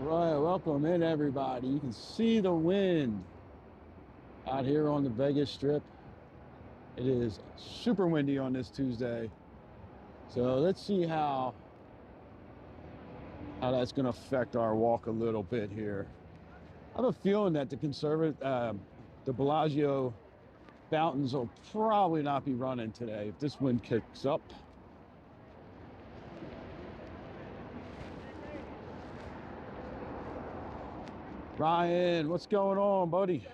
Right, welcome in everybody. You can see the wind out here on the Vegas Strip. It is super windy on this Tuesday. So let's see how that's going to affect our walk a little bit here. I have a feeling that the Bellagio fountains will probably not be running today if this wind kicks up. Ryan, what's going on, buddy?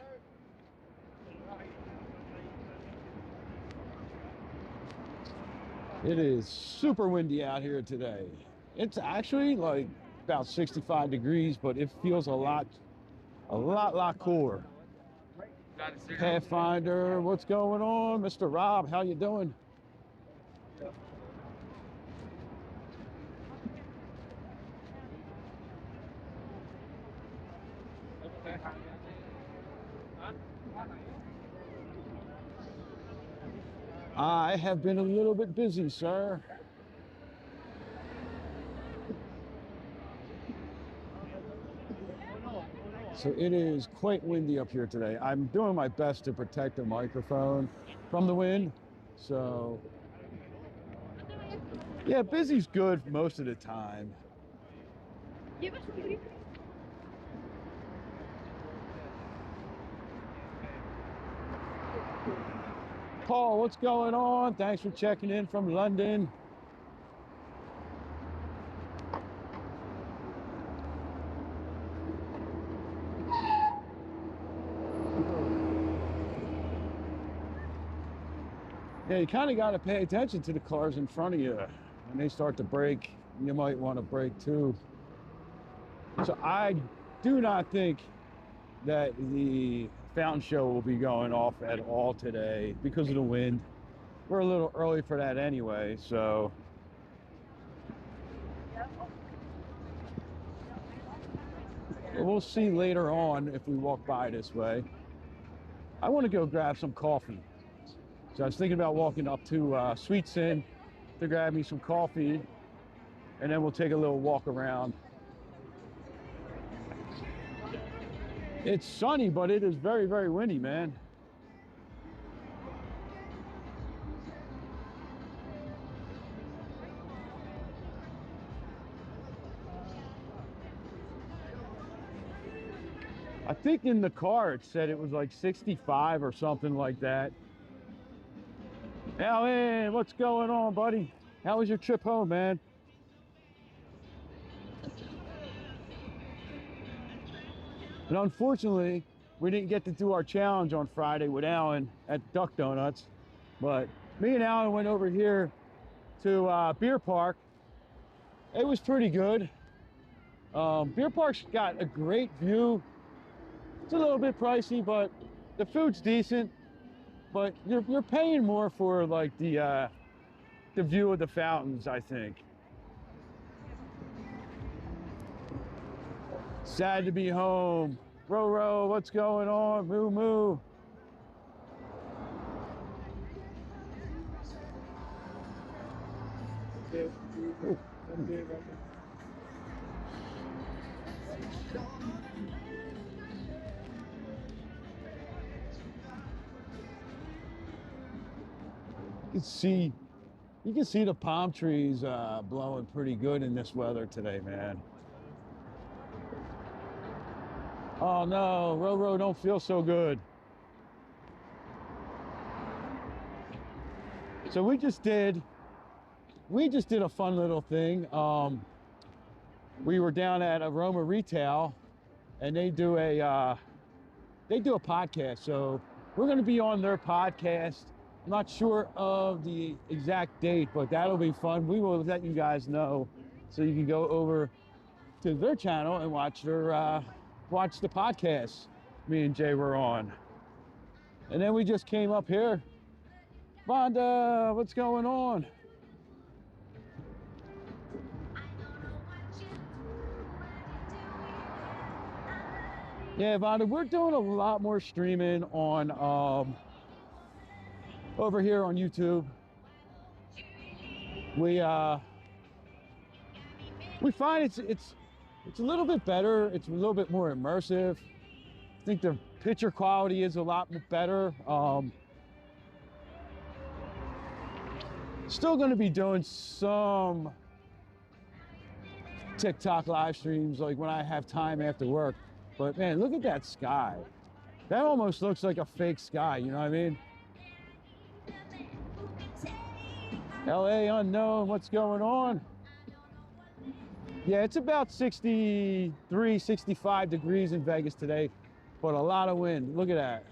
It is super windy out here today. It's actually like about 65 degrees, but it feels a lot cooler. Pathfinder, what's going on? Mr. Rob, how you doing? I have been a little bit busy, sir. So it is quite windy up here today. I'm doing my best to protect the microphone from the wind. So yeah, busy's good most of the time. Paul, what's going on? Thanks for checking in from London. Yeah, you kind of got to pay attention to the cars in front of you. When they start to brake, you might want to brake too. So I do not think that the fountain show will be going off at all today because of the wind. We're a little early for that anyway, so we'll see later on if we walk by this way. I want to go grab some coffee. So I was thinking about walking up to Sweets Inn to grab me some coffee, and then we'll take a little walk around. It's sunny, but it is very, very windy, man. I think in the car it said it was like 65 or something like that. Alan, what's going on, buddy? How was your trip home, man? And unfortunately, we didn't get to do our challenge on Friday with Alan at Duck Donuts, but me and Alan went over here to Beer Park. It was pretty good. Beer Park's got a great view. It's a little bit pricey, but the food's decent. But you're paying more for like the view of the fountains, I think. Sad to be home. Roro, what's going on? Moo moo. You can see the palm trees blowing pretty good in this weather today, man. Oh no, Roro don't feel so good. So we just did a fun little thing. We were down at Aroma Retail, and they do a podcast. So we're going to be on their podcast. I'm not sure of the exact date, but that'll be fun. We will let you guys know, so you can go over to their channel and watch the podcast me and Jay were on. And then we just came up here. Vonda, what's going on? Yeah, Vonda, we're doing a lot more streaming on over here on YouTube. We find it's It's a little bit better. It's a little bit more immersive. I think the picture quality is a lot better. Still going to be doing some TikTok live streams like when I have time after work. But man, look at that sky. That almost looks like a fake sky, you know what I mean? LA unknown, what's going on? Yeah, it's about 63, 65 degrees in Vegas today, but a lot of wind. Look at that.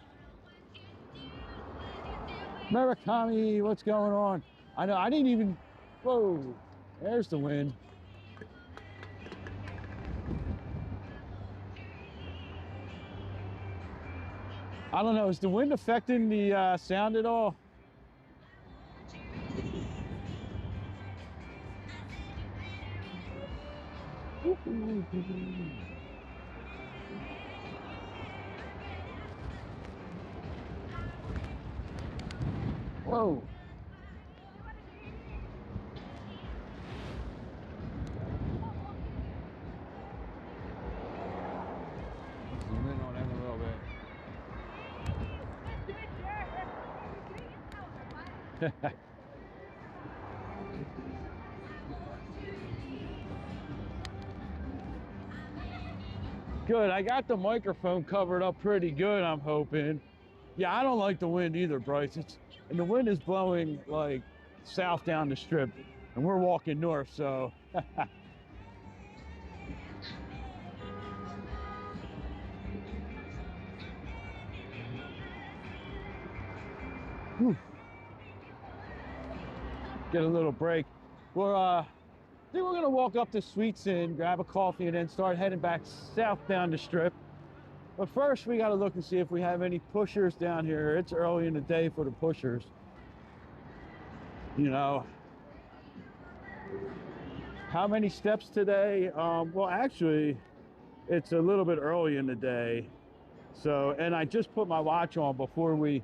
Murakami, what's going on? I know, I didn't even, whoa, there's the wind. I don't know, is the wind affecting the sound at all? Whoa. Zoom in on him a little bit. Good, I got the microphone covered up pretty good, I'm hoping. Yeah, I don't like the wind either, Bryce. And the wind is blowing like south down the strip, and we're walking north, so. Whew. Get a little break. I think we're gonna walk up to Sweets Inn, grab a coffee, and then start heading back south down the strip. But first, we gotta look and see if we have any pushers down here. It's early in the day for the pushers. You know, how many steps today? Well, actually, it's a little bit early in the day. So, and I just put my watch on before we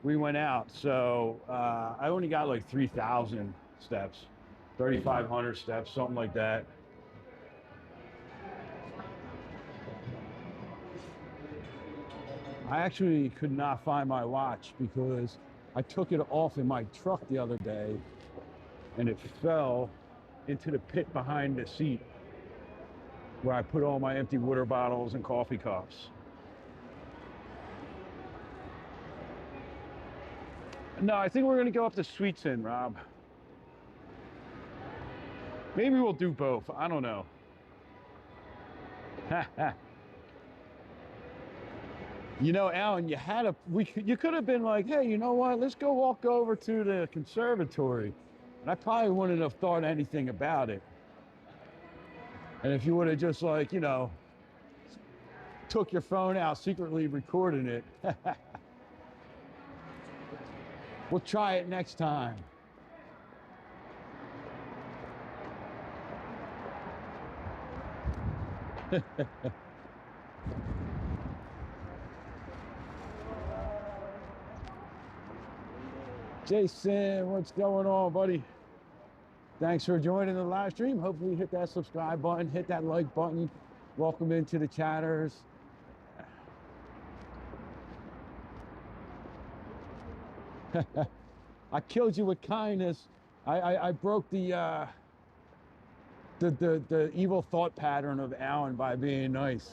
went out. So I only got like 3,000 steps, 3,500 steps, something like that. I actually could not find my watch because I took it off in my truck the other day and it fell into the pit behind the seat where I put all my empty water bottles and coffee cups. No, I think we're gonna go up to Sweets Inn, Rob. Maybe we'll do both, I don't know. You know, Alan, you could have been like, hey, you know what? Let's go walk over to the conservatory. And I probably wouldn't have thought anything about it. And if you would have just like, you know, took your phone out, secretly recording it. We'll try it next time. Jason, what's going on, buddy? Thanks for joining the live stream. Hopefully hit that subscribe button, hit that like button. Welcome into the chatters. I killed you with kindness. I broke the evil thought pattern of Alan by being nice.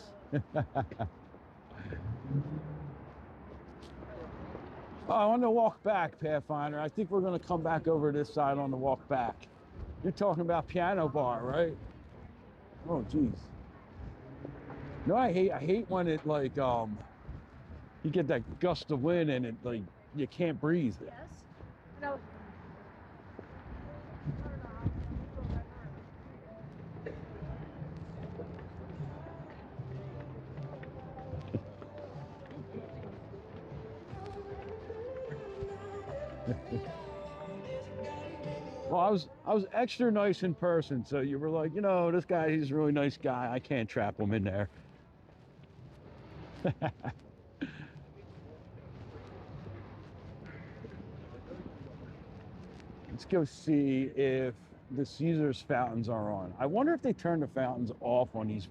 Oh, on the walk back, Pathfinder, I think we're going to come back over this side on the walk back. You're talking about Piano Bar, right? Oh, geez. No, I hate when it like you get that gust of wind and it like you can't breathe. Yes. No. Well, I was extra nice in person, so you were like, you know, this guy, he's a really nice guy. I can't trap him in there. Let's go see if the Caesars fountains are on. I wonder if they turn the fountains off on these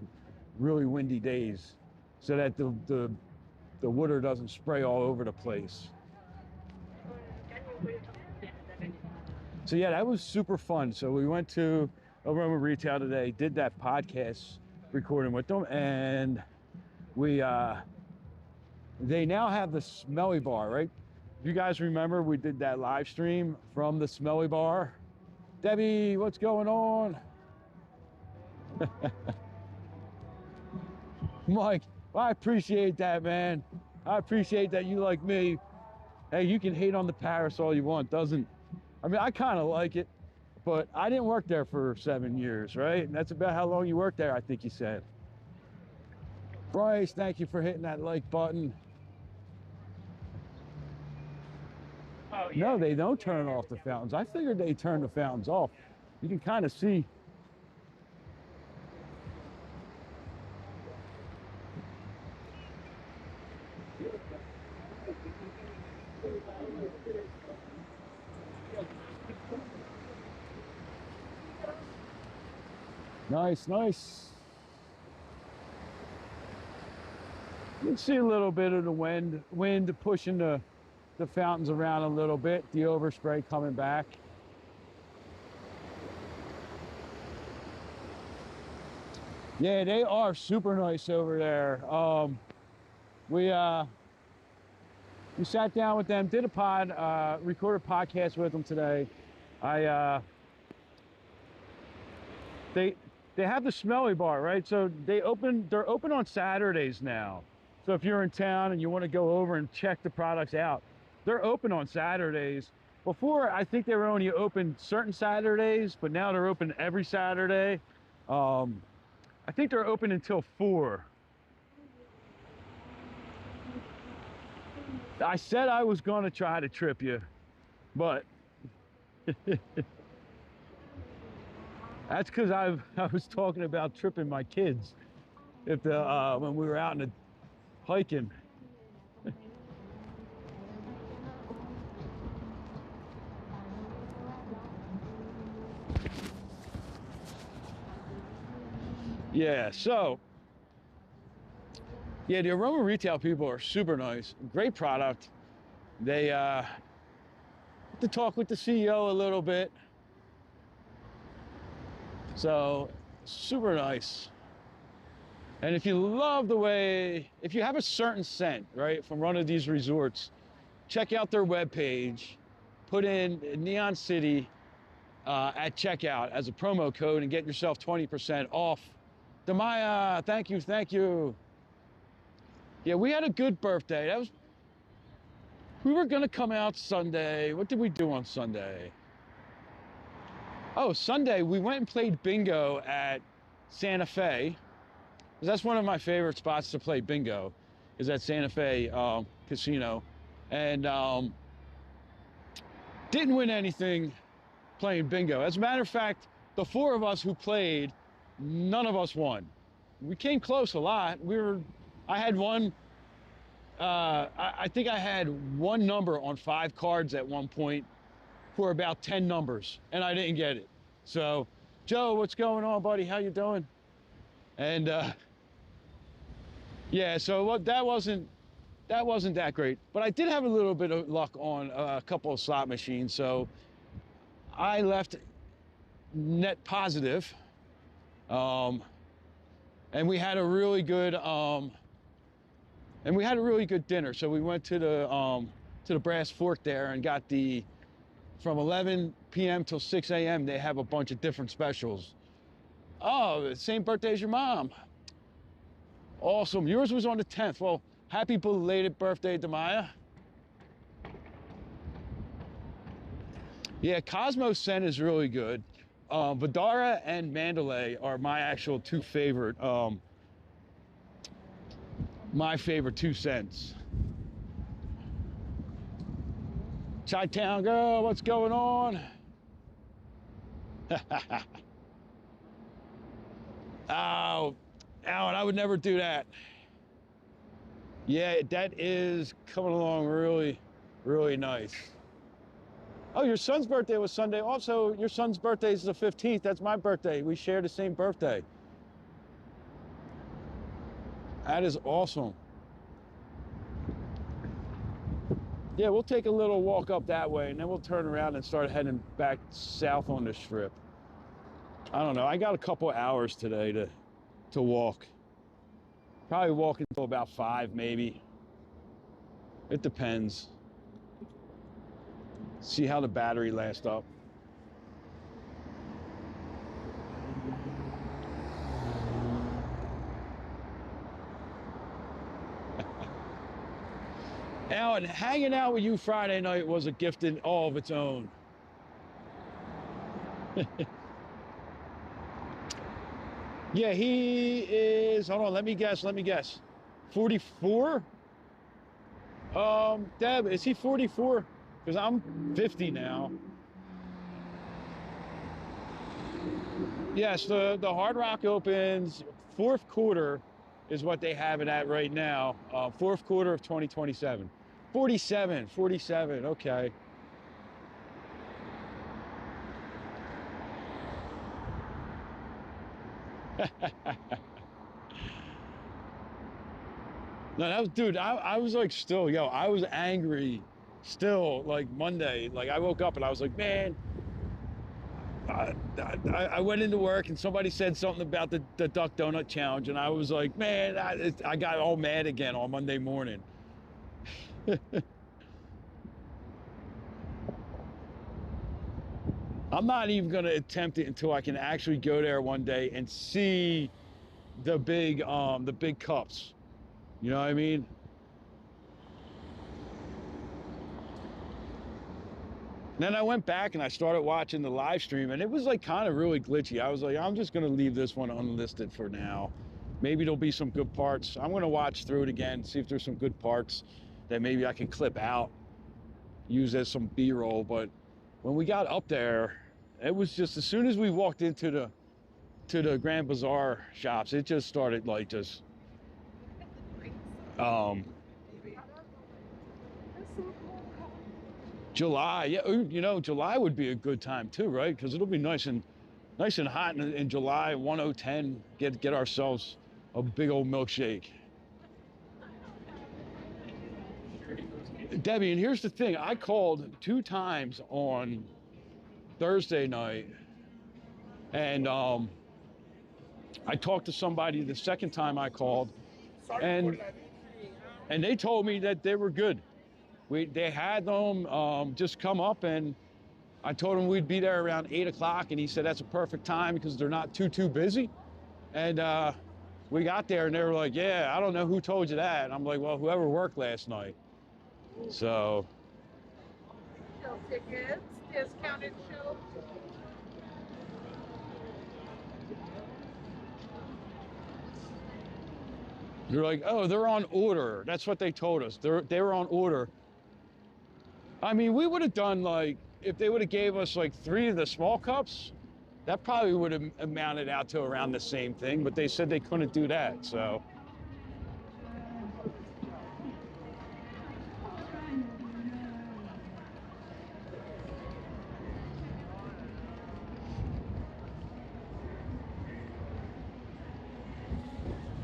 really windy days so that the water doesn't spray all over the place. So yeah, that was super fun. So we went to Aroma Retail today, did that podcast recording with them, and we they now have the smelly bar, right? You guys remember we did that live stream from the smelly bar? Debbie, what's going on? Mike, I appreciate that, man. I appreciate that you like me. Hey, you can hate on the Paris all you want, I mean, I kind of like it, but I didn't work there for 7 years, right? And that's about how long you worked there, I think you said. Bryce, thank you for hitting that like button. Oh, yeah. No, they don't turn off the fountains. I figured they turned the fountains off. You can kind of see. Nice, nice. You can see a little bit of the wind pushing the fountains around a little bit, the overspray coming back. Yeah, they are super nice over there. We sat down with them, did a recorded podcast with them today. They have the smelly bar, right? So they're open on Saturdays now. So if you're in town and you want to go over and check the products out, they're open on Saturdays. Before, I think they were only open certain Saturdays, but now they're open every Saturday. I think they're open until 4. I said I was going to try to trip you, but that's because I was talking about tripping my kids when we were out in the hiking. Yeah, so yeah, the Aroma Retail people are super nice, great product. They to talk with the CEO a little bit, so super nice. And if you love if you have a certain scent, right, from one of these resorts, check out their webpage, put in Neon City at checkout as a promo code and get yourself 20% off. Demaya, thank you, thank you. Yeah, we had a good birthday. We were gonna come out Sunday. What did we do on Sunday? Oh, Sunday, we went and played bingo at Santa Fe. That's one of my favorite spots to play bingo, is at Santa Fe Casino. And didn't win anything playing bingo. As a matter of fact, the 4 of us who played, none of us won. We came close a lot. I had one, I think I had one number on 5 cards at one point for about 10 numbers, and I didn't get it. So, Joe, what's going on, buddy? How you doing? And yeah, so that wasn't that great, but I did have a little bit of luck on a couple of slot machines, so I left net positive. And we had a really good dinner. So we went to the Brass Fork there and got from 11 p.m. till 6 a.m. they have a bunch of different specials. Oh, the same birthday as your mom. Awesome. Yours was on the 10th. Well, happy belated birthday, Demaya. Yeah, Cosmo scent is really good. Vidara and Mandalay are my actual 2 favorite, my favorite 2 scents. Chi-Town girl, what's going on? Oh, Alan, I would never do that. Yeah, that is coming along really, really nice. Oh, your son's birthday was Sunday. Also, your son's birthday is the 15th. That's my birthday. We share the same birthday. That is awesome. Yeah, we'll take a little walk up that way, and then we'll turn around and start heading back south on the Strip. I don't know. I got a couple hours today to walk. Probably walk until about 5, maybe. It depends. See how the battery lasts up. Alan, hanging out with you Friday night was a gift in all of its own. Yeah, he is, hold on, let me guess. 44? Deb, is he 44? Because I'm 50 now. Yes, the Hard Rock opens fourth quarter is what they have it at right now. Fourth quarter of 2027. 47, okay. No, that was, dude, I was like still, I was angry still, like Monday. Like I woke up and I was like, man, I went into work and somebody said something about the Duck Donut Challenge. And I was like, man, I got all mad again on Monday morning. I'm not even going to attempt it until I can actually go there one day and see the big cups. You know what I mean? Then I went back and I started watching the live stream, and it was like kind of really glitchy. I was like, I'm just going to leave this one unlisted for now. Maybe there'll be some good parts. I'm going to watch through it again, see if there's some good parts that maybe I can clip out, use as some B-roll. But when we got up there, it was just, as soon as we walked into the Grand Bazaar shops, it just started like just July, yeah, you know, July would be a good time too, right? Because it'll be nice and hot in July, 10, get ourselves a big old milkshake. Debbie, and here's the thing, I called 2 times on Thursday night, and I talked to somebody the second time I called, and they told me that they were good. They had them just come up, and I told him we'd be there around 8 o'clock, and he said that's a perfect time because they're not too busy. And we got there, and they were like, yeah, I don't know who told you that. And I'm like, well, whoever worked last night. So. Show tickets, discounted show. You're like, oh, they're on order. That's what they told us. They were on order. I mean, we would have done like, if they would have gave us like 3 of the small cups, that probably would have amounted out to around the same thing, but they said they couldn't do that, so.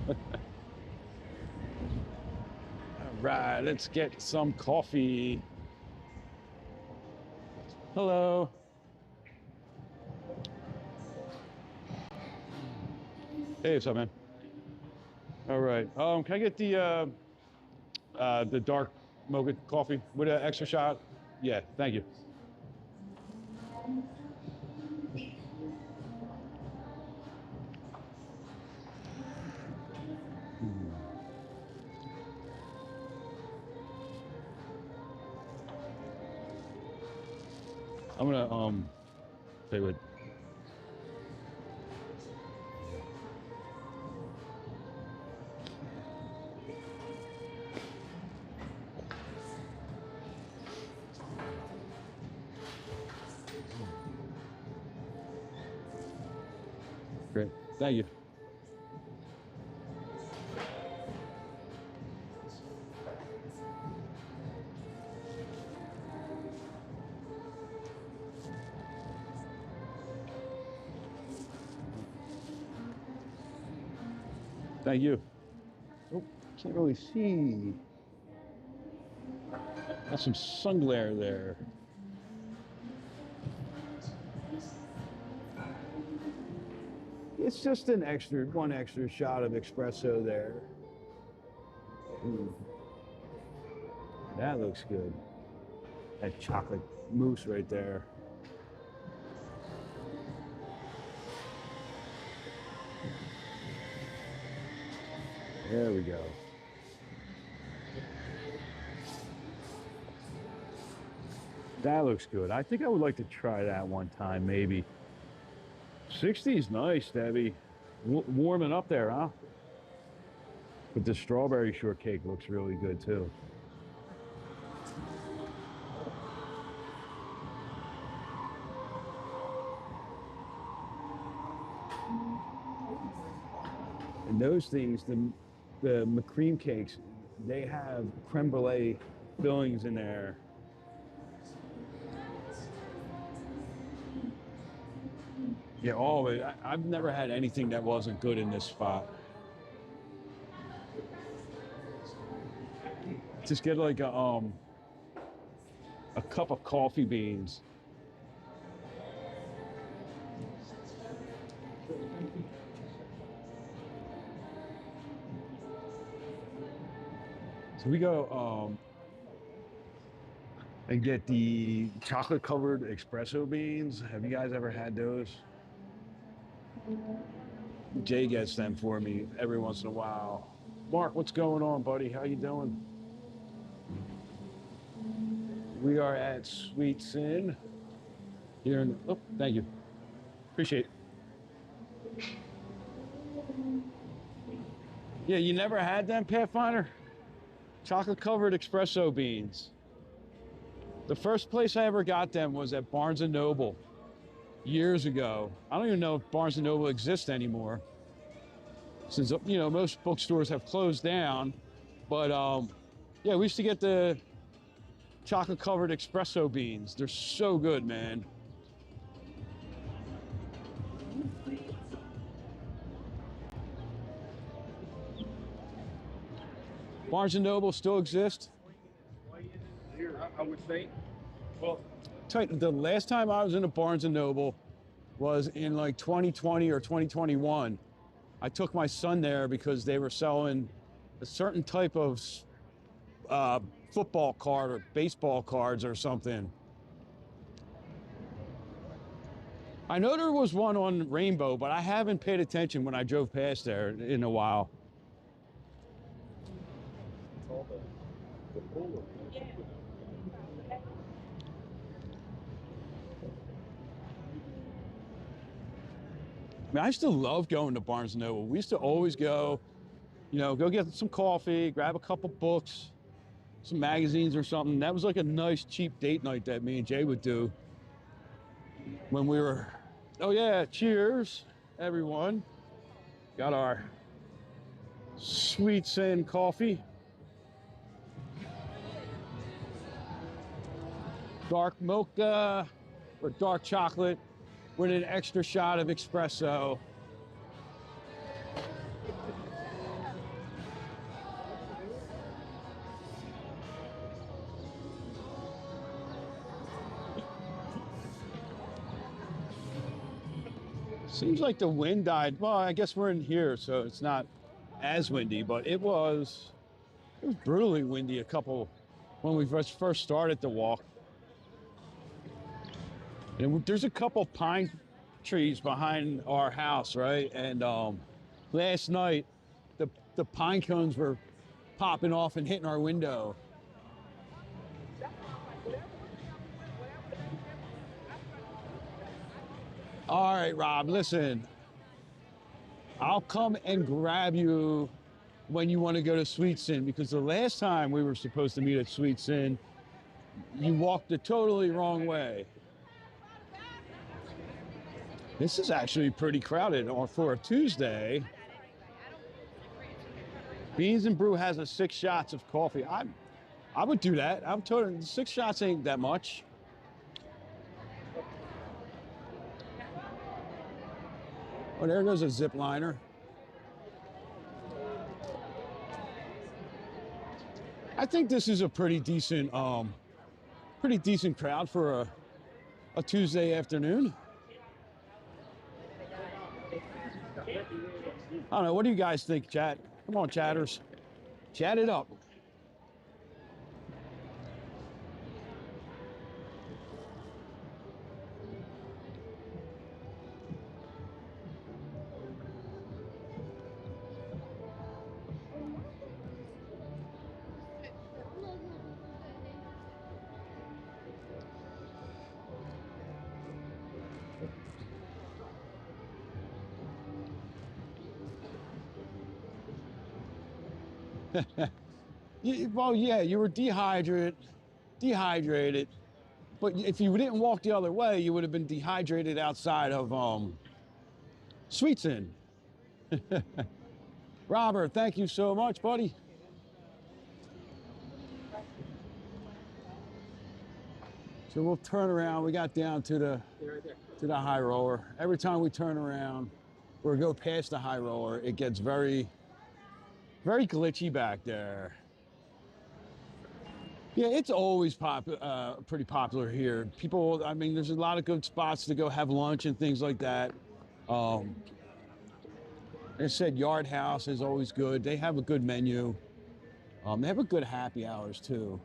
All right, let's get some coffee. Hello. Hey, what's up, man? All right. Can I get the dark mocha coffee with an extra shot? Yeah, thank you. I'm gonna play with. Great, thank you. Thank you. Oh, can't really see. Got some sun glare there. It's just one extra shot of espresso there. Ooh. That looks good. That chocolate mousse right there. There we go. That looks good. I think I would like to try that one time, maybe. 60 is nice, Debbie. Warming up there, huh? But the strawberry shortcake looks really good, too. And those things, the McCream cakes, they have creme brulee fillings in there. Yeah, all of it. I've never had anything that wasn't good in this spot. Just get like a cup of coffee beans. So we go and get the chocolate covered espresso beans. Have you guys ever had those? Jay gets them for me every once in a while. Mark, what's going on, buddy? How you doing? We are at Sweet Sin here in, oh, thank you. Appreciate it. Yeah, you never had them, Pathfinder? Chocolate covered espresso beans. The first place I ever got them was at Barnes & Noble years ago. I don't even know if Barnes & Noble exists anymore, since, you know, most bookstores have closed down. But yeah, we used to get the chocolate covered espresso beans. They're so good, man. Barnes & Noble still exists? I would think. Well, The last time I was in a Barnes & Noble was in like 2020 or 2021. I took my son there because they were selling a certain type of football card or baseball cards or something. I know there was one on Rainbow, but I haven't paid attention when I drove past there in a while. it's all the Puma. I mean, I still love going to Barnes & Noble. We used to always go, you know, go get some coffee, grab a couple books, some magazines or something. That was like a nice, cheap date night that me and Jay would do when we were, oh yeah, cheers, everyone. Got our Sweet Sin coffee. Dark mocha or dark chocolate with an extra shot of espresso. Seems like the wind died. Well, I guess we're in here, so it's not as windy, but it was brutally windy when we first started the walk. And there's a couple pine trees behind our house, right? And last night, the pine cones were popping off and hitting our window. All right, Rob, listen. I'll come and grab you when you want to go to Sweet Sin, because the last time we were supposed to meet at Sweet Sin, you walked the totally wrong way. This is actually pretty crowded for a Tuesday. Beans and Brew has a 6 shots of coffee. I would do that. I'm totally, 6 shots ain't that much. Oh, there goes a zip liner. I think this is a pretty decent crowd for a Tuesday afternoon. I don't know. What do you guys think, chat? Come on, chatters. Chat it up. Well, yeah, you were dehydrated, but if you didn't walk the other way, you would have been dehydrated outside of Sweets Inn. Robert, thank you so much, buddy. So we'll turn around. We got down to the high roller. Every time we turn around or go past the high roller, it gets very, very glitchy back there. Yeah, it's always pretty popular here. People, I mean, there's a lot of good spots to go have lunch and things like that. They said Yard House is always good. They have a good menu. They have a good happy hours too.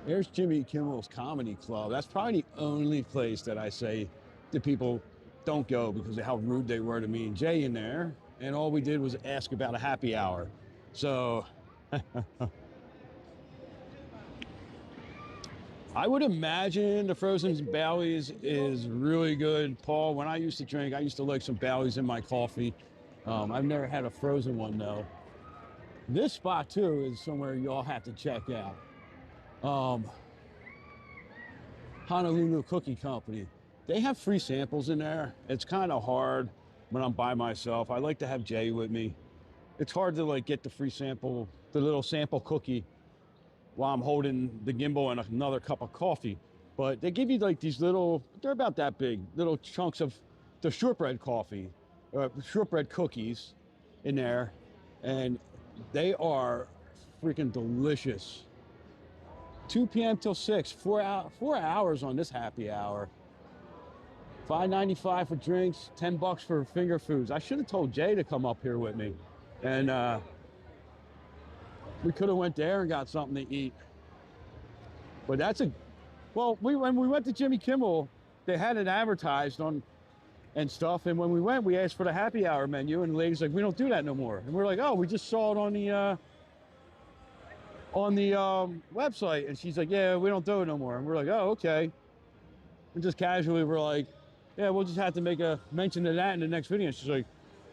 There's Jimmy Kimmel's Comedy Club. That's probably the only place that I say that people don't go because of how rude they were to me and Jay in there. And all we did was ask about a happy hour. So I would imagine the frozen Baileys is really good. Paul, when I used to drink, I used to like some Baileys in my coffee. I've never had a frozen one though. This spot too is somewhere y'all have to check out. Honolulu Cookie Company. They have free samples in there. It's kind of hard when I'm by myself. I like to have Jay with me. It's hard to like get the free sample, the little sample cookie while I'm holding the gimbal and another cup of coffee. But they give you like these little, they're about that big, little chunks of the shortbread coffee, shortbread cookies in there. And they are freaking delicious. 2 p.m. till 6, 4 hours on this happy hour. $5.95 for drinks, $10 for finger foods. I should have told Jay to come up here with me. And we could have went there and got something to eat. But that's well, when we went to Jimmy Kimmel, they had it advertised on and stuff. And when we went, we asked for the happy hour menu and the lady's like, we don't do that no more. And we're like, oh, we just saw it on the website. And she's like, yeah, we don't do it no more. And we're like, oh, okay. And just casually we're like, yeah, we'll just have to make a mention of that in the next video. And she's like,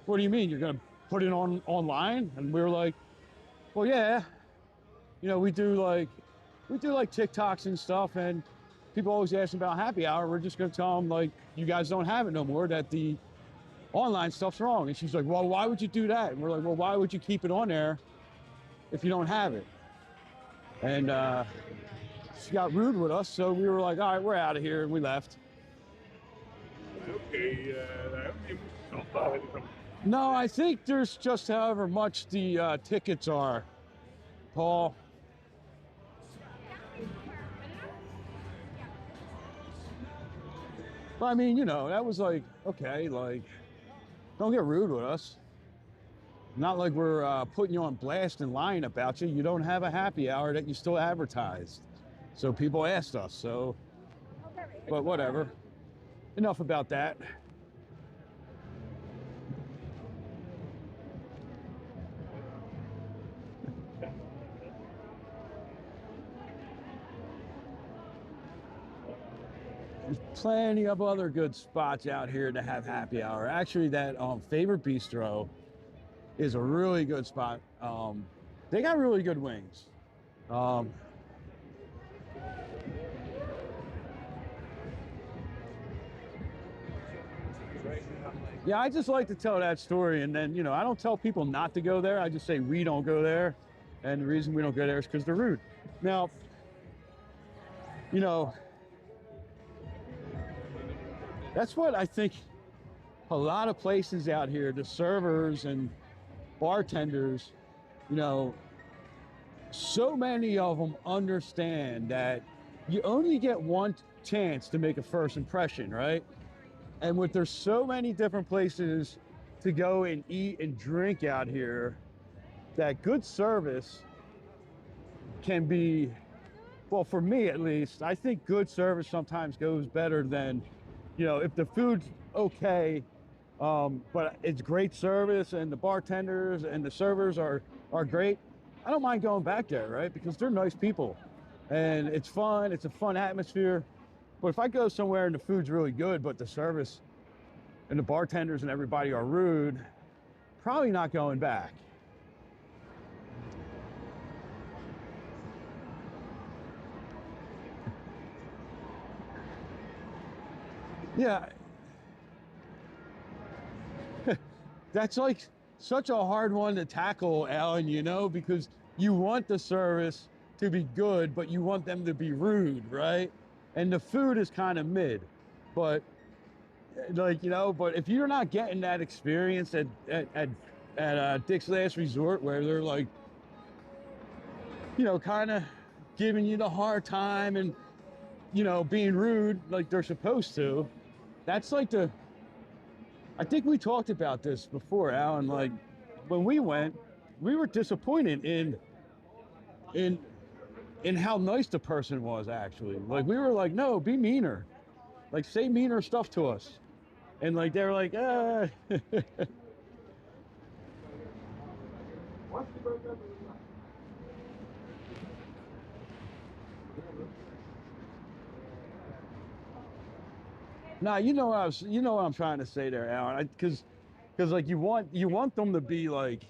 what do you mean? You're gonna put it online? And we were like, well, yeah. You know, we do like TikToks and stuff, and people always ask about happy hour. We're just gonna tell them like, you guys don't have it no more, that the online stuff's wrong. And she's like, well, why would you do that? And we're like, well, why would you keep it on there if you don't have it? And she got rude with us, so we were like, all right, we're out of here, and we left. Okay, No, I think there's just however much the tickets are, Paul. But I mean, you know, that was like, okay, like, don't get rude with us. Not like we're putting you on blast and lying about you. You don't have a happy hour that you still advertised. So people asked us, so, but whatever. Enough about that. There's plenty of other good spots out here to have happy hour. Actually, that Favorite Bistro is a really good spot. They got really good wings. Yeah, I just like to tell that story, and then, you know, I don't tell people not to go there. I just say we don't go there, and the reason we don't go there is because they're rude. Now, you know, that's what I think a lot of places out here, the servers and bartenders, you know, so many of them understand that you only get one chance to make a first impression, right? And with there's so many different places to go and eat and drink out here, that good service can be, well, for me at least, I think good service sometimes goes better than, you know, if the food's okay, but it's great service and the bartenders and the servers are great, I don't mind going back there, right? Because they're nice people and it's fun, it's a fun atmosphere. But if I go somewhere and the food's really good, but the service and the bartenders and everybody are rude, probably not going back. Yeah. That's like such a hard one to tackle, Alan, you know, because you want the service to be good, but you want them to be rude, right? And the food is kind of mid, but like, you know, but if you're not getting that experience at Dick's Last Resort, where they're like, you know, kind of giving you the hard time and, you know, being rude like they're supposed to, that's like I think we talked about this before, Alan, like when we went, we were disappointed in how nice the person was, actually. Like, we were like, no, be meaner. Like, say meaner stuff to us. And like, they were like, Nah, you know what I'm trying to say there, Alan. Because like you want them to be like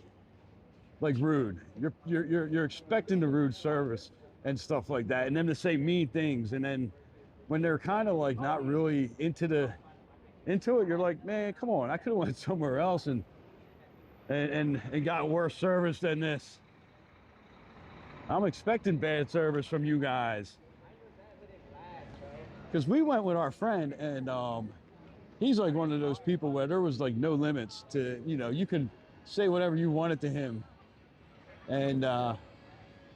rude. You're expecting the rude service and stuff like that, and them to say mean things, and then when they're kind of like not really into it, you're like, man, come on, I could have went somewhere else and got worse service than this. I'm expecting bad service from you guys. Because we went with our friend, and he's like one of those people where there was like no limits to, you know, you can say whatever you wanted to him. And,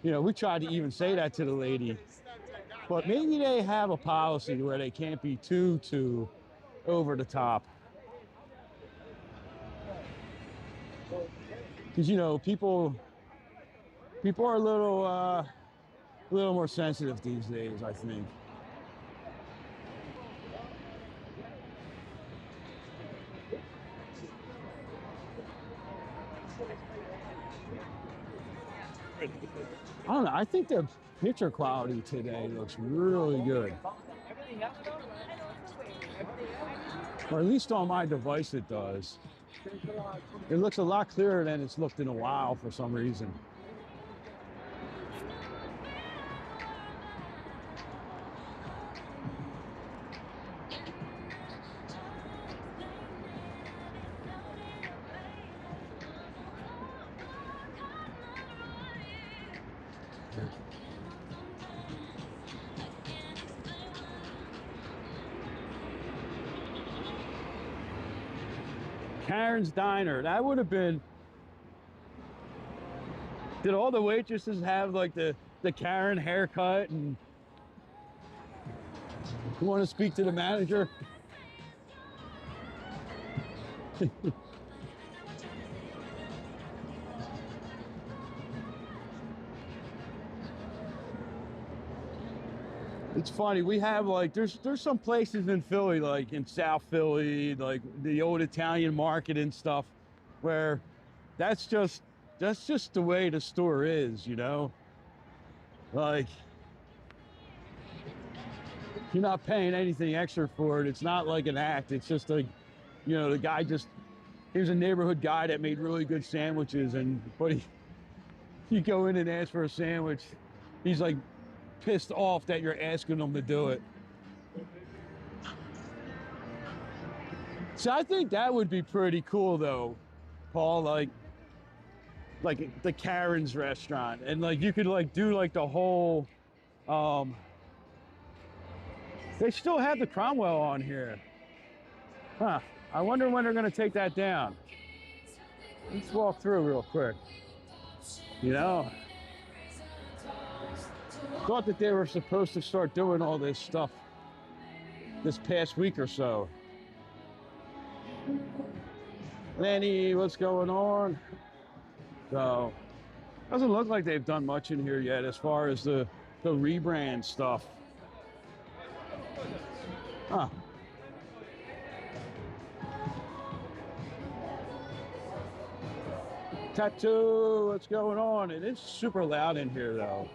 you know, we tried to even say that to the lady. But maybe they have a policy where they can't be too over the top. Because, you know, people are a little more sensitive these days, I think. I don't know. I think the picture quality today looks really good. Or at least on my device it does. It looks a lot clearer than it's looked in a while for some reason. Karen's Diner. That would have been. Did all the waitresses have like the Karen haircut? And you want to speak to the manager? It's funny, we have like, there's some places in Philly, like in South Philly, like the old Italian market and stuff, where that's just the way the store is, you know? Like, you're not paying anything extra for it. It's not like an act. It's just like, you know, the guy he was a neighborhood guy that made really good sandwiches, but you go in and ask for a sandwich, he's like, pissed off that you're asking them to do it. So I think that would be pretty cool though, Paul, like the Karen's restaurant, and like you could like do like the whole They still have the Cromwell on here. Huh. I wonder when they're gonna take that down. Let's walk through real quick. You know, thought that they were supposed to start doing all this stuff this past week or so. Lenny, what's going on? So, doesn't look like they've done much in here yet as far as the rebrand stuff. Huh. Tattoo, what's going on? It is super loud in here though.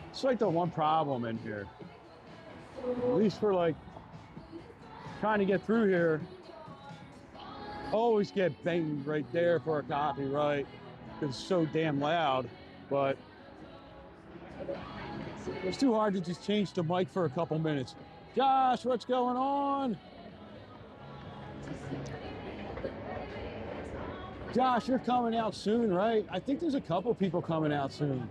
It's like the one problem in here. At least for like trying to get through here. Always get banged right there for a copyright because it's so damn loud, but it's too hard to just change the mic for a couple minutes. Josh, what's going on? Josh, you're coming out soon, right? I think there's a couple people coming out soon.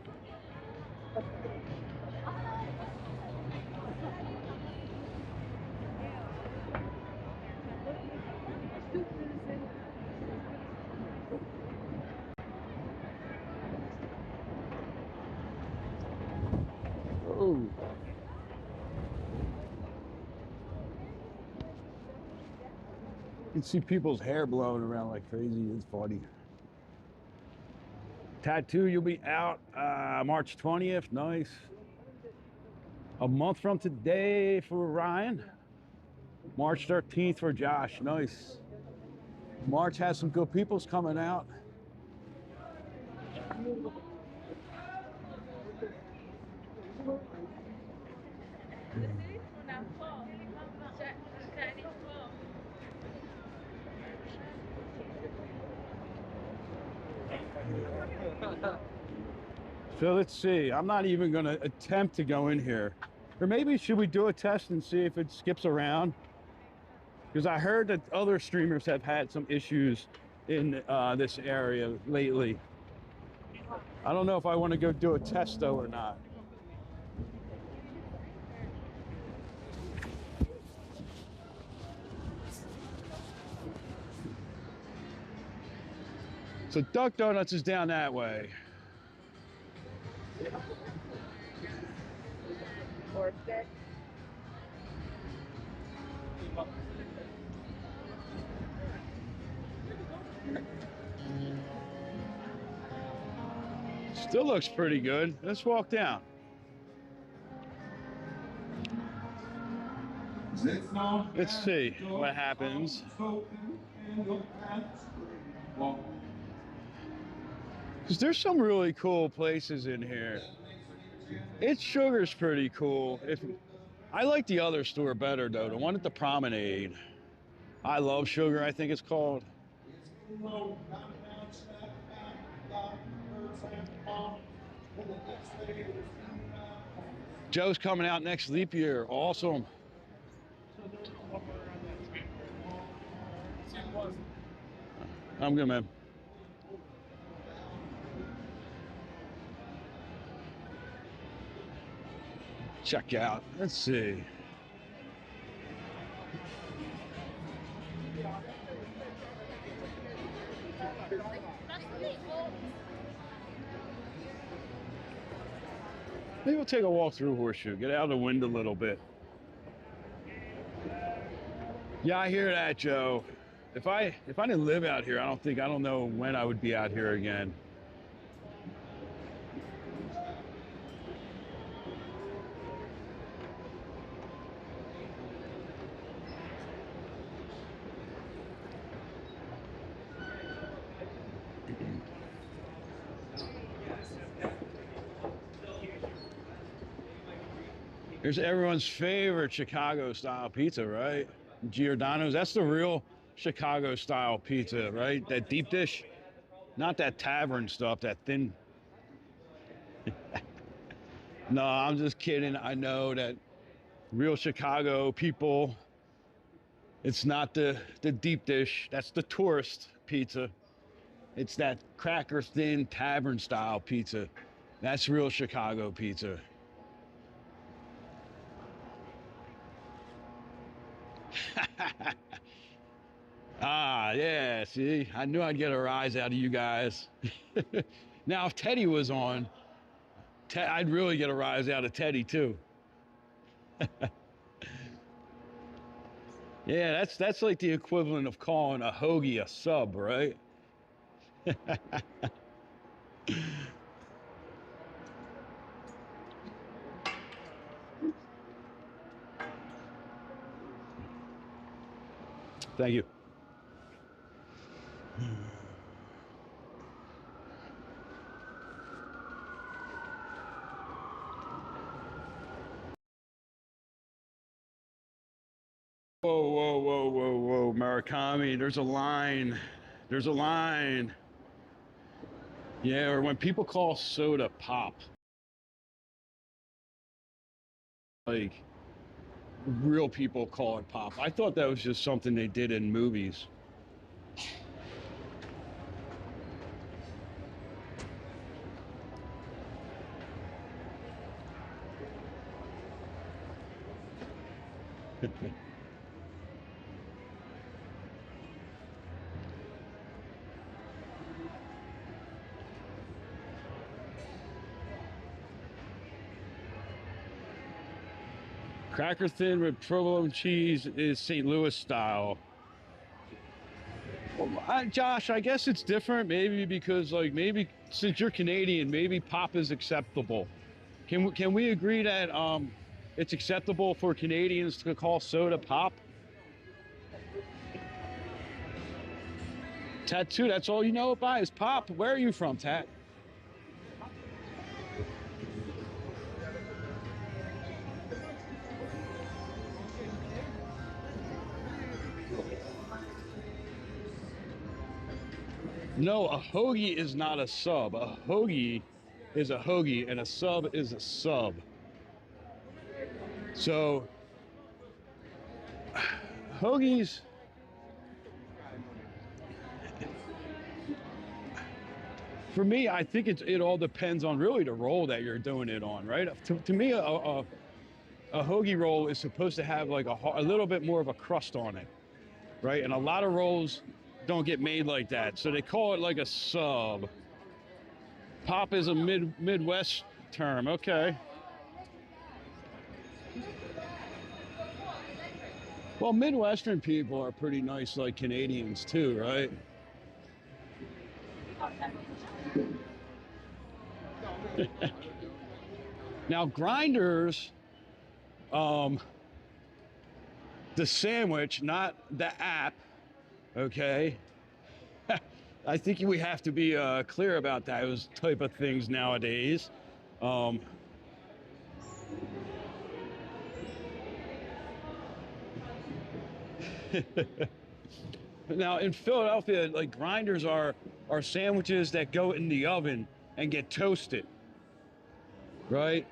Oh. You can see people's hair blowing around like crazy. It's funny. Tattoo, you'll be out March 20th. Nice. A month from today for Ryan. March 13th for Josh. Nice. March has some good peoples coming out. So let's see. I'm not even going to attempt to go in here. Or maybe should we do a test and see if it skips around? Because I heard that other streamers have had some issues in this area lately. I don't know if I want to go do a test though or not. So Duck Donuts is down that way. Still looks pretty good. Let's walk down. Let's see what happens. Because there's some really cool places in here. Its Sugar's pretty cool. I like the other store better though, the one at the promenade. I Love Sugar, I think it's called. Joe's coming out next leap year. Awesome. I'm good, man. Check out. Let's see. Maybe we'll take a walk through Horseshoe, get out of the wind a little bit. Yeah, I hear that, Joe. If I didn't live out here, I don't know when I would be out here again. Here's everyone's favorite Chicago-style pizza, right? Giordano's. That's the real Chicago-style pizza, right? That deep dish, not that tavern stuff, that thin. No, I'm just kidding. I know that real Chicago people, it's not the deep dish. That's the tourist pizza. It's that cracker thin tavern-style pizza. That's real Chicago pizza. Ah, yeah, see, I knew I'd get a rise out of you guys. Now, if Teddy was on, I'd really get a rise out of Teddy too. Yeah, that's like the equivalent of calling a hoagie a sub, right? Thank you. Whoa, whoa, whoa, whoa, whoa, Murakami, there's a line. There's a line. Yeah, or when people call soda pop, like real people call it pop. I thought that was just something they did in movies. Cracker thin with provolone cheese is St. Louis style. Well, Josh, I guess it's different maybe because like maybe since you're Canadian, maybe pop is acceptable. Can we agree that it's acceptable for Canadians to call soda pop? Tattoo, that's all you know about is pop. Where are you from, Tat? No, a hoagie is not a sub. A hoagie is a hoagie and a sub is a sub. So hoagies, for me, I think it all depends on really the roll that you're doing it on, right? To me, a hoagie roll is supposed to have like a little bit more of a crust on it, right? And a lot of rolls don't get made like that, so they call it like a sub. Pop is a Midwest term, okay. Well, Midwestern people are pretty nice like Canadians too, right? Now, grinders, the sandwich, not the app, okay? I think we have to be clear about those type of things nowadays. Um, Now in Philadelphia, like grinders are sandwiches that go in the oven and get toasted, right?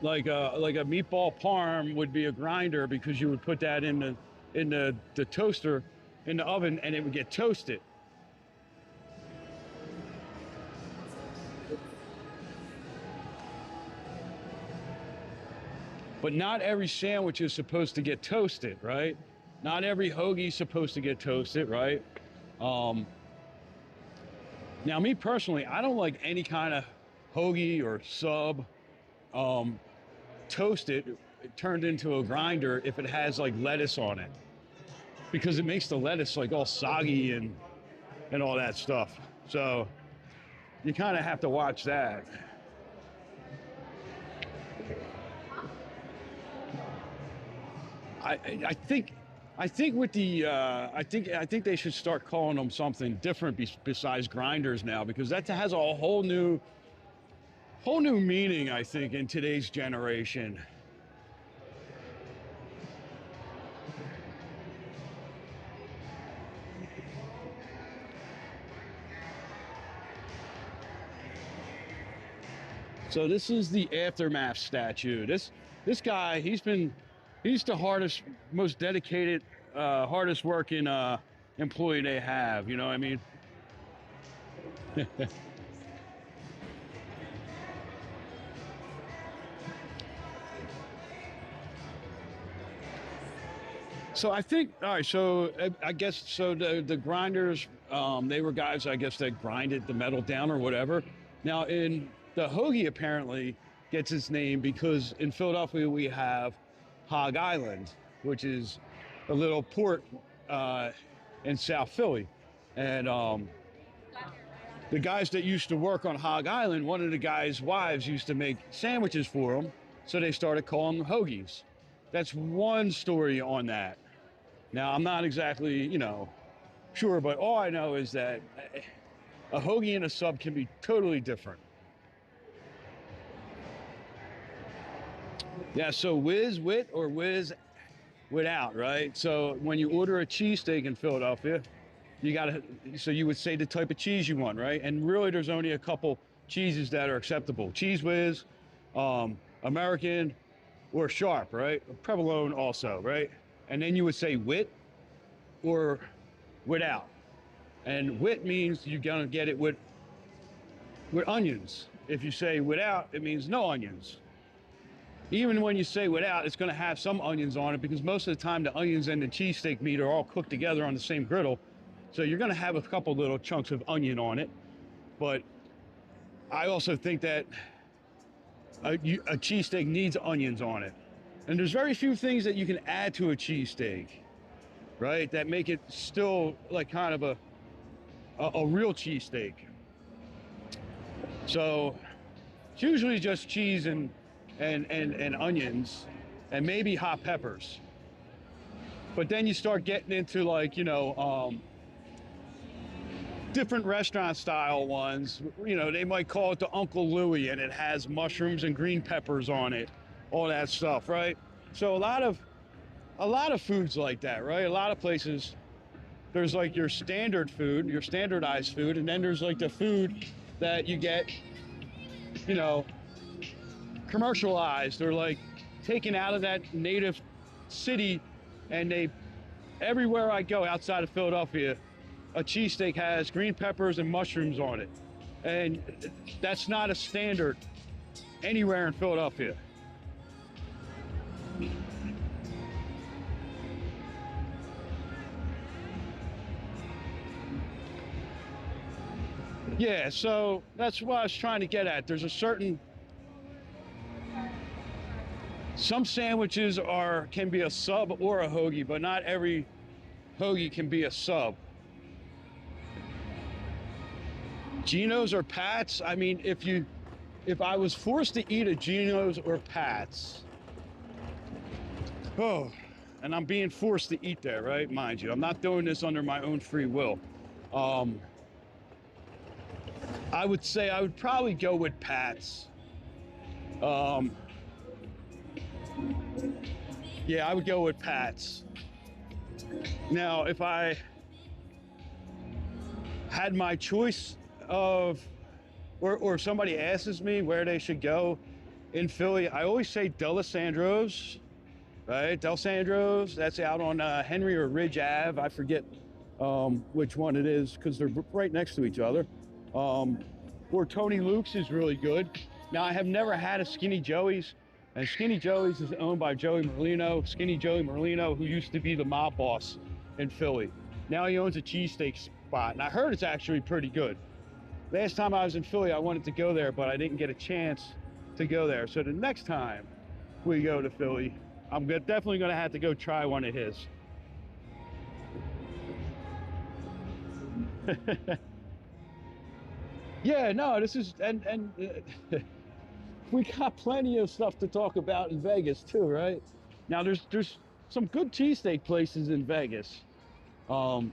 Like a meatball parm would be a grinder because you would put that in the toaster in the oven and it would get toasted. But not every sandwich is supposed to get toasted, right? Not every hoagie is supposed to get toasted, right? Now, me personally, I don't like any kind of hoagie or sub toasted, turned into a grinder if it has like lettuce on it, because it makes the lettuce like all soggy and all that stuff. So you kind of have to watch that. I think with the I think they should start calling them something different besides grinders now, because that has a whole new meaning, I think, in today's generation. So this is the aftermath statue. This guy, he's the hardest, most dedicated, hardest working employee they have. You know what I mean? So I think, all right, so I guess, so the grinders, they were guys, I guess, that grinded the metal down or whatever. Now, in the hoagie apparently gets its name because in Philadelphia we have Hog Island, which is a little port in South Philly. And the guys that used to work on Hog Island, one of the guys' wives used to make sandwiches for them, so they started calling them hoagies. That's one story on that. Now, I'm not exactly, you know, sure, but all I know is that a hoagie and a sub can be totally different. Yeah, so whiz wit or whiz without, right? So when you order a cheesesteak in Philadelphia, you gotta, so you would say the type of cheese you want, right? And really there's only a couple cheeses that are acceptable. Cheese whiz, American, or sharp, right? Provolone also, right? And then you would say wit or without. And wit means you're gonna get it with onions. If you say without, it means no onions. Even when you say without, it's gonna have some onions on it because most of the time the onions and the cheesesteak meat are all cooked together on the same griddle. So you're gonna have a couple little chunks of onion on it. But I also think that a cheesesteak needs onions on it. And there's very few things that you can add to a cheesesteak, right? That make it still like kind of a real cheesesteak. So it's usually just cheese and onions and maybe hot peppers. But then you start getting into like, you know, different restaurant style ones. You know, they might call it the Uncle Louie and it has mushrooms and green peppers on it. All that stuff, right? So a lot of foods like that, right? A lot of places, there's like your standard food, your standardized food, and then there's like the food that you get, you know, commercialized or like taken out of that native city. And they, everywhere I go outside of Philadelphia, a cheesesteak has green peppers and mushrooms on it. And that's not a standard anywhere in Philadelphia. Yeah, so that's what I was trying to get at. There's a certain, some sandwiches can be a sub or a hoagie, but not every hoagie can be a sub. Geno's or Pat's, I mean, if I was forced to eat a Geno's or Pat's, oh, and I'm being forced to eat there, right? Mind you, I'm not doing this under my own free will. I would say I would probably go with Pat's. Yeah, I would go with Pat's. Now, if I had my choice of, or somebody asks me where they should go in Philly, I always say D'Alessandro's, right? D'Alessandro's, that's out on Henry or Ridge Ave. I forget which one it is because they're right next to each other. Or Tony Luke's is really good. Now, I have never had a Skinny Joey's, and Skinny Joey's is owned by Joey Merlino. Skinny Joey Merlino, who used to be the mob boss in Philly. Now he owns a cheesesteak spot, and I heard it's actually pretty good. Last time I was in Philly, I wanted to go there, but I didn't get a chance to go there. So the next time we go to Philly, I'm definitely gonna have to go try one of his. Yeah, no, this is, and we got plenty of stuff to talk about in Vegas too, right? Now there's some good cheesesteak places in Vegas. Now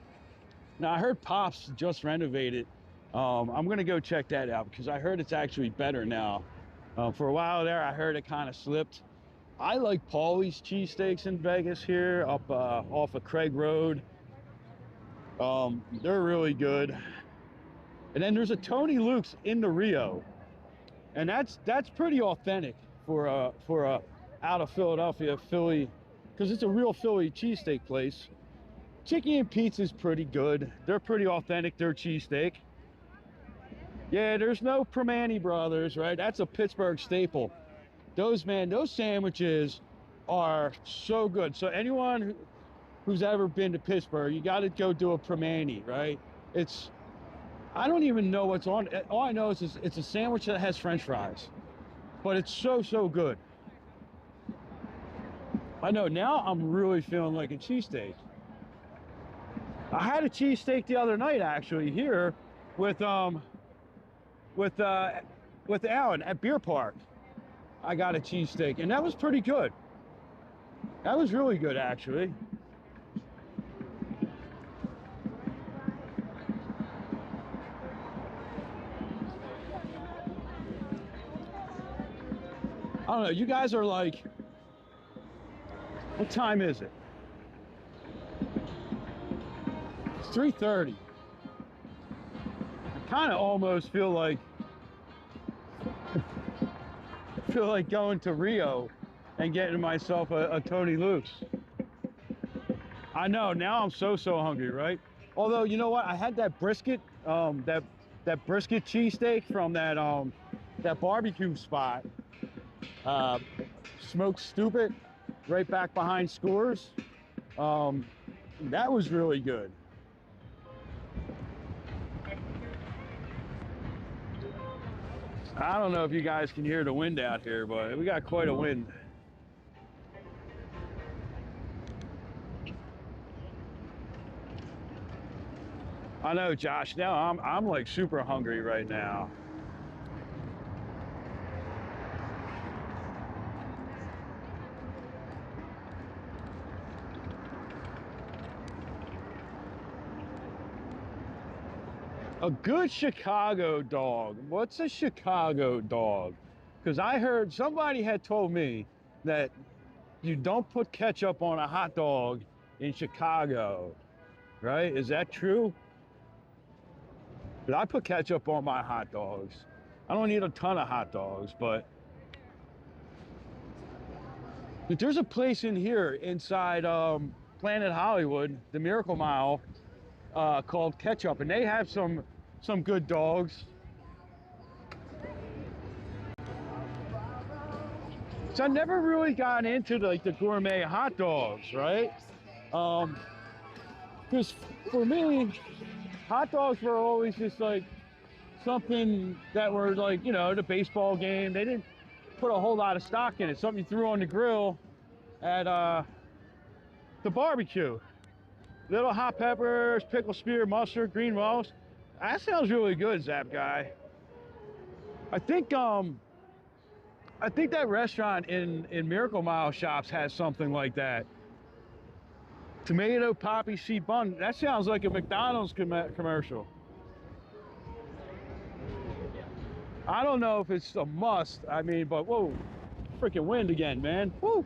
I heard Pops just renovated. I'm gonna go check that out because I heard it's actually better now. For a while there, I heard it kind of slipped. I like Paulie's cheesesteaks in Vegas here, up off of Craig Road. They're really good. And then there's a Tony Luke's in the Rio, and that's pretty authentic for a out of Philadelphia, Philly, because it's a real Philly cheesesteak place. Chicky and Pizza's pretty good. They're pretty authentic, their cheesesteak. Yeah, there's no Primanti Brothers, right? That's a Pittsburgh staple. Those sandwiches are so good. So anyone who's ever been to Pittsburgh, you got to go do a promenade, right? I don't even know what's on. All I know is it's a sandwich that has French fries, but it's so good. I know now I'm really feeling like a cheesesteak. I had a cheesesteak the other night actually here with Alan at Beer Park. I got a cheesesteak and that was pretty good. That was really good actually. I don't know, you guys are like, what time is it? It's 3:30. I kind of almost feel like going to Rio and getting myself a Tony Luke's. I know, now I'm so hungry, right? Although, you know what? I had that brisket, that brisket cheesesteak from that barbecue spot. Smoked Stupid, right back behind Scores. That was really good. I don't know if you guys can hear the wind out here, but we got quite a wind. I know, Josh, now I'm like super hungry right now. A good Chicago dog. What's a Chicago dog? Because I heard somebody had told me that you don't put ketchup on a hot dog in Chicago, right? Is that true? But I put ketchup on my hot dogs. I don't need a ton of hot dogs, but there's a place in here inside Planet Hollywood, the Miracle Mile, called Ketchup, and they have some good dogs. So I never really got into the gourmet hot dogs, right? Because for me, hot dogs were always just like something that were like, you know, the baseball game. They didn't put a whole lot of stock in it. Something you threw on the grill at the barbecue. Little hot peppers, pickle spear, mustard, green rolls. That sounds really good, Zap Guy. I think that restaurant in Miracle Mile Shops has something like that. Tomato poppy seed bun. That sounds like a McDonald's commercial. I don't know if it's a must. I mean, but whoa, freaking wind again, man. Woo!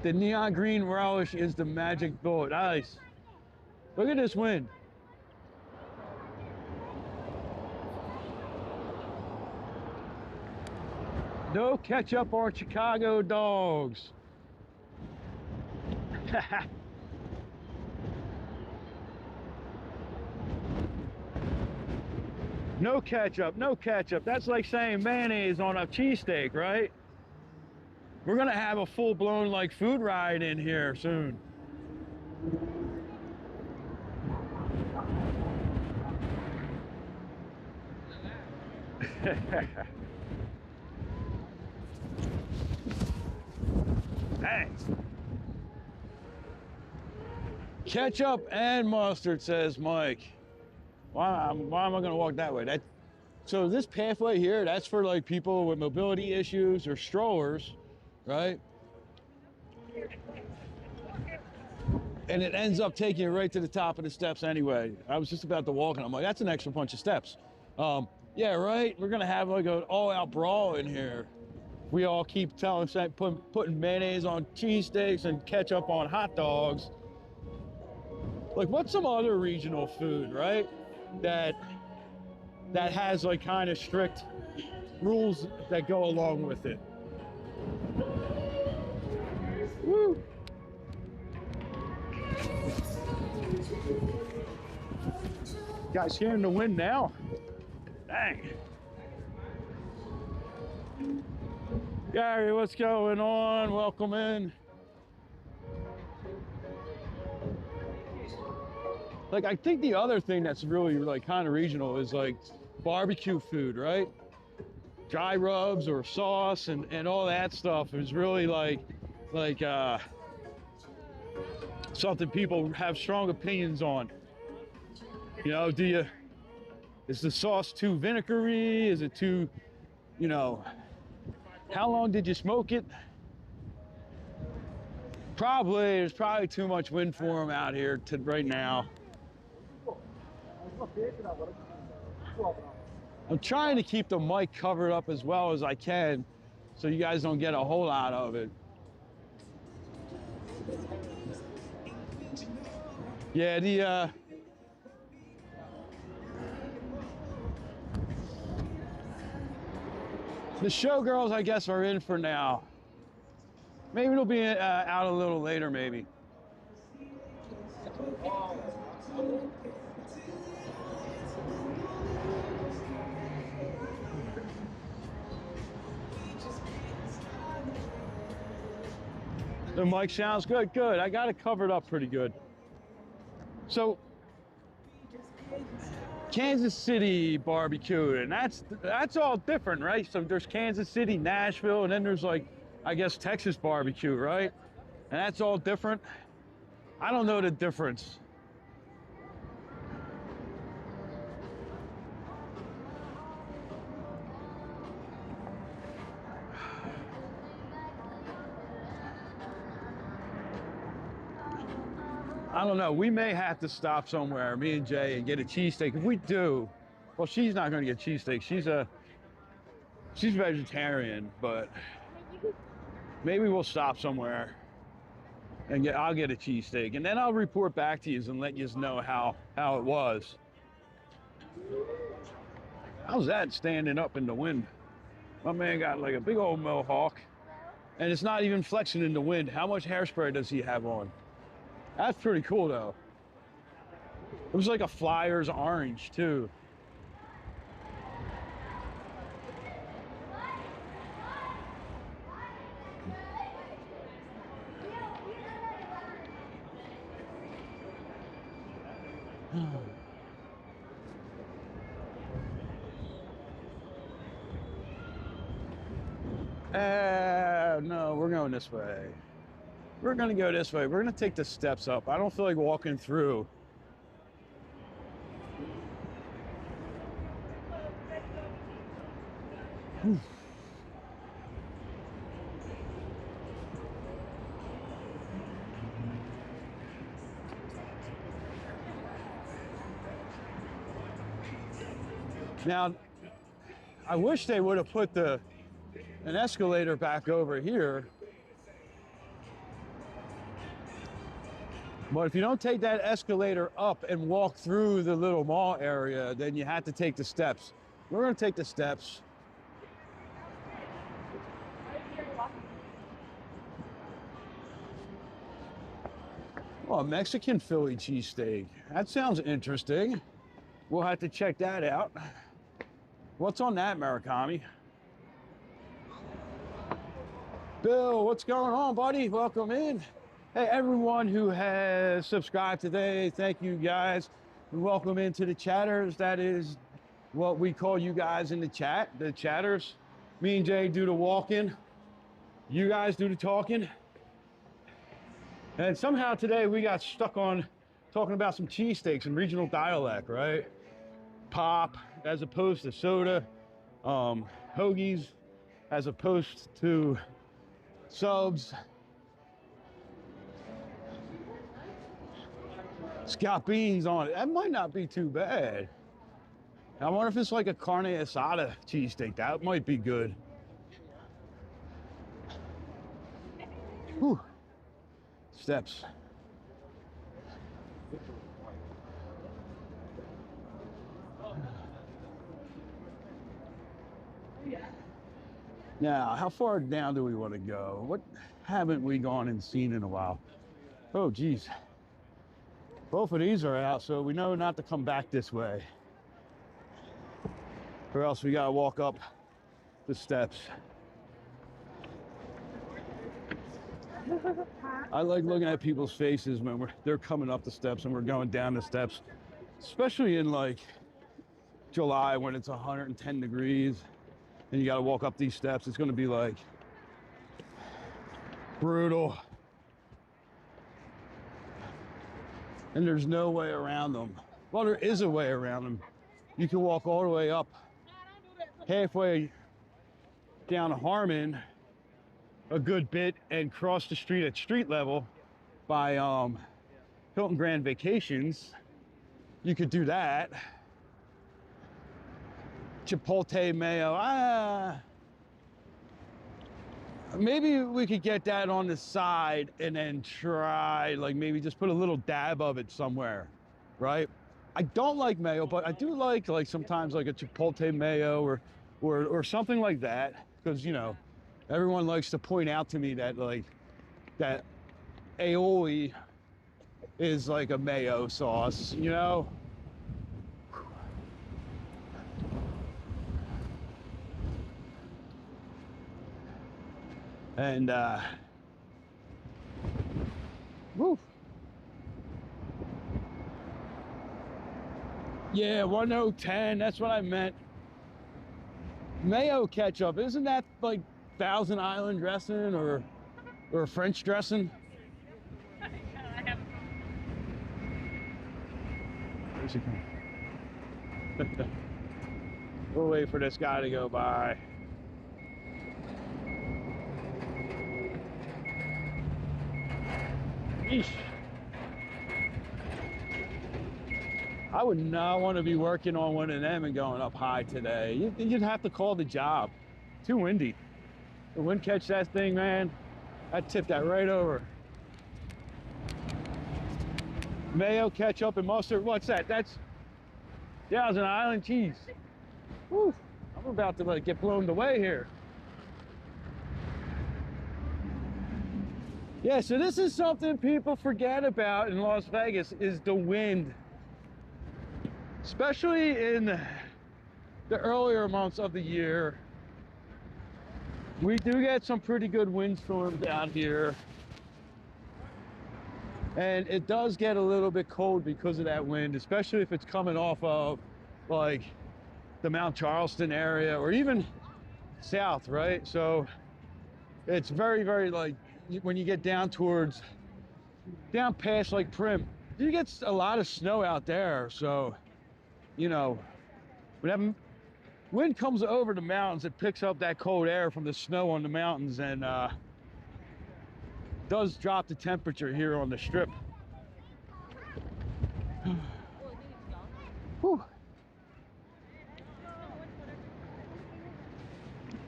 The neon green relish is the magic bullet. Nice. Look at this wind. No ketchup on Chicago dogs. No ketchup, no ketchup. That's like saying mayonnaise on a cheesesteak, right? We're gonna have a full-blown like food ride in here soon. Thanks. Ketchup and mustard, says Mike. Why am I gonna walk that way? So this pathway here, that's for like people with mobility issues or strollers, right? And it ends up taking you right to the top of the steps anyway. I was just about to walk and I'm like, that's an extra bunch of steps. Yeah, right? We're gonna have like an all-out brawl in here. We all keep putting mayonnaise on cheesesteaks and ketchup on hot dogs. Like, what's some other regional food, right? That has like kind of strict rules that go along with it. Woo! You guys hearing the wind now? Dang. Gary, what's going on? Welcome in. Like, I think the other thing that's really like kind of regional is like barbecue food, right? Dry rubs or sauce and all that stuff is really like something people have strong opinions on. You know, is the sauce too vinegary? Is it too, you know, how long did you smoke it? There's probably too much wind form out here right now. I'm trying to keep the mic covered up as well as I can so you guys don't get a whole lot of it. Yeah, the showgirls, I guess, are in for now. Maybe it'll be out a little later, maybe. The mic sounds good, good. I got it covered up pretty good. So, Kansas City barbecue, and that's all different, right? So there's Kansas City, Nashville, and then there's like, I guess, Texas barbecue, right? And that's all different. I don't know the difference. I don't know. We may have to stop somewhere, me and Jay, and get a cheesesteak. If we do, well, she's not going to get cheesesteak. She's vegetarian, but maybe we'll stop somewhere and I'll get a cheesesteak, and then I'll report back to you and let you know how it was. How's that standing up in the wind? My man got like a big old mohawk, and it's not even flexing in the wind. How much hairspray does he have on? That's pretty cool, though. It was like a Flyers orange, too. No, we're going this way. We're gonna go this way. We're gonna take the steps up. I don't feel like walking through. Now, I wish they would have put an escalator back over here. But if you don't take that escalator up and walk through the little mall area, then you have to take the steps. We're gonna take the steps. Oh, a Mexican Philly cheesesteak. That sounds interesting. We'll have to check that out. What's on that, Murakami? Bill, what's going on, buddy? Welcome in. Hey, everyone who has subscribed today, thank you guys. Welcome into the chatters. That is what we call you guys in the chat, the chatters. Me and Jay do the walking. You guys do the talking. And somehow today we got stuck on talking about some cheesesteaks in regional dialect, right? Pop as opposed to soda, hoagies as opposed to subs. It's got beans on it. That might not be too bad. I wonder if it's like a carne asada cheesesteak. That might be good. Whew. Steps. Now, how far down do we want to go? What haven't we gone and seen in a while? Oh, geez. Both of these are out, so we know not to come back this way. Or else we gotta walk up the steps. I like looking at people's faces when they're coming up the steps and we're going down the steps, especially in like July when it's 110 degrees and you got to walk up these steps. It's going to be like brutal. And there's no way around them. Well, there is a way around them. You can walk all the way up halfway down Harmon a good bit and cross the street at street level by Hilton Grand Vacations. You could do that. Chipotle mayo. Maybe we could get that on the side and then try, like maybe just put a little dab of it somewhere, right? I don't like mayo, but I do like sometimes like a Chipotle mayo or something like that, because you know, everyone likes to point out to me that like that aioli is like a mayo sauce, you know? And woo. Yeah, 1010, that's what I meant. Mayo ketchup, isn't that like Thousand Island dressing or French dressing? Where's he coming? We'll wait for this guy to go by. Eesh. I would not want to be working on one of them and going up high today. You'd have to call the job. Too windy. The wind catch that thing, man. I'd tip that right over. Mayo, ketchup, and mustard. What's that? That's Thousand Island cheese. Woo. I'm about to get blown away here. Yeah, so this is something people forget about in Las Vegas is the wind. Especially in the earlier months of the year. We do get some pretty good windstorms out here. And it does get a little bit cold because of that wind, especially if it's coming off of like the Mount Charleston area or even south, right? So it's very, very like when you get down past like Prim, you get a lot of snow out there. So, you know, when that wind comes over the mountains, it picks up that cold air from the snow on the mountains and does drop the temperature here on the Strip. Whew.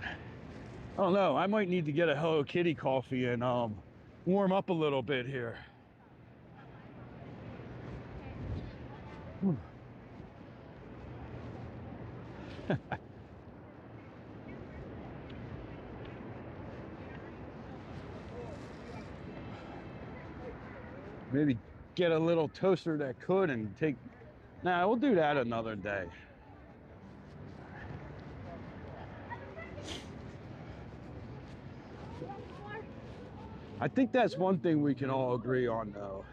I don't know, I might need to get a Hello Kitty coffee and warm up a little bit here. Maybe get a little toaster that could and take, nah, we'll do that another day. I think that's one thing we can all agree on though,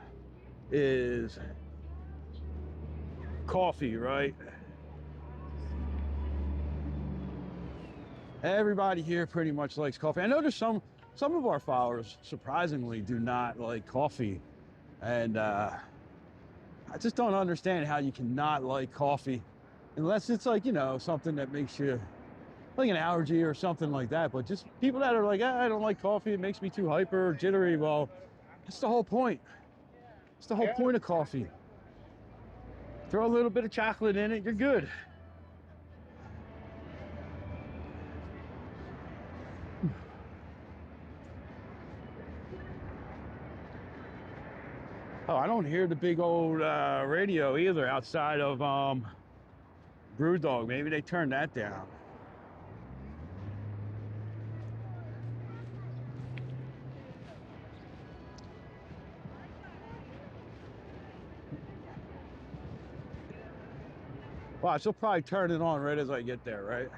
is coffee, right? Everybody here pretty much likes coffee. I know there's some of our followers surprisingly do not like coffee. And I just don't understand how you cannot like coffee unless it's like, you know, something that makes you like an allergy or something like that. But just people that are like, I don't like coffee, it makes me too hyper or jittery. Well, that's the whole point. It's the whole point of coffee. Throw a little bit of chocolate in it, you're good. Oh, I don't hear the big old radio either outside of Brewdog. Maybe they turned that down. Well, she'll probably turn it on right as I get there, right?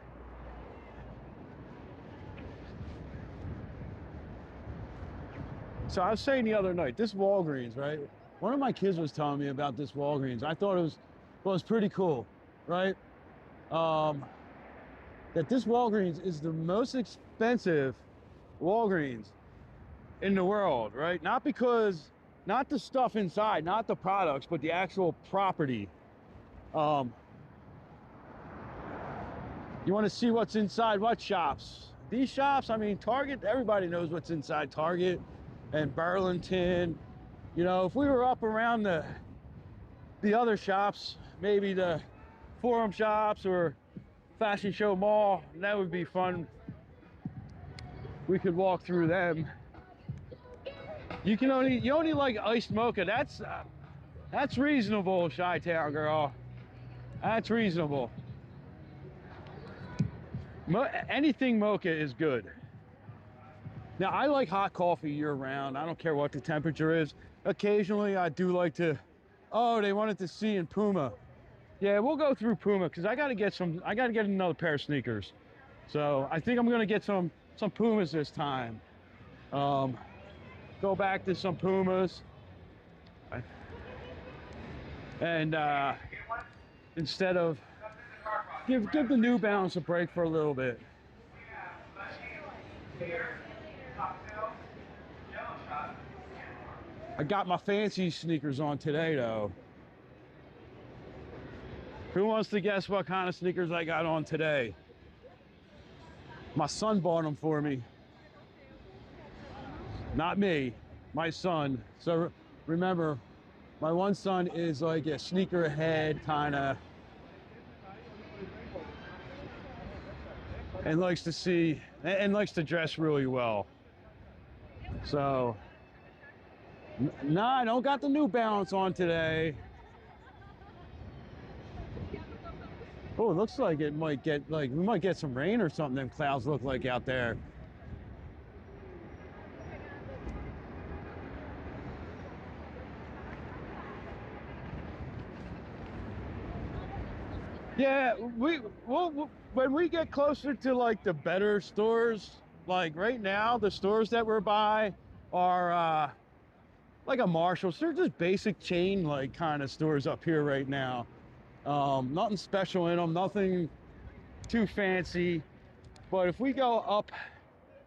So I was saying the other night, this Walgreens, right? One of my kids was telling me about this Walgreens. I thought it was pretty cool, right? That this Walgreens is the most expensive Walgreens in the world, right? Not the stuff inside, not the products, but the actual property. You want to see what's inside what shops? These shops, I mean, Target, everybody knows what's inside Target and Burlington. You know, if we were up around the other shops, maybe the Forum shops or Fashion Show Mall, that would be fun. We could walk through them. You only like iced mocha. That's reasonable, Chi-Town girl. That's reasonable. Anything mocha is good. Now, I like hot coffee year-round. I don't care what the temperature is. Occasionally, I do like to... Oh, they wanted to see in Puma. Yeah, we'll go through Puma, because I got to get another pair of sneakers. So, I think I'm going to get some Pumas this time. Go back to some Pumas. And instead of... Give the New Balance a break for a little bit. I got my fancy sneakers on today, though. Who wants to guess what kind of sneakers I got on today? My son bought them for me. Not me, my son. So remember, my one son is like a sneakerhead kind of, and likes to dress really well. So, nah, I don't got the New Balance on today. Oh, it looks like it might get, we might get some rain or something, them clouds look like out there. Yeah, when we get closer to like the better stores, like right now, the stores that we're by are like a Marshall's. They're just basic chain like kind of stores up here right now. Nothing special in them, nothing too fancy. But if we go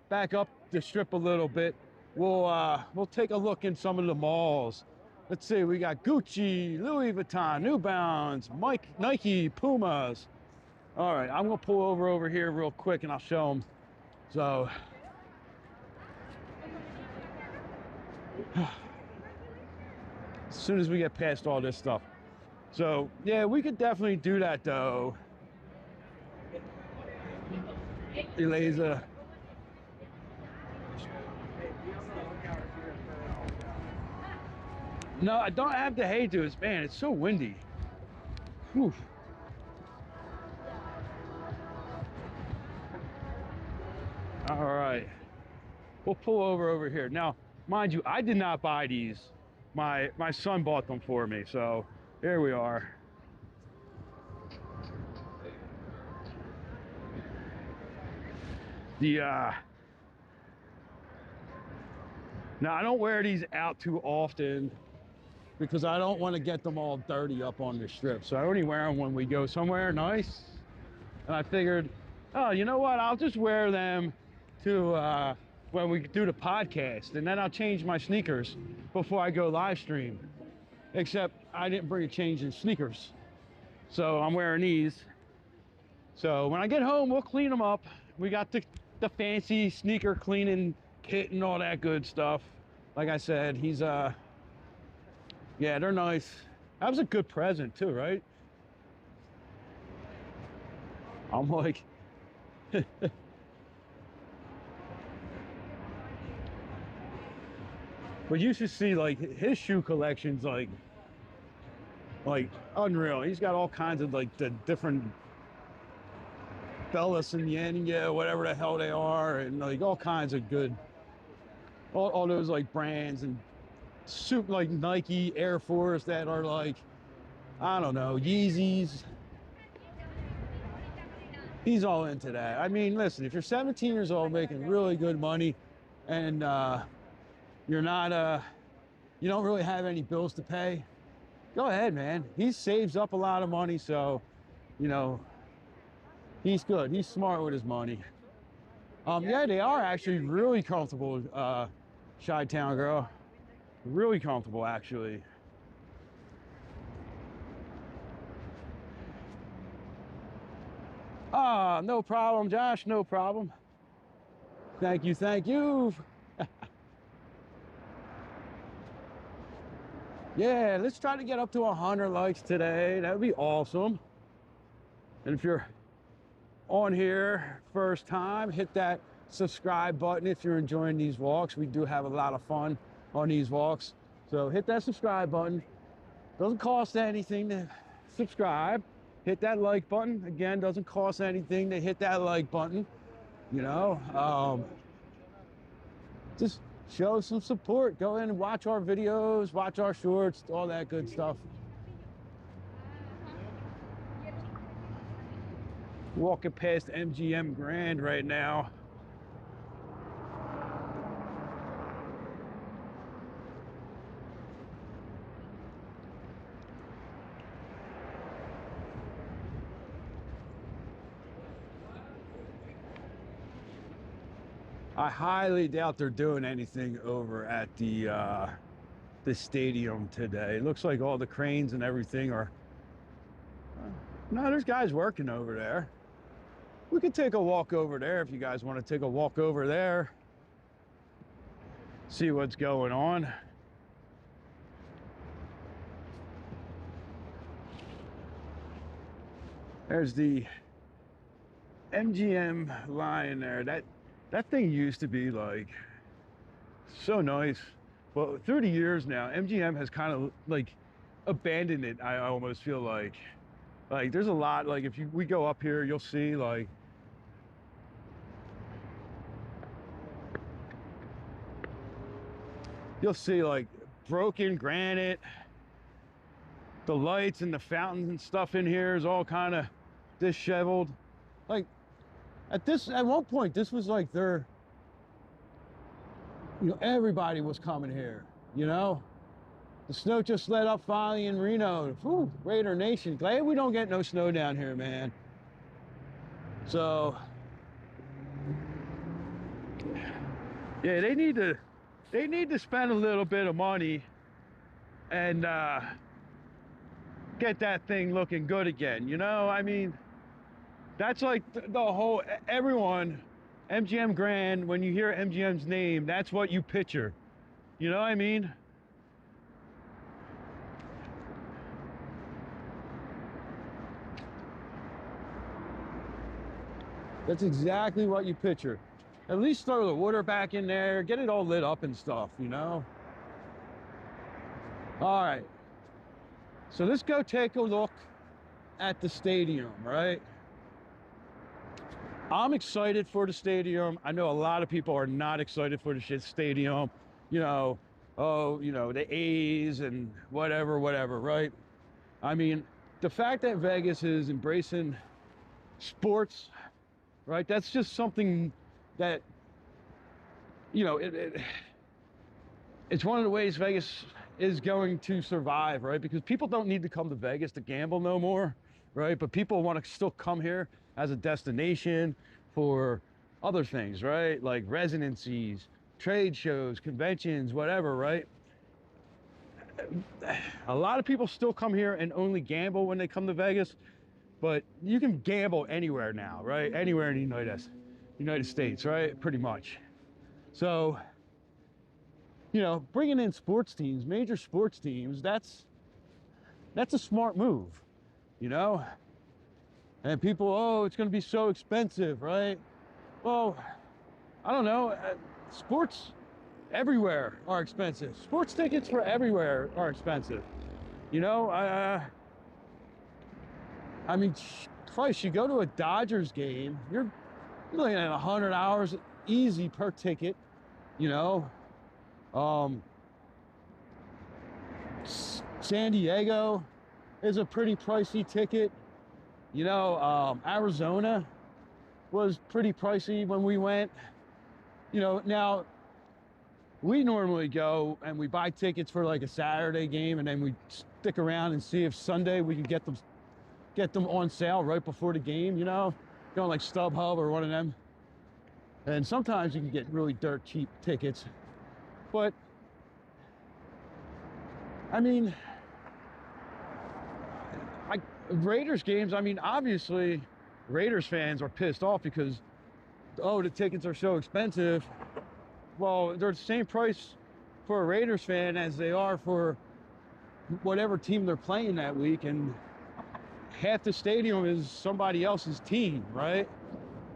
back up the strip a little bit, we'll take a look in some of the malls. Let's see, we got Gucci, Louis Vuitton, New Balance, Nike, Pumas. All right, I'm gonna pull over here real quick and I'll show them. So, as soon as we get past all this stuff. So, yeah, we could definitely do that though. Eliza. No, I don't have the hay dudes. Man, it's so windy. Whew. All right. We'll pull over here. Now, mind you, I did not buy these. My son bought them for me. So, here we are. Now, I don't wear these out too often, because I don't want to get them all dirty up on the strip. So I only wear them when we go somewhere nice. And I figured, oh, you know what? I'll just wear them to when we do the podcast. And then I'll change my sneakers before I go live stream. Except I didn't bring a change in sneakers. So I'm wearing these. So when I get home, we'll clean them up. We got the fancy sneaker cleaning kit and all that good stuff. Like I said, he's yeah, they're nice. That was a good present too, right? I'm like, but you should see like his shoe collection's like unreal. He's got all kinds of like the different Bellas and NYNY, whatever the hell they are, and like all kinds of good, all those like brands and super like Nike, Air Force that are like, I don't know, Yeezys. He's all into that. I mean, listen, if you're 17 years old making really good money and you're not, you don't really have any bills to pay, go ahead, man. He saves up a lot of money, so, you know, he's good. He's smart with his money. Yeah, they are actually really comfortable, Chi-Town girl. Really comfortable, actually. Ah, no problem, Josh, no problem. Thank you, thank you. Yeah, let's try to get up to 100 likes today. That would be awesome. And if you're on here first time, hit that subscribe button if you're enjoying these walks. We do have a lot of fun on these walks. So hit that subscribe button. Doesn't cost anything to subscribe. Hit that like button. Again, doesn't cost anything to hit that like button. You know, just show some support. Go in and watch our videos, watch our shorts, all that good stuff. Walking past MGM Grand right now. I highly doubt they're doing anything over at the stadium today. It looks like all the cranes and everything are... No, there's guys working over there. We could take a walk over there if you guys want to take a walk over there. See what's going on. There's the MGM line there. That thing used to be like so nice. Well, through the years now, MGM has kind of like abandoned it. I almost feel like there's a lot, like if we go up here, you'll see like broken granite. The lights and the fountains and stuff in here is all kind of disheveled. Like at one point, this was like their, you know, everybody was coming here, you know? The snow just let up finally in Reno. Whew, Raider Nation. Glad we don't get no snow down here, man. So, yeah, they need to spend a little bit of money and get that thing looking good again, you know? I mean, that's like the whole, everyone, MGM Grand, when you hear MGM's name, that's what you picture. You know what I mean? That's exactly what you picture. At least throw the water back in there, get it all lit up and stuff, you know? All right. So let's go take a look at the stadium, right? I'm excited for the stadium. I know a lot of people are not excited for the stadium. You know, oh, you know, the A's and whatever, right? I mean, the fact that Vegas is embracing sports, right? That's just something that, you know, it's one of the ways Vegas is going to survive, right? Because people don't need to come to Vegas to gamble no more, right? But people want to still come here as a destination for other things, right? Like residencies, trade shows, conventions, whatever, right? A lot of people still come here and only gamble when they come to Vegas, but you can gamble anywhere now, right? Anywhere in the United States, right? Pretty much. So, you know, bringing in sports teams, major sports teams, that's a smart move, you know? And people, oh, it's going to be so expensive, right? Well, I don't know. Sports everywhere are expensive. Sports tickets for everywhere are expensive. You know, I mean, Christ, you go to a Dodgers game, you're looking at $100 easy per ticket, you know? San Diego is a pretty pricey ticket. You know, Arizona was pretty pricey when we went. You know, now we normally go and we buy tickets for like a Saturday game, and then we stick around and see if Sunday we can get them on sale right before the game, you know, going like StubHub or one of them. And sometimes you can get really dirt cheap tickets. But I mean, Raiders games, I mean, obviously Raiders fans are pissed off because, oh, the tickets are so expensive. Well, they're the same price for a Raiders fan as they are for whatever team they're playing that week, and half the stadium is somebody else's team, right?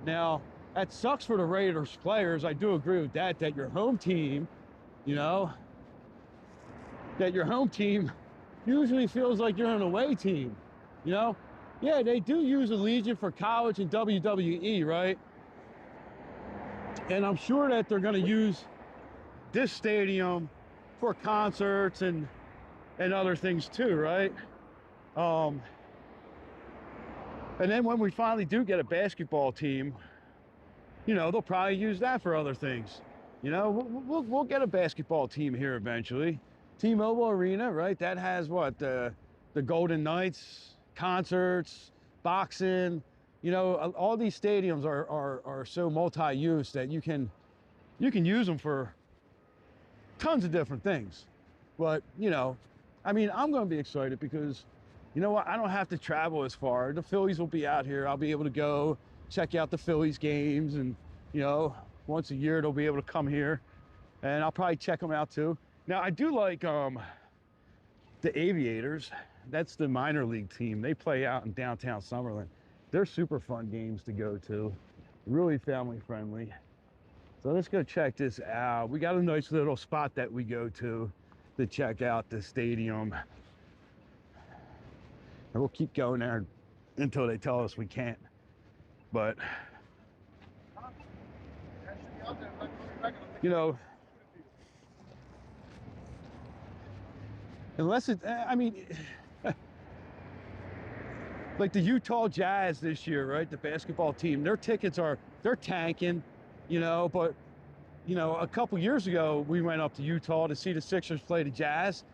Now, that sucks for the Raiders players. I do agree with that, that your home team, you know, that your home team usually feels like you're an away team, you know? Yeah, they do use Allegiant for college and WWE, right? And I'm sure that they're going to use this stadium for concerts and other things too, right? And then when we finally do get a basketball team, you know, they'll probably use that for other things. You know, we'll get a basketball team here eventually. T-Mobile Arena, right? That has what, the Golden Knights, concerts, boxing. You know, all these stadiums are so multi-use that you can use them for tons of different things. But, you know, I mean, I'm going to be excited because, you know what, I don't have to travel as far. The Phillies will be out here. I'll be able to go check out the Phillies games, and, you know, once a year they'll be able to come here, and I'll probably check them out too. Now, I do like the Aviators. That's the minor league team. They play out in downtown Summerlin. They're super fun games to go to, really family friendly. So let's go check this out. We got a nice little spot that we go to check out the stadium. And we'll keep going there until they tell us we can't. But, you know, unless it, I mean, like the Utah Jazz this year, right? The basketball team, their tickets they're tanking, you know, but, you know, a couple years ago, we went up to Utah to see the Sixers play the Jazz.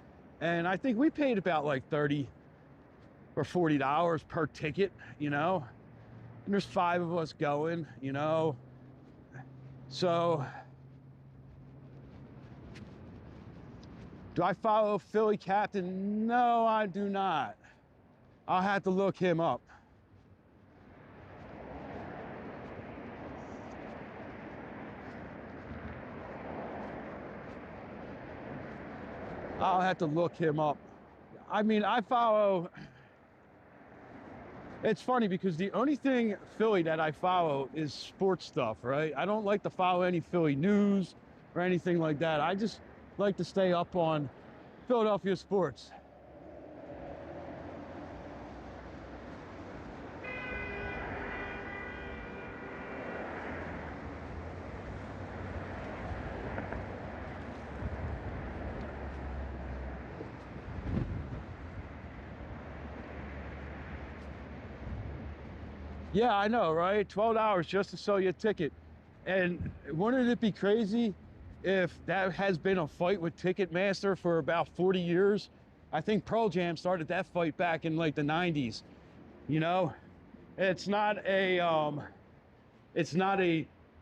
And I think we paid about like $30 or $40 per ticket, you know, and there's 5 of us going, you know. So do I follow Philly captain? No, I do not. I'll have to look him up. I'll have to look him up. I mean, I follow. It's funny because the only thing Philly that I follow is sports stuff, right? I don't like to follow any Philly news or anything like that. I just like to stay up on Philadelphia sports. Yeah, I know, right? $12 just to sell you a ticket. And wouldn't it be crazy if that has been a fight with Ticketmaster for about 40 years? I think Pearl Jam started that fight back in like the 90s. You know, it's not a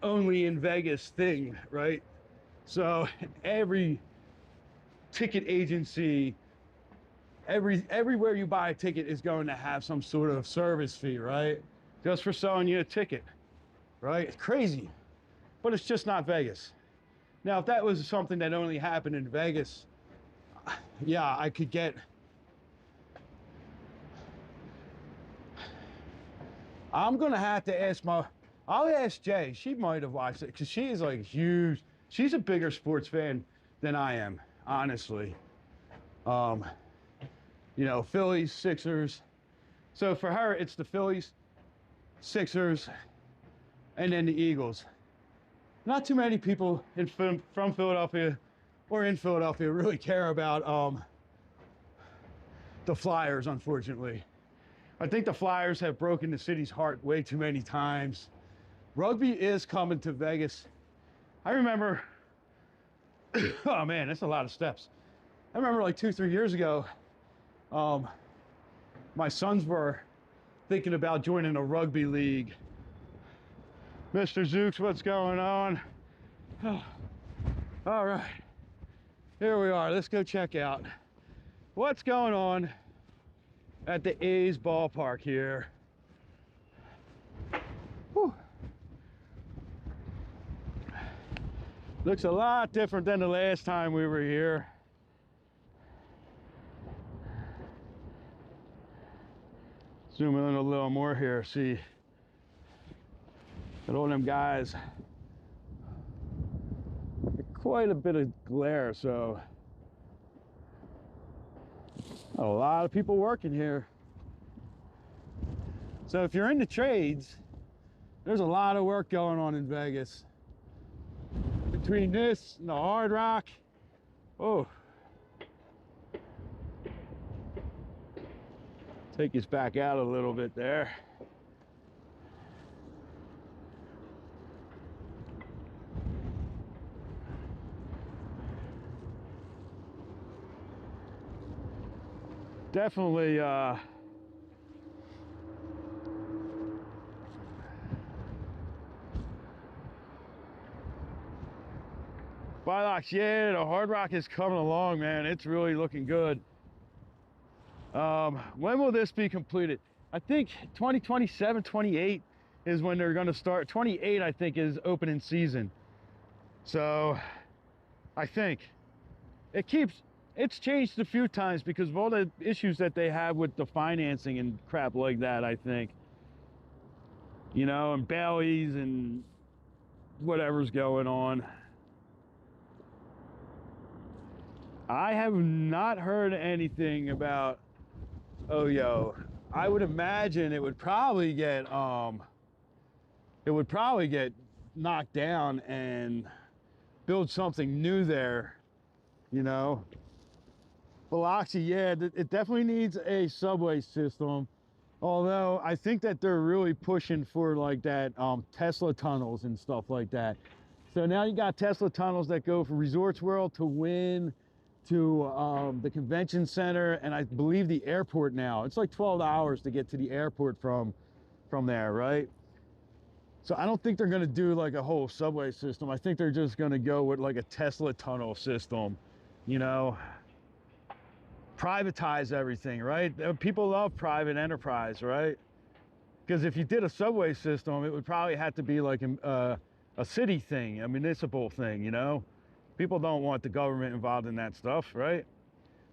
only in Vegas thing, right? So every ticket agency, everywhere you buy a ticket is going to have some sort of service fee, right? Just for selling you a ticket, right? It's crazy, but it's just not Vegas. Now, if that was something that only happened in Vegas, yeah, I could get. I'm gonna have to ask I'll ask Jay. She might have watched it because she is like huge. She's a bigger sports fan than I am, honestly. You know, Phillies, Sixers. So for her, it's the Phillies, Sixers, and then the Eagles. Not too many people from Philadelphia or in Philadelphia really care about the Flyers, unfortunately. I think the Flyers have broken the city's heart way too many times. Rugby is coming to Vegas. I remember Oh man, that's a lot of steps. I remember like 2-3 years ago, my sons were thinking about joining a rugby league. Mr. Zooks, what's going on? All right, here we are. Let's go check out what's going on at the A's ballpark here. Whew. Looks a lot different than the last time we were here. Zoom in a little more here, see. Got all them guys. Quite a bit of glare, so a lot of people working here. So if you're into trades, there's a lot of work going on in Vegas. Between this and the Hard Rock, oh. Take us back out a little bit there. Definitely Bylox, yeah, the Hard Rock is coming along, man. It's really looking good. When will this be completed? I think 2027, 28 is when they're going to start. 28, I think, is opening season. So I think it's changed a few times because of all the issues that they have with the financing and crap like that, I think. You know, and Baileys and whatever's going on. I have not heard anything about Oyo. I would imagine it would probably get knocked down and build something new there, you know. Biloxi, yeah, it definitely needs a subway system. Although I think that they're really pushing for like that Tesla tunnels and stuff like that. So now you got Tesla tunnels that go from Resorts World to Wynn to the convention center, and I believe the airport now. It's like 12 hours to get to the airport from there, right? So I don't think they're gonna do like a whole subway system. I think they're just gonna go with like a Tesla tunnel system, you know? Privatize everything, right? People love private enterprise, right? Because if you did a subway system, it would probably have to be like a city thing, a municipal thing, you know? People don't want the government involved in that stuff, right?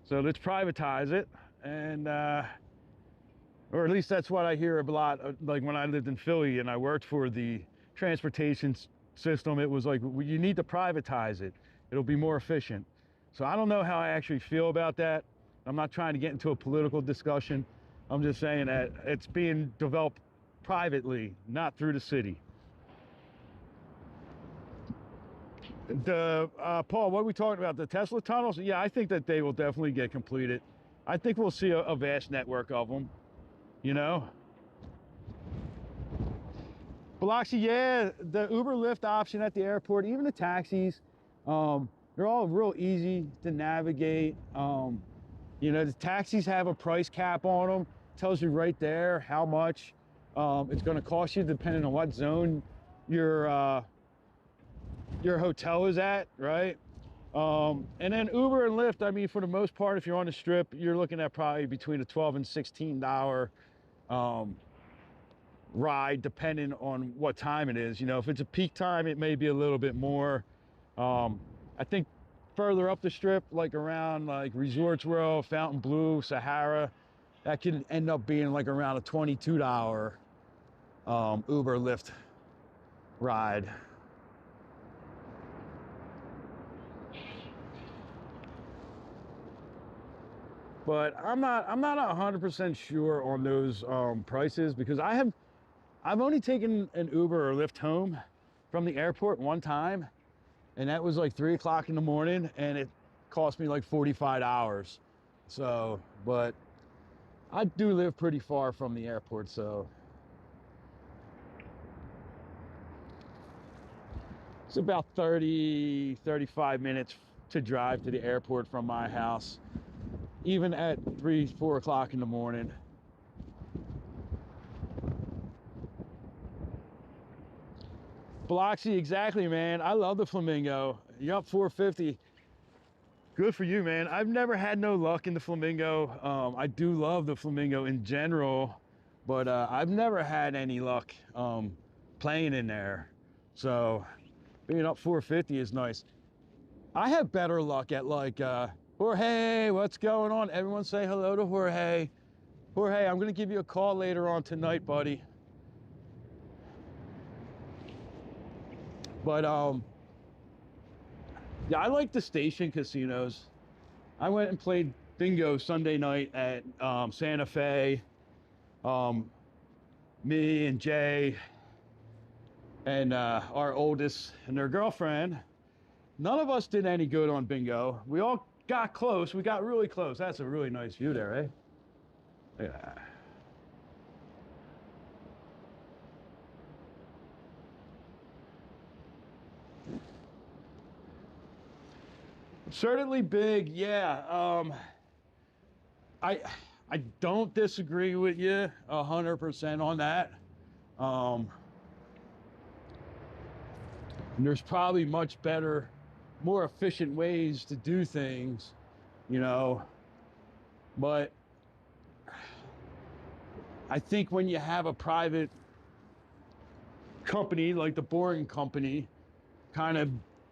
So let's privatize it, and or at least that's what I hear a lot. Like when I lived in Philly and I worked for the transportation system, it was like, well, you need to privatize it. It'll be more efficient. So I don't know how I actually feel about that. I'm not trying to get into a political discussion. I'm just saying that it's being developed privately, not through the city. Paul, what are we talking about? The Tesla tunnels? Yeah, I think that they will definitely get completed. I think we'll see a vast network of them, you know? Biloxi, yeah, the Uber Lyft option at the airport, even the taxis, they're all real easy to navigate. You know, the taxis have a price cap on them. It tells you right there how much it's going to cost you depending on what zone your hotel is at, right? And then Uber and Lyft, I mean, for the most part, if you're on the Strip, you're looking at probably between a $12 and $16 ride, depending on what time it is. You know, if it's a peak time, it may be a little bit more. I think further up the Strip, like around like Resorts World, Fountain Blue, Sahara, that can end up being like around a $22 Uber Lyft ride. But I'm not 100% sure on those prices, because I've only taken an Uber or Lyft home from the airport one time, and that was like 3 o'clock in the morning, and it cost me like $45. So, but I do live pretty far from the airport, so it's about 30, 35 minutes to drive to the airport from my house, even at 3, 4 o'clock in the morning. Biloxi, exactly, man. I love the Flamingo. You're up 450. Good for you, man. I've never had no luck in the Flamingo. I do love the Flamingo in general, but I've never had any luck playing in there. So being up 450 is nice. I have better luck at like, Jorge, what's going on? Everyone say hello to Jorge. Jorge, I'm gonna give you a call later on tonight, buddy. But yeah, I like the station casinos. I went and played bingo Sunday night at Santa Fe. Me and Jay and our oldest and their girlfriend. None of us did any good on bingo. We all got close. We got really close. That's a really nice view there, eh? Look at that. Certainly big, yeah. I don't disagree with you 100% on that. And there's probably much better, more efficient ways to do things, you know. But I think when you have a private company like the Boring Company, kind of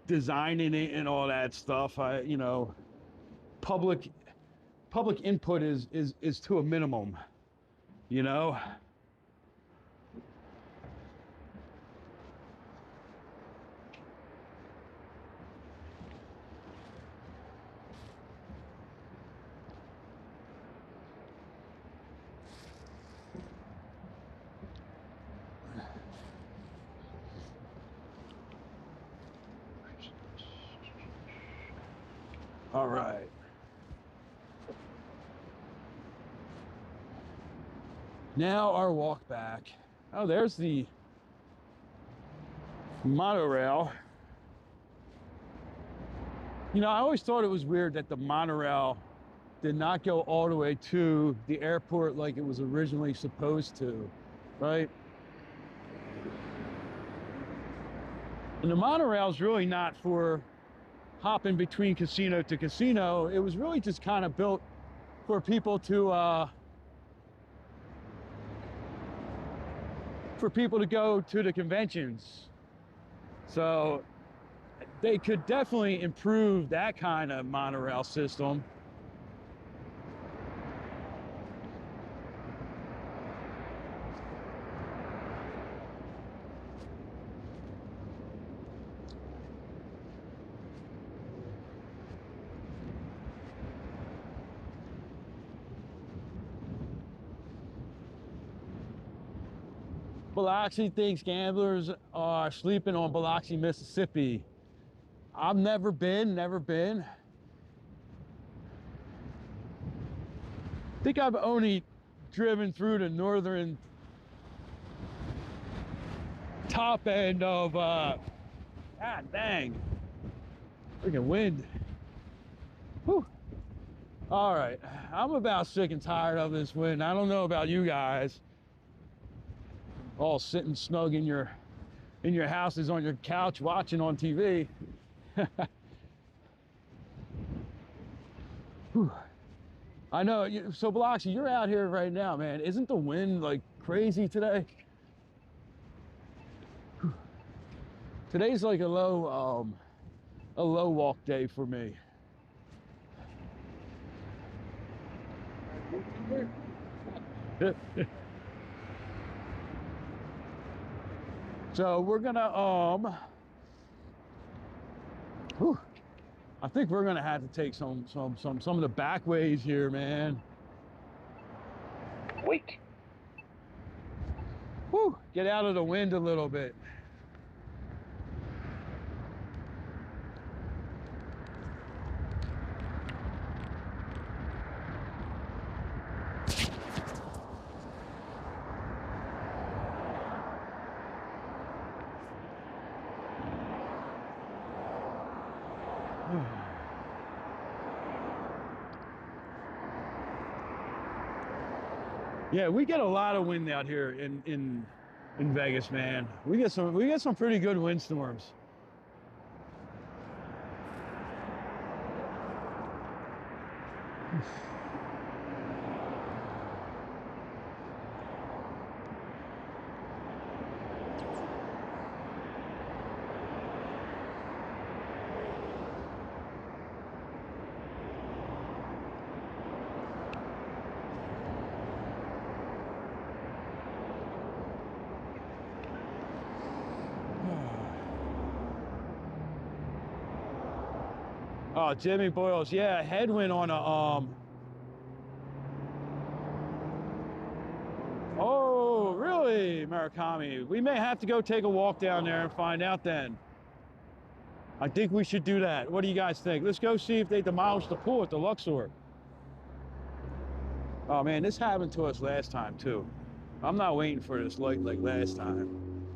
designing it and all that stuff, you know, public input is to a minimum, you know. All right. Now our walk back. Oh, there's the monorail. You know, I always thought it was weird that the monorail did not go all the way to the airport like it was originally supposed to, right? And the monorail is really not for hopping between casino to casino. It was really just kind of built for people to go to the conventions. So they could definitely improve that kind of monorail system. Biloxi thinks gamblers are sleeping on Biloxi, Mississippi. I've never been. I think I've only driven through the northern top end of, God dang, freaking wind. Whew. All right, I'm about sick and tired of this wind. I don't know about you guys. All sitting snug in your houses on your couch watching on TV. I know. So Biloxi, you're out here right now, man. Isn't the wind like crazy today? Today's like a low walk day for me. So we're gonna I think we're gonna have to take some of the back ways here, man. Wait. Whew, get out of the wind a little bit. Yeah, we get a lot of wind out here in Vegas, man. We get some pretty good windstorms. Oh, Jimmy Boyles, yeah, headwind on a oh, really, Murakami? We may have to go take a walk down there and find out then. I think we should do that. What do you guys think? Let's go see if they demolished the pool at the Luxor. Oh man, this happened to us last time too. I'm not waiting for this like last time.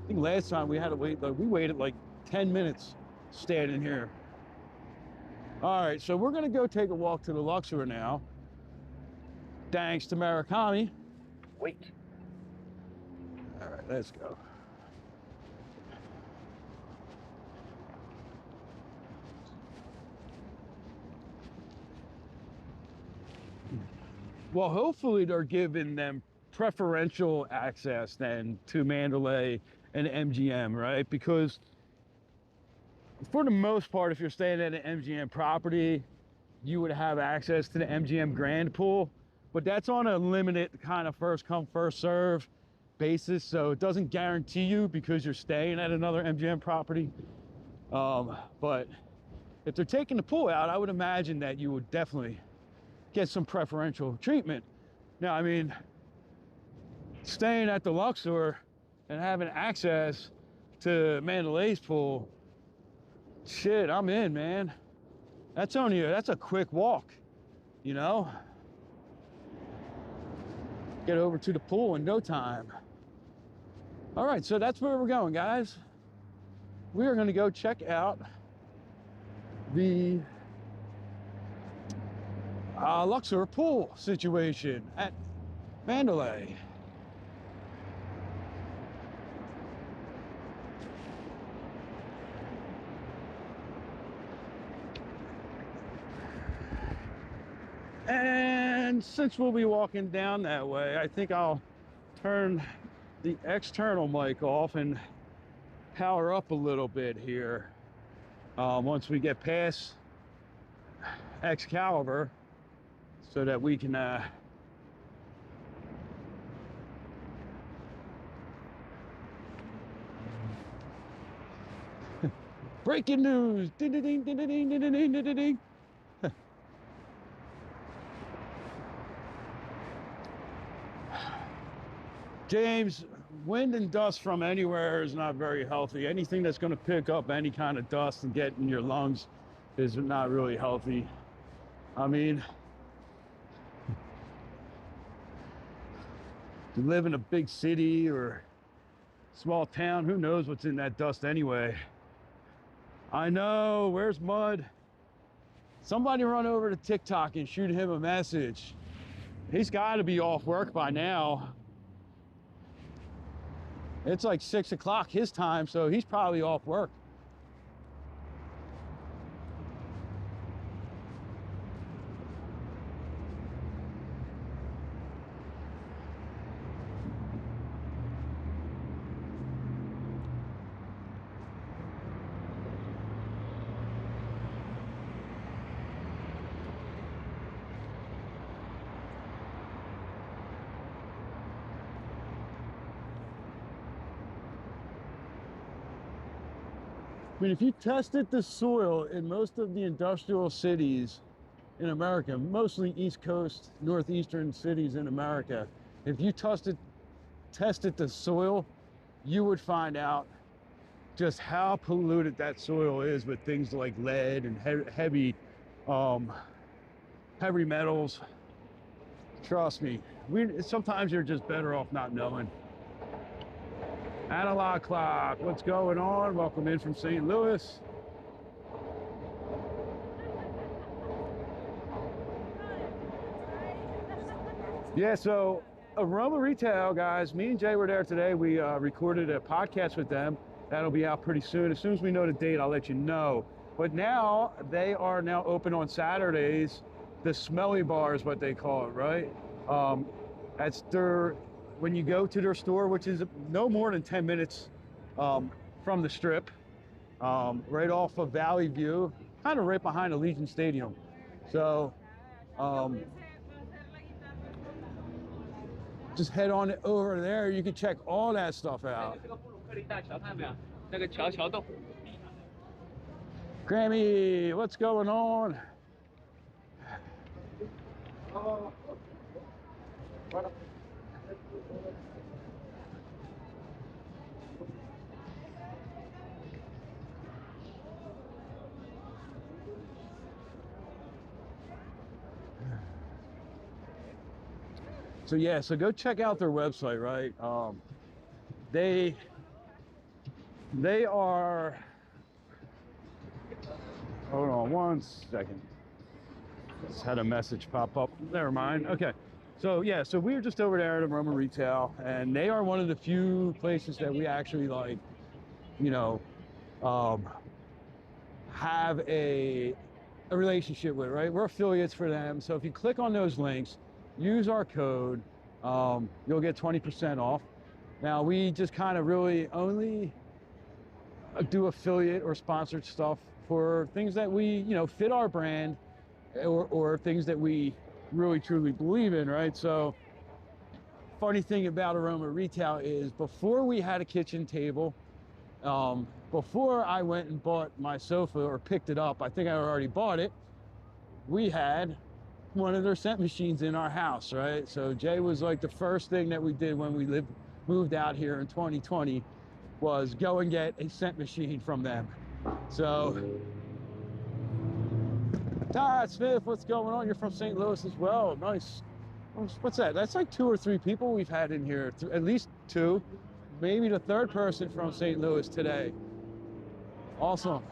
I think last time we had to wait, like we waited like 10 minutes standing here. All right, so we're gonna go take a walk to the Luxor now. Thanks to Murakami. Wait. All right, let's go. Well, hopefully they're giving them preferential access then to Mandalay and MGM, right? Because for the most part, if you're staying at an MGM property, you would have access to the MGM Grand pool, but that's on a limited kind of first come, first serve basis. So it doesn't guarantee you because you're staying at another MGM property. But if they're taking the pool out, I would imagine that you would definitely get some preferential treatment. Now, I mean, staying at the Luxor and having access to Mandalay's pool, shit, I'm in, man. That's a quick walk, you know? Get over to the pool in no time. All right, so that's where we're going, guys. We are gonna go check out the Luxor pool situation at Mandalay. And since we'll be walking down that way, I think I'll turn the external mic off and power up a little bit here. Once we get past Excalibur, so that we can breaking news. Ding, ding, ding, ding, ding, ding, ding, ding, ding, ding. James, wind and dust from anywhere is not very healthy. Anything that's going to pick up any kind of dust and get in your lungs is not really healthy. I mean, you live in a big city or small town, who knows what's in that dust anyway. I know, where's Mud? Somebody run over to TikTok and shoot him a message. He's got to be off work by now. It's like 6 o'clock his time, so he's probably off work. I mean, if you tested the soil in most of the industrial cities in America, mostly East Coast, northeastern cities in America, if you tested the soil, you would find out just how polluted that soil is with things like lead and heavy metals. Trust me, sometimes you're just better off not knowing. Analog clock, what's going on? Welcome in from St. Louis. Yeah, so Aroma Retail, guys, me and Jay were there today. We recorded a podcast with them. That'll be out pretty soon. As soon as we know the date, I'll let you know. But now, they are now open on Saturdays. The Smelly Bar is what they call it, right? That's their, when you go to their store, which is no more than 10 minutes from the Strip, right off of Valley View, kind of right behind Allegiant Stadium. So, just head on over there. You can check all that stuff out. Grammy, what's going on? So yeah, so go check out their website, right? They are, hold on one second. Just had a message pop up. Never mind. Okay. So yeah, so we were just over there at Aroma Retail, and they are one of the few places that we actually like, you know, have a relationship with, right? We're affiliates for them. So if you click on those links, use our code, you'll get 20% off. Now, we just kind of really only do affiliate or sponsored stuff for things that we, you know, fit our brand, or things that we really truly believe in, right? So, funny thing about Aroma Retail is before we had a kitchen table, before I went and bought my sofa or picked it up, I think I already bought it, we had one of their scent machines in our house, right? So Jay was like, the first thing that we did when we moved out here in 2020 was go and get a scent machine from them. So, Todd Smith, what's going on? You're from St. Louis as well. Nice. What's that? That's like 2 or 3 people we've had in here, at least 2, maybe the 3rd person from St. Louis today. Awesome.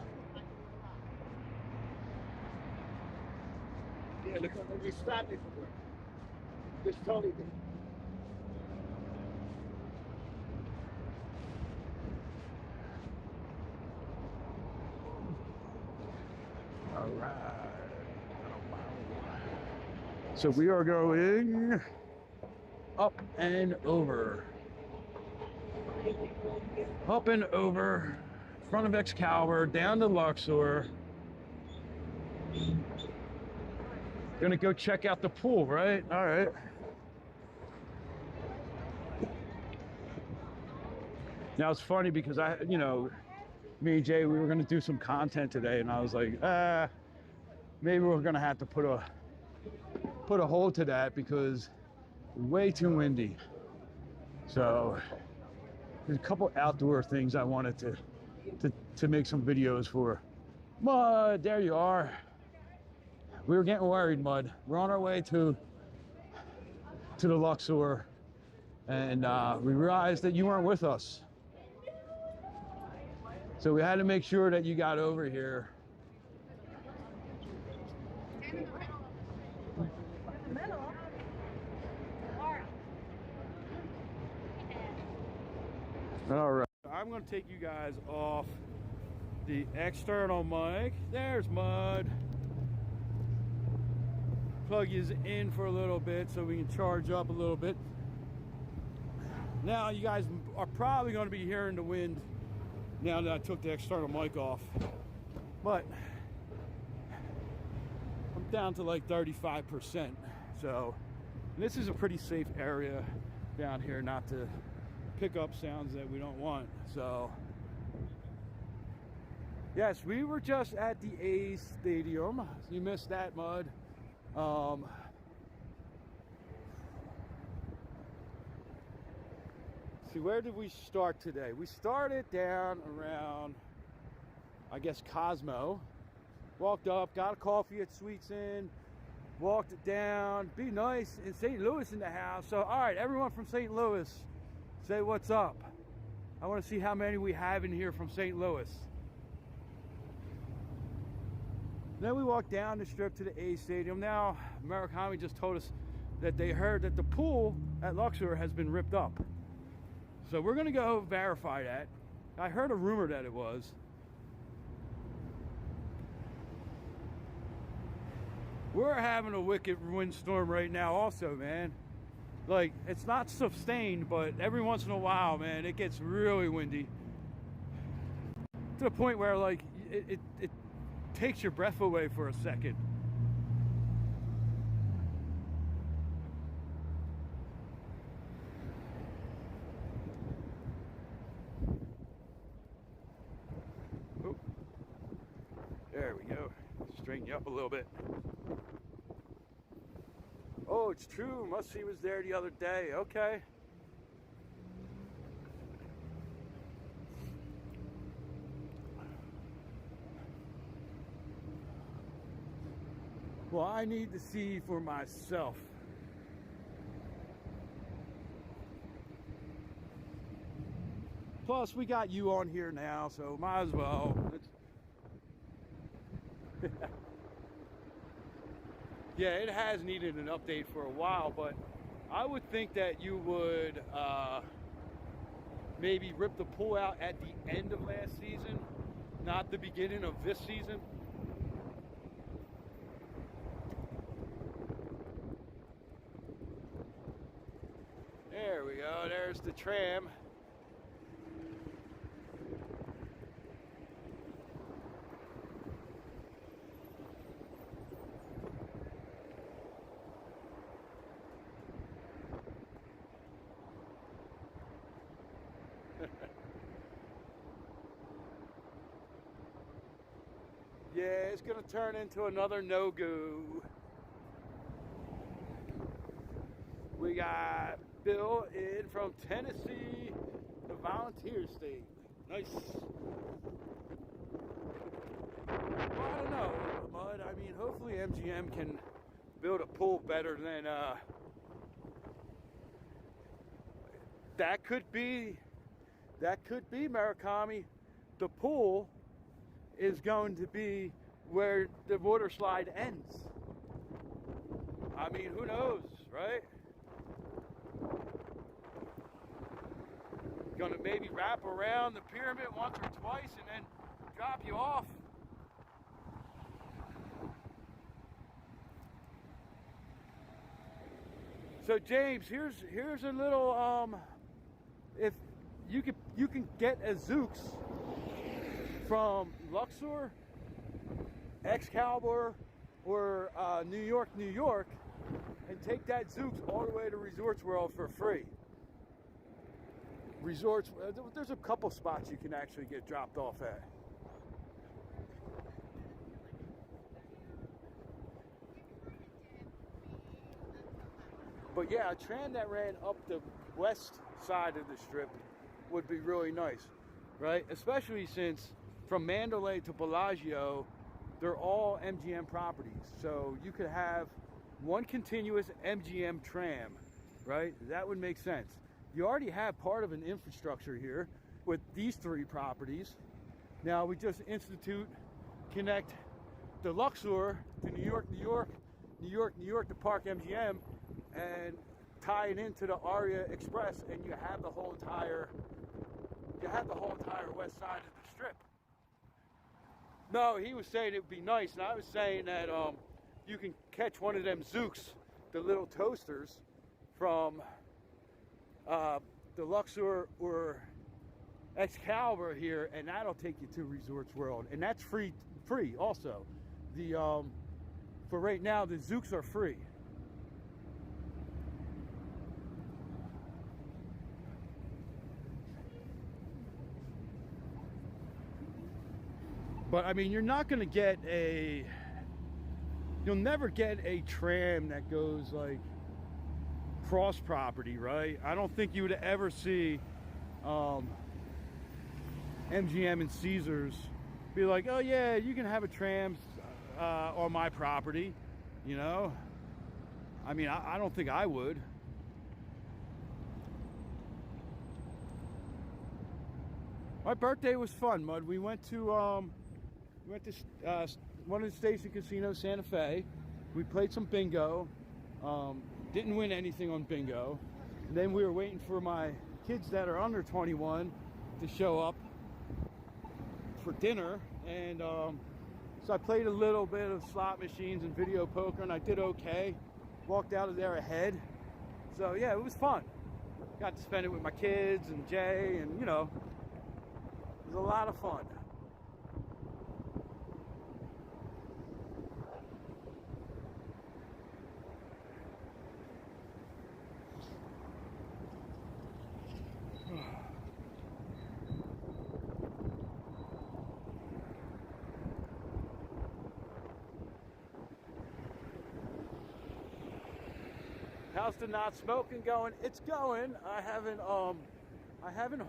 Yeah, look, we started for work. Just totally different. All right. So we are going up and over. Up and over, in front of Excalibur, down to Luxor. Gonna go check out the pool, right? All right. Now it's funny because you know, me and Jay, we were gonna do some content today, and I was like, maybe we're gonna have to put a hold to that because way too windy. So there's a couple outdoor things I wanted to make some videos for. Mud, there you are. We were getting worried, Mud. We're on our way to the Luxor, and we realized that you weren't with us. So we had to make sure that you got over here. All right. I'm going to take you guys off the external mic. There's Mud. Plug you in for a little bit so we can charge up a little bit. Now you guys are probably going to be hearing the wind now that I took the external mic off, but I'm down to like 35%. So this is a pretty safe area down here not to pick up sounds that we don't want. So yes, we were just at the A's Stadium. You missed that, Mud. See, where did we start today? We started down around, I guess, Cosmo. Walked up, got a coffee at Sweets Inn, walked it down. Be nice in St. Louis in the house. So, all right, everyone from St. Louis, say what's up. I want to see how many we have in here from St. Louis. Then we walked down the Strip to the A's Stadium. Now, Murakami just told us that they heard that the pool at Luxor has been ripped up. So we're gonna go verify that. I heard a rumor that it was. We're having a wicked windstorm right now also, man. Like, it's not sustained, but every once in a while, man, it gets really windy. To the point where, like, it takes your breath away for a second. Oh, there we go. Straighten you up a little bit. Oh, it's true. Must-see was there the other day. Okay. Well, I need to see for myself. Plus, we got you on here now, so might as well. Yeah, it has needed an update for a while, but I would think that you would maybe rip the pool out at the end of last season, not the beginning of this season. There we go, there's the tram. Yeah, it's gonna turn into another no-go. We got Bill in from Tennessee, the volunteer state. Nice. Well, I don't know, Mud. I mean, hopefully MGM can build a pool better than that could be Murakami. The pool is going to be where the water slide ends. I mean, who knows, right? Gonna maybe wrap around the pyramid once or twice and then drop you off. So James, here's a little if you can get a Zooks from Luxor, Excalibur, or New York, and take that Zooks all the way to Resorts World for free. Resorts, there's a couple spots you can actually get dropped off at. But yeah, a tram that ran up the west side of the strip would be really nice, right? Especially since from Mandalay to Bellagio, they're all MGM properties. So you could have one continuous MGM tram, right? That would make sense. You already have part of an infrastructure here with these three properties. Now we just connect the Luxor to New York to Park MGM, and tie it into the Aria Express, and you have the whole entire west side of the strip. No, he was saying it would be nice, and I was saying that you can catch one of them Zooks, the little toasters, from the Luxor or Excalibur here, and that'll take you to Resorts World, and that's free also. The for right now, the Zooks are free. But I mean, you're not going to get you'll never get a tram that goes like cross property, right? I don't think you would ever see MGM and Caesars be like, oh yeah, you can have a tram on my property, you know? I mean, I don't think I would. My birthday was fun, Mud. We went to one of the station casinos, Santa Fe. We played some bingo. Didn't win anything on bingo. And then we were waiting for my kids that are under 21 to show up for dinner. And so I played a little bit of slot machines and video poker, and I did okay. Walked out of there ahead. So yeah, it was fun. Got to spend it with my kids and Jay, and you know, it was a lot of fun. How's the not smoking going? It's going. I haven't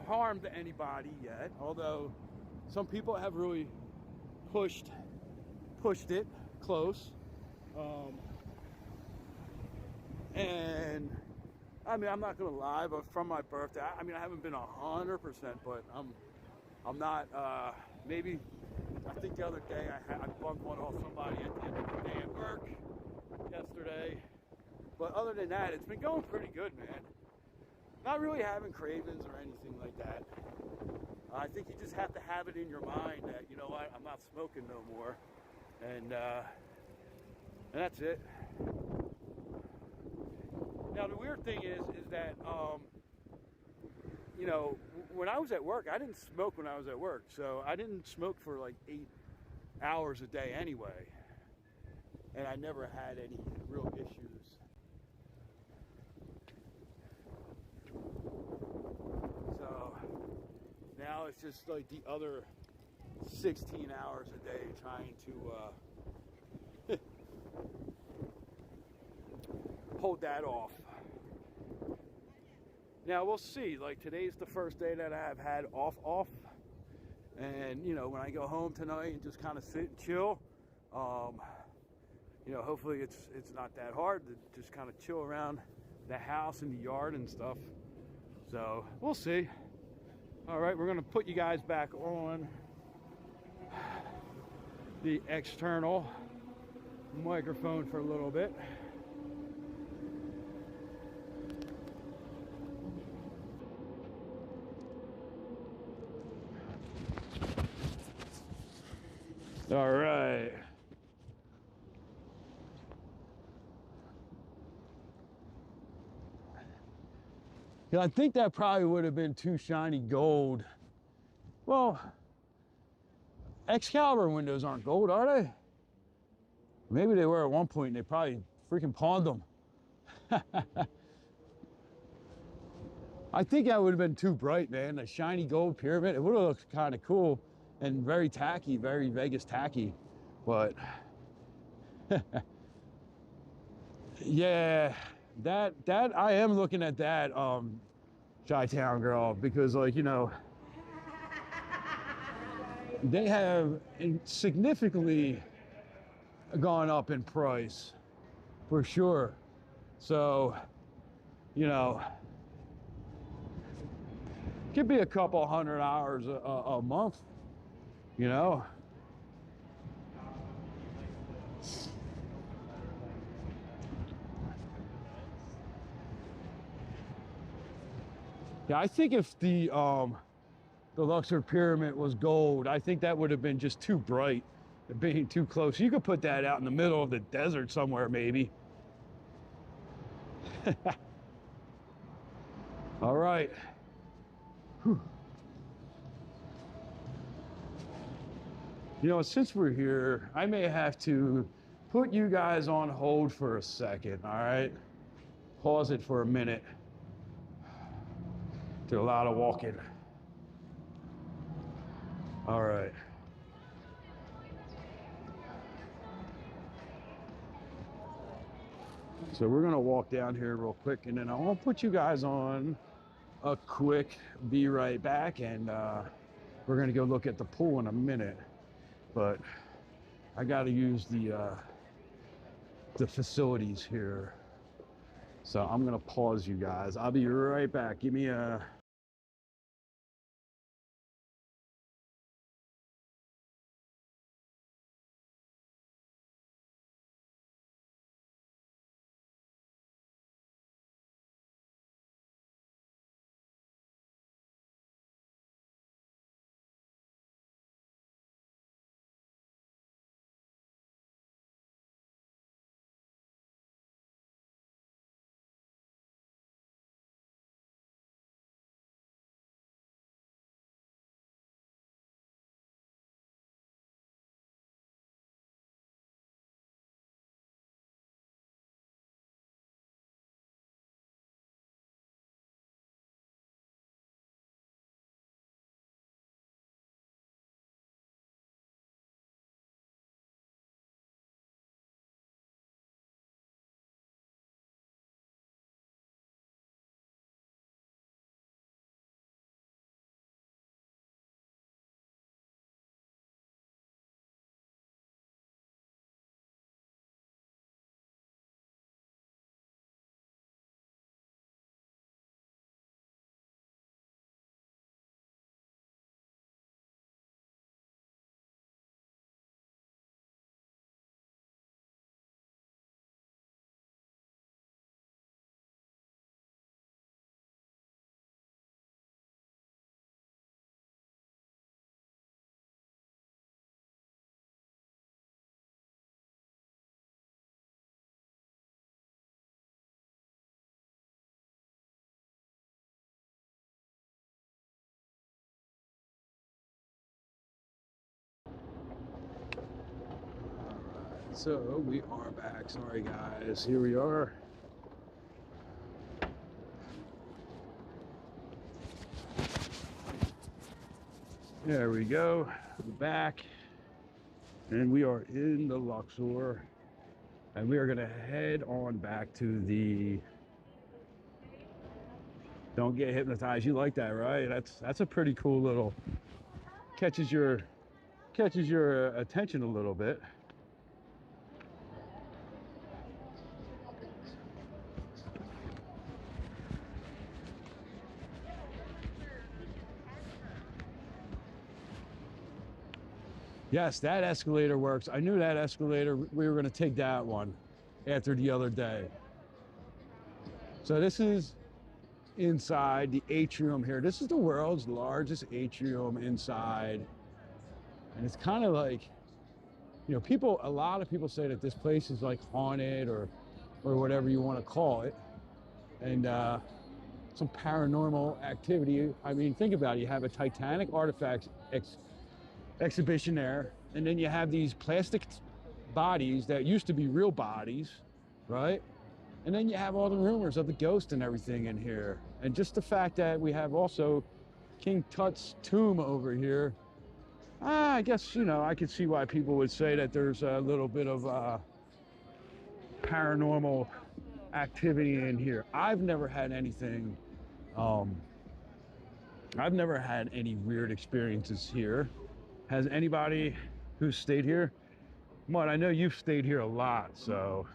harmed anybody yet, although some people have really pushed it close. And I mean, I'm not gonna lie, but from my birthday, I mean, I haven't been 100%, but I'm not. Maybe I think the other day I bumped one off somebody at the end of the day at work yesterday. But other than that, it's been going pretty good, man. Not really having cravings or anything like that. I think you just have to have it in your mind that, you know what, I'm not smoking no more. And that's it. Now, the weird thing is that, you know, when I was at work, I didn't smoke when I was at work. So I didn't smoke for like 8 hours a day anyway. And I never had any real issues. So now it's just like the other 16 hours a day trying to hold that off. Now we'll see. Like today's the first day that I've had off. And you know, when I go home tonight and just kind of sit and chill, you know, hopefully it's not that hard to just kind of chill around the house and the yard and stuff. So we'll see. All right, we're gonna put you guys back on the external microphone for a little bit. All right. Yeah, I think that probably would have been too shiny gold. Well, Excalibur windows aren't gold, are they? Maybe they were at one point and they probably freaking pawned them. I think that would have been too bright, man. A shiny gold pyramid, it would have looked kind of cool and very tacky, very Vegas tacky. But yeah, that I am looking at that Chi-Town girl, because like, you know, they have significantly gone up in price for sure. So, you know, could be a couple $100 a month, you know. Yeah, I think if the Luxor pyramid was gold, I think that would have been just too bright, being too close. You could put that out in the middle of the desert somewhere, maybe. All right. Whew. You know, since we're here, I may have to put you guys on hold for a second, all right? Pause it for a minute. Do a lot of walking. All right. So we're gonna walk down here real quick, and then I want to put you guys on a quick be right back, and we're gonna go look at the pool in a minute. But I gotta use the facilities here. So I'm gonna pause you guys. I'll be right back. Give me a So we are back. Sorry guys, here we are. There we go. We're back. And we are in the Luxor. And we are gonna head on back to the Don't Get Hypnotized. You like that, right? That's a pretty cool little catches your attention a little bit. Yes, that escalator works. I knew that escalator, we were going to take that one after the other day. So this is inside the atrium here. This is the world's largest atrium inside. And it's kind of like, you know, a lot of people say that this place is like haunted or whatever you want to call it. And some paranormal activity. I mean, think about it. You have a Titanic artifacts exhibition there, and then you have these plastic bodies that used to be real bodies, right? And then you have all the rumors of the ghost and everything in here. And just the fact that we have also King Tut's tomb over here, I guess, you know, I could see why people would say that there's a little bit of paranormal activity in here. I've never had anything, I've never had any weird experiences here. Has anybody who's stayed here? Mud, I know you've stayed here a lot, so.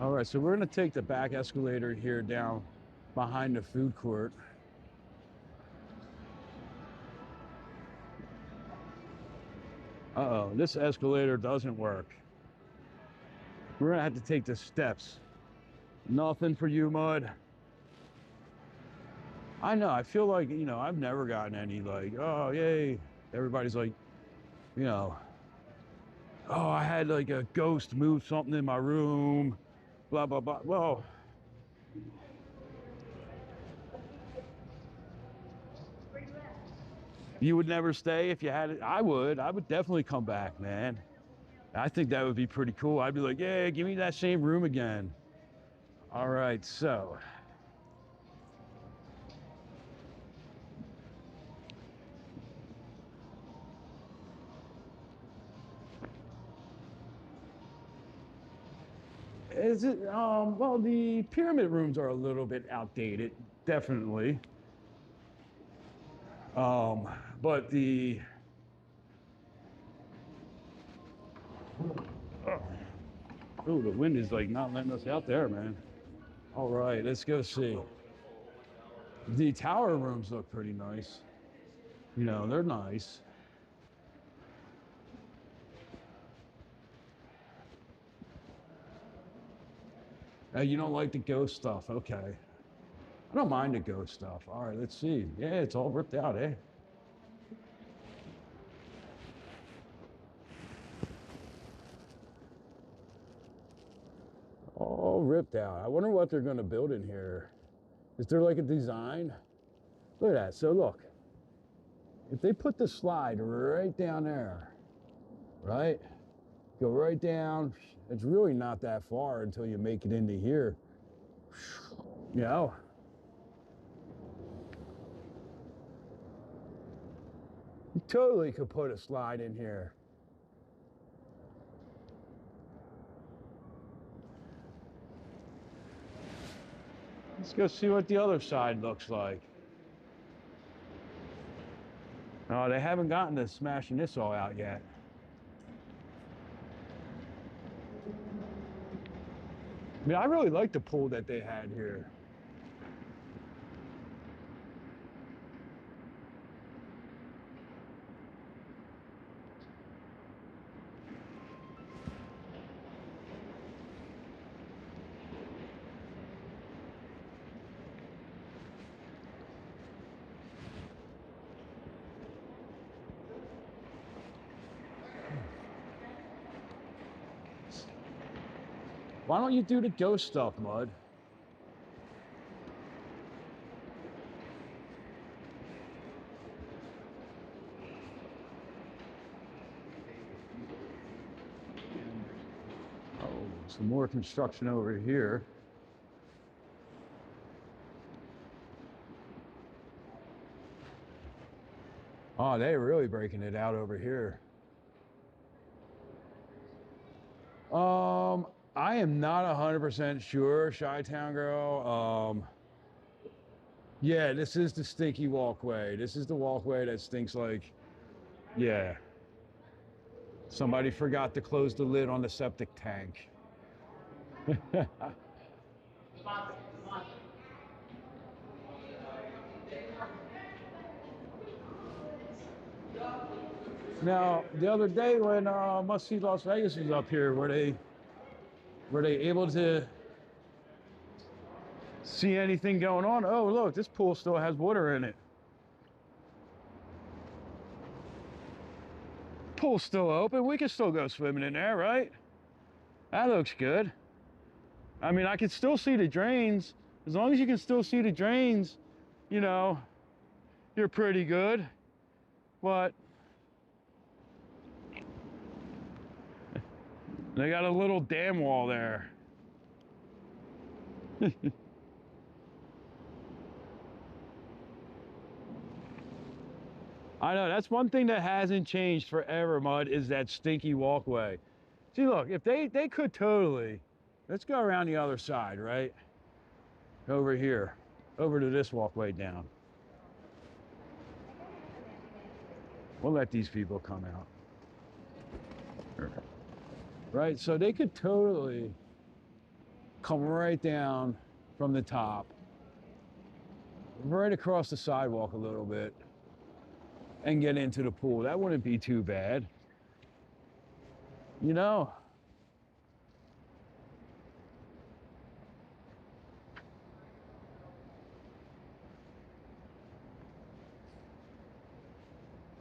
All right, so we're gonna take the back escalator here down behind the food court. Uh-oh, this escalator doesn't work. We're gonna have to take the steps. Nothing for you, Mud. I know, I feel like, you know, I've never gotten any like, oh, yay. Everybody's like, you know, oh, I had like a ghost move something in my room, blah, blah, blah. Well, you would never stay if you had it? I would definitely come back, man. I think that would be pretty cool. I'd be like, yeah, give me that same room again. All right, so. Is it, well, the pyramid rooms are a little bit outdated, definitely. But the, oh, the wind is like not letting us out there, man. All right, let's go see. The tower rooms look pretty nice. You know, they're nice. You don't like the ghost stuff, okay. I don't mind the ghost stuff. All right, let's see. Yeah, it's all ripped out, eh? All ripped out. I wonder what they're gonna build in here. Is there like a design? Look at that, so look. If they put the slide right down there, right? Go right down. It's really not that far until you make it into here. You know? You totally could put a slide in here. Let's go see what the other side looks like. Oh, they haven't gotten to smashing this all out yet. I mean, I really like the pool that they had here. Why don't you do the ghost stuff, Mud? Oh, some more construction over here. Oh, they're really breaking it out over here. I am not 100% sure, Chi-Town girl. Yeah, this is the stinky walkway. This is the walkway that stinks like, yeah. Somebody forgot to close the lid on the septic tank. Now, the other day when Must See Las Vegas was up here, were they able to see anything going on? Oh, look, this pool still has water in it. Pool's still open. We can still go swimming in there, right? That looks good. I mean, I can still see the drains. As long as you can still see the drains, you know, you're pretty good. But they got a little dam wall there. I know, that's one thing that hasn't changed forever, Mud, is that stinky walkway. See, look, if they could totally, let's go around the other side, right? Over here, over to this walkway down. We'll let these people come out. Right, so they could totally come right down from the top, right across the sidewalk a little bit, and get into the pool. That wouldn't be too bad. You know?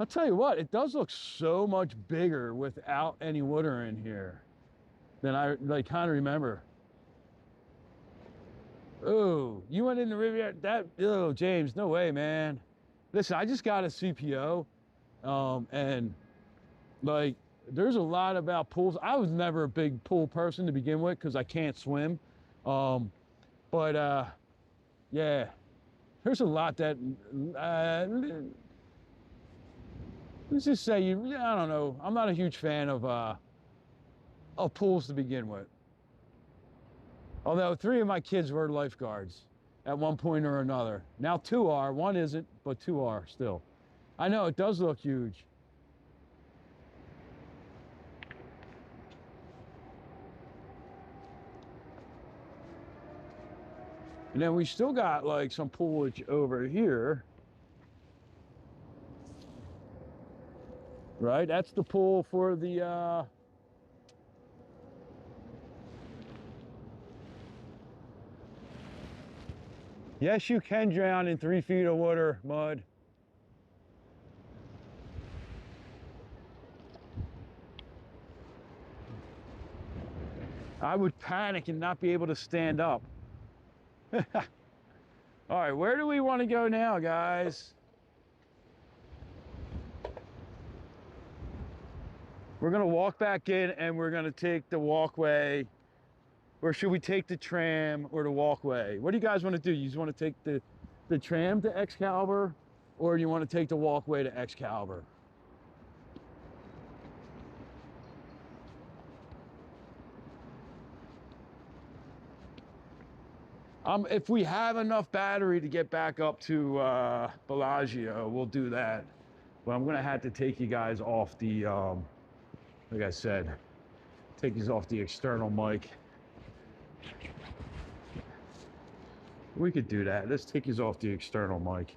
I'll tell you what, it does look so much bigger without any water in here than I kind of remember. Oh, you went in the Riviera? Oh, James, no way, man. Listen, I just got a CPO, and like, there's a lot about pools. I was never a big pool person to begin with because I can't swim. Yeah, there's a lot that, let's just say, I don't know. I'm not a huge fan of pools to begin with. Although 3 of my kids were lifeguards at one point or another. Now 2 are, 1 isn't, but 2 are still. I know, it does look huge. And then we still got like some poolage over here. Right, that's the pool for the, yes, you can drown in 3 feet of water, Mud. I would panic and not be able to stand up. All right, where do we want to go now, guys? We're gonna walk back in and we're gonna take the walkway. Or should we take the tram or the walkway? What do you guys want to do? You just want to take the tram to Excalibur, or do you want to take the walkway to Excalibur? If we have enough battery to get back up to Bellagio, we'll do that. But I'm gonna have to take you guys off the, like I said, take these off the external mic. We could do that. Let's take these off the external mic.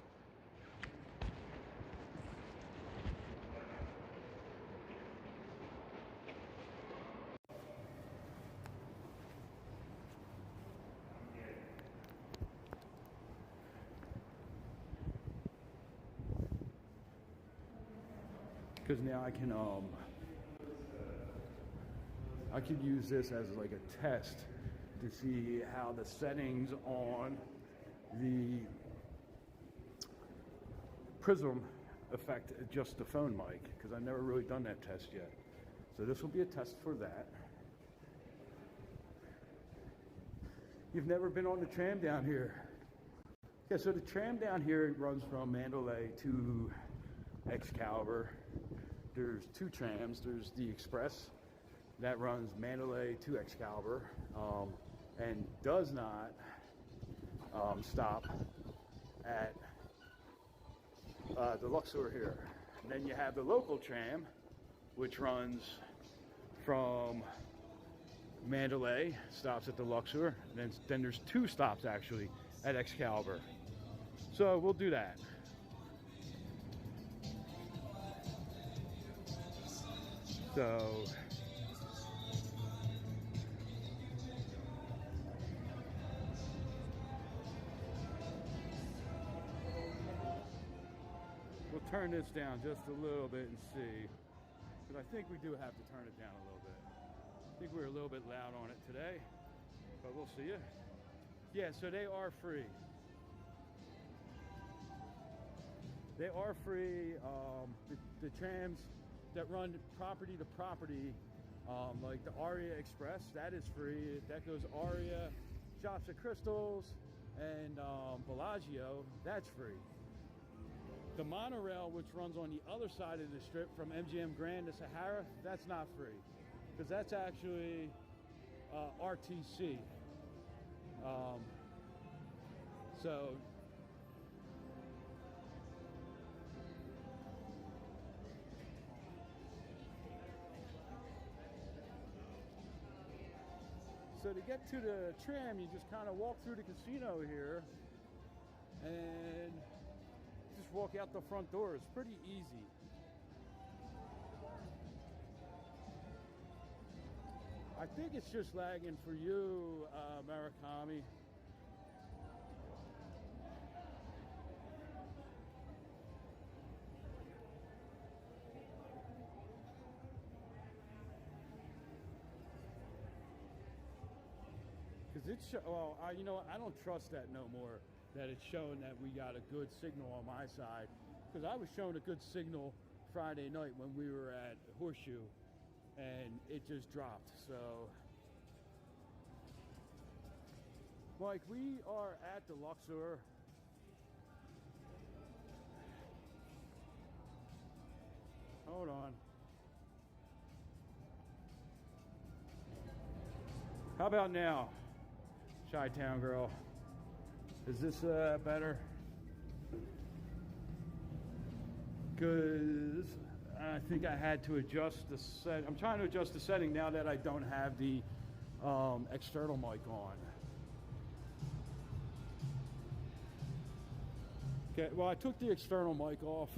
Because now I I could use this as like a test to see how the settings on the prism affect just the phone mic, because I've never really done that test yet. So this will be a test for that. You've never been on the tram down here? Yeah, so the tram down here runs from Mandalay to Excalibur. There's two trams. There's the Express that runs Mandalay to Excalibur and does not stop at the Luxor here. And then you have the local tram, which runs from Mandalay, stops at the Luxor, and then there's two stops actually at Excalibur. So we'll do that. So we'll turn this down just a little bit and see, but I think we do have to turn it down a little bit. I think we're a little bit loud on it today, but we'll see you. Yeah, so they are free. They are free. The trams that run property to property, like the Aria Express, that is free. That goes Aria, Shops at Crystals, and Bellagio, that's free. The monorail, which runs on the other side of the strip from MGM Grand to Sahara, that's not free, because that's actually RTC. So to get to the tram, you just kind of walk through the casino here and just walk out the front door. It's pretty easy. I think it's just lagging for you, Murakami. Because it's, well, you know what, I don't trust that no more, that it's showing that we got a good signal on my side. Because I was showing a good signal Friday night when we were at Horseshoe, and it just dropped. So, like, we are at the Luxor. Hold on. How about now? Chi-Town girl. Is this better? Because I think I had to adjust the set. I'm trying to adjust the setting now that I don't have the external mic on. Okay, well, I took the external mic off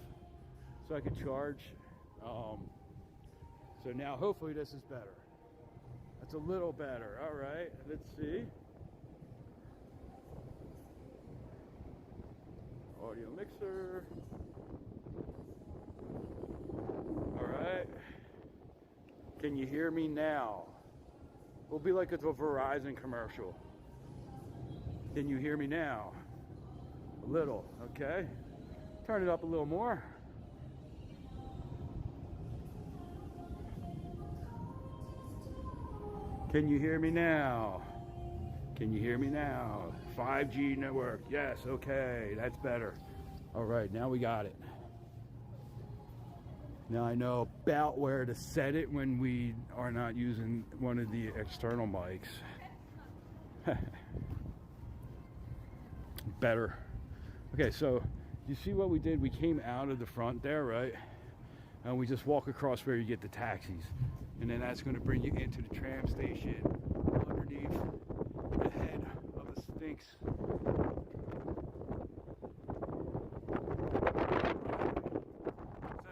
so I could charge. So now hopefully this is better. That's a little better. All right, let's see. Audio mixer. All right. Can you hear me now? It'll be like it's a Verizon commercial. Can you hear me now? A little, okay. Turn it up a little more. Can you hear me now? Can you hear me now? 5G network. Yes, okay, that's better. All right, now we got it. Now I know about where to set it when we are not using one of the external mics. Better. Okay, so you see what we did? We came out of the front there, right? And we just walk across where you get the taxis. And then that's going to bring you into the tram station underneath the head of the Sphinx. So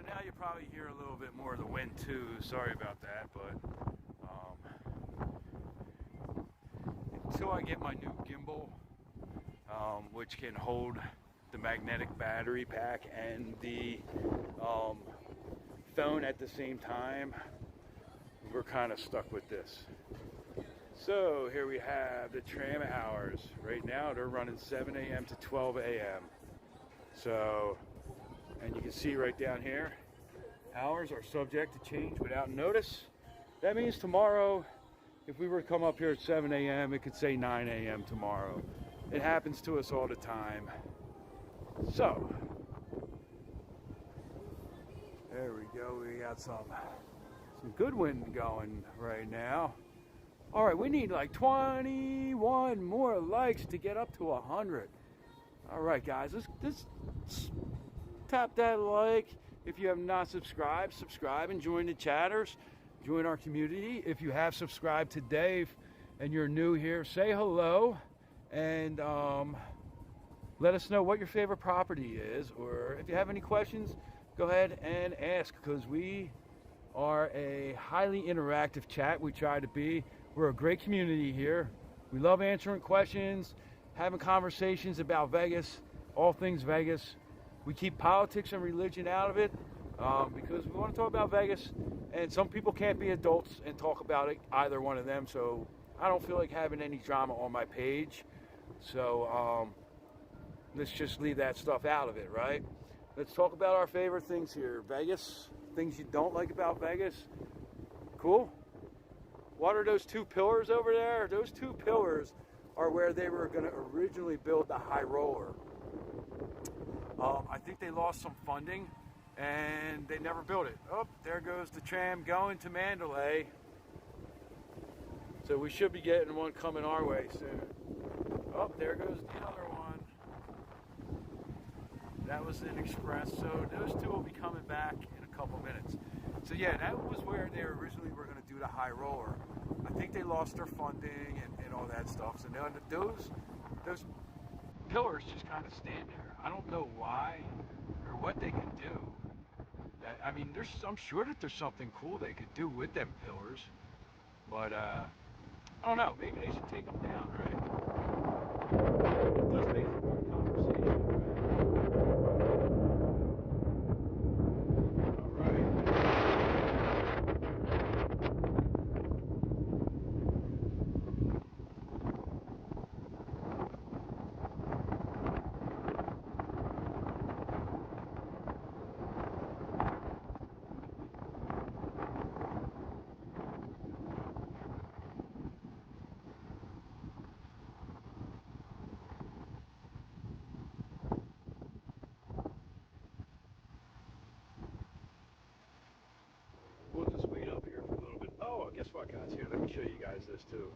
now you probably hear a little bit more of the wind too. Sorry about that, but until I get my new gimbal, which can hold the magnetic battery pack and the phone at the same time, we're kind of stuck with this. So here we have the tram hours. Right now they're running 7 a.m. to 12 a.m. So, and you can see right down here, hours are subject to change without notice. That means tomorrow, if we were to come up here at 7 a.m., it could say 9 a.m. tomorrow. It happens to us all the time. So, there we go. We got some good wind going right now. All right, we need like 21 more likes to get up to 100. All right, guys, let's tap that like. If you have not subscribed, subscribe and join the chatters. Join our community. If you have subscribed today and you're new here, say hello and let us know what your favorite property is, or if you have any questions, go ahead and ask, because we are a highly interactive chat. We try to be. We're a great community here. We love answering questions, having conversations about Vegas, all things Vegas. We keep politics and religion out of it because we want to talk about Vegas, and some people can't be adults and talk about it, either one of them, so I don't feel like having any drama on my page. So let's just leave that stuff out of it, right? Let's talk about our favorite things here. Vegas, things you don't like about Vegas. Cool. What are those two pillars over there? Those two pillars are where they were going to originally build the high roller. I think they lost some funding and they never built it. Oh, there goes the tram going to Mandalay. So we should be getting one coming our way soon. Oh, there goes the other one. That was an express. So those two will be coming back in a couple minutes. So yeah, that was where they originally were going to do the high roller. I think they lost their funding and all that stuff. So now those pillars just kind of stand there. I don't know why or what they can do. I mean, I'm sure that there's something cool they could do with them pillars, but I don't know. Maybe they should take them down, right? It does make for more conversation, right? All right. We'll just wait up here for a little bit. Oh, guess what, guys? Here, let me show you guys this too.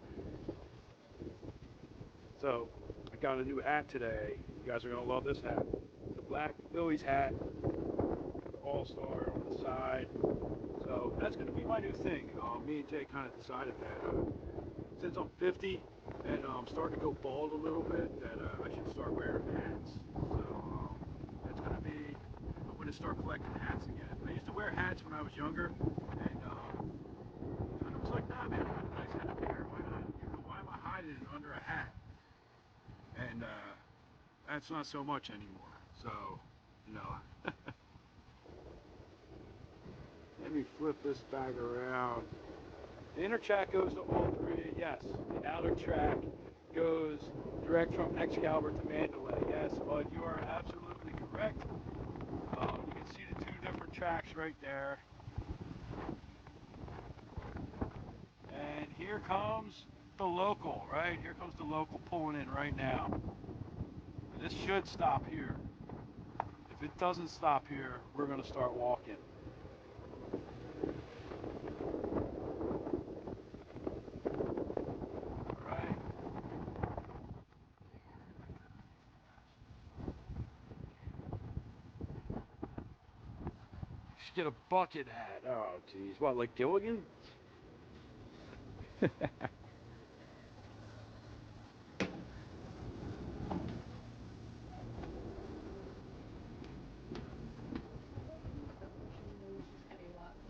So, I got a new hat today. You guys are gonna love this hat. The black Phillies hat, the All-Star on the side. So that's gonna be my new thing. Me and Jay kind of decided that since I'm 50 and I'm starting to go bald a little bit, that I should start wearing hats. So that's gonna be. I'm gonna start collecting hats again. I used to wear hats when I was younger, and I was like, nah, man, I got a nice hat there. Why not? Why am I hiding it under a hat? And that's not so much anymore. So, let me flip this back around. The inner track goes to all three. Yes, the outer track goes direct from Excalibur to Mandalay. Yes, bud, you are absolutely correct. You can see the two different tracks right there. And here comes the local, right? Here comes the local pulling in right now. And this should stop here. If it doesn't stop here, we're going to start walking. All right. Just get a bucket hat. Oh, geez. What, like Gilligan? Did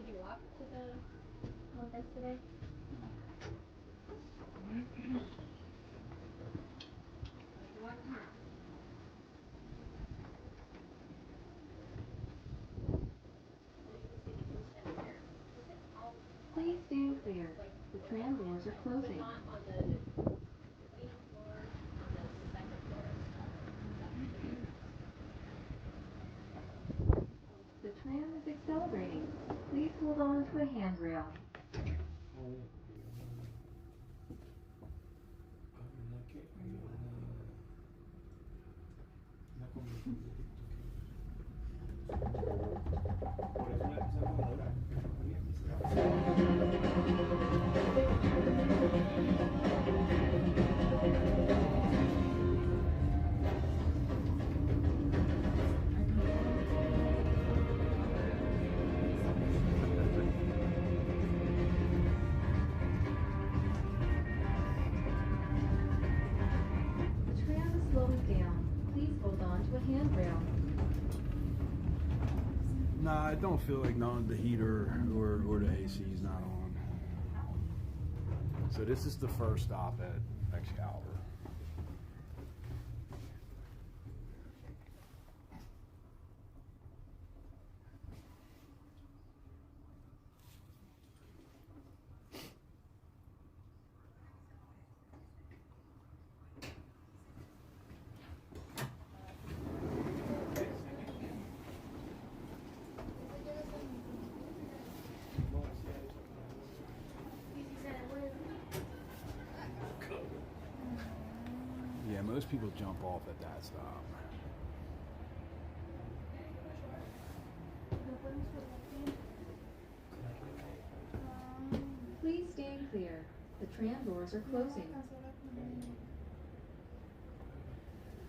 you walk to the conference today? Please stand clear. The tram doors are closing. The tram is accelerating. Please hold on to a handrail. The tram is slowing down. Please hold on to a handrail. Nah, I don't feel like the heater or the AC is not on. So this is the first stop at Excalibur. Yeah, most people jump off at that stop. Please stand clear. The tram doors are closing.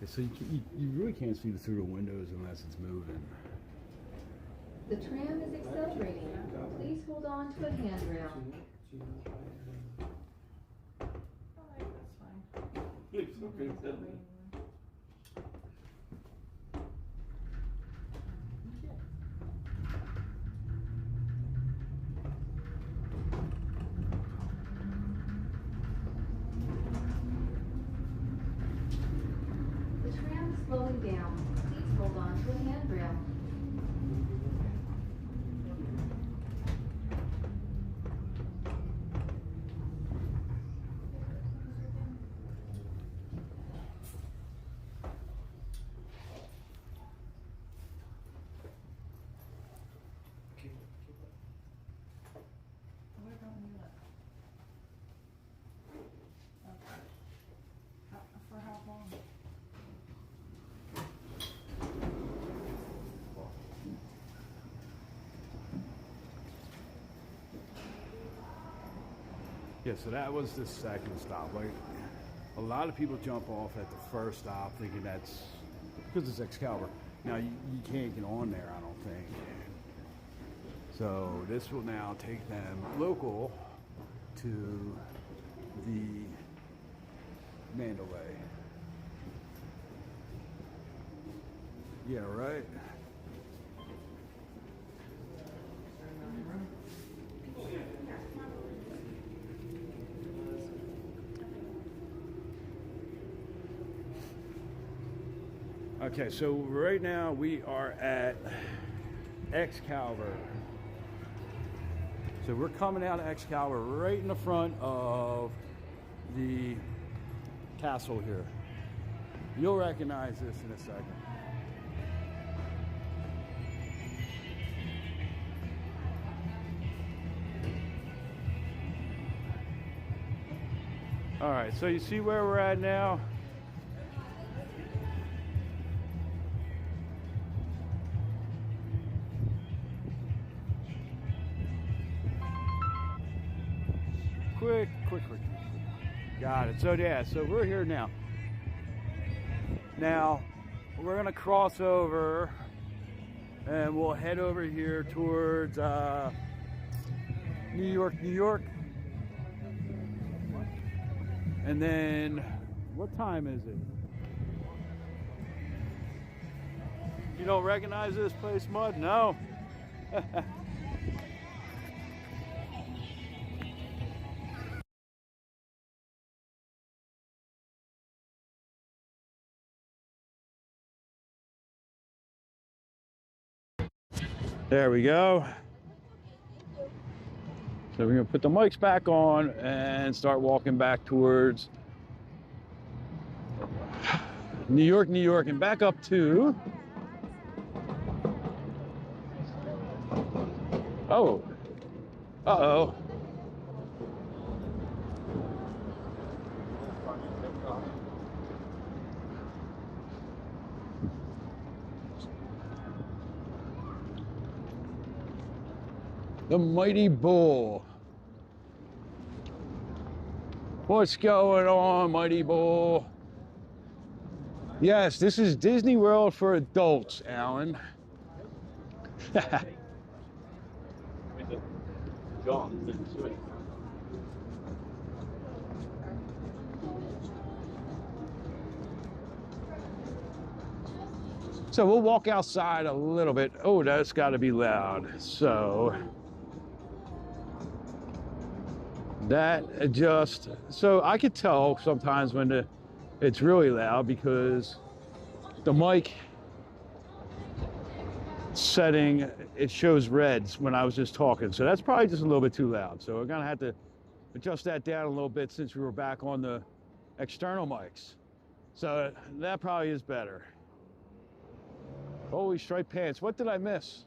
So you really can't see through the windows unless it's moving. The tram is accelerating. Please hold on to a handrail. The tram is slowing down. Please hold on to a handrail. For how long? Yeah, so that was the second stop. Like, a lot of people jump off at the first stop thinking that's because it's Excalibur. Now, you can't get on there, I don't think. So this will now take them local to the Mandalay. Yeah, right? Okay, so right now we are at Excalibur. So we're coming out of Excalibur right in the front of the castle here. You'll recognize this in a second. All right, so you see where we're at now? Quick. Got it. So yeah, so we're here now. Now, we're gonna cross over and we'll head over here towards New York. And then, what time is it? You don't recognize this place, Mud? No? There we go. So we're gonna put the mics back on and start walking back towards New York, New York, and back up to, oh, uh-oh. The Mighty Bull. What's going on, Mighty Bull? Yes, this is Disney World for adults, Alan. So we'll walk outside a little bit. Oh, that's got to be loud. So that just, so I could tell sometimes when it's really loud because the mic setting, it shows reds when I was just talking. So that's probably just a little bit too loud. So we're gonna have to adjust that down a little bit since we were back on the external mics. So that probably is better. Holy striped pants. What did I miss?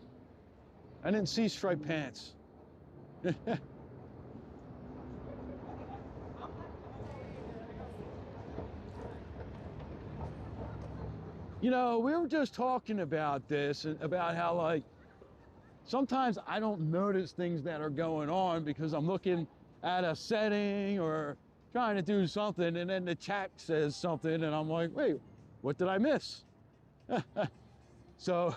I didn't see striped pants. You know, we were just talking about this, about how like, sometimes I don't notice things that are going on because I'm looking at a setting or trying to do something, and then the chat says something and I'm like, wait, what did I miss? So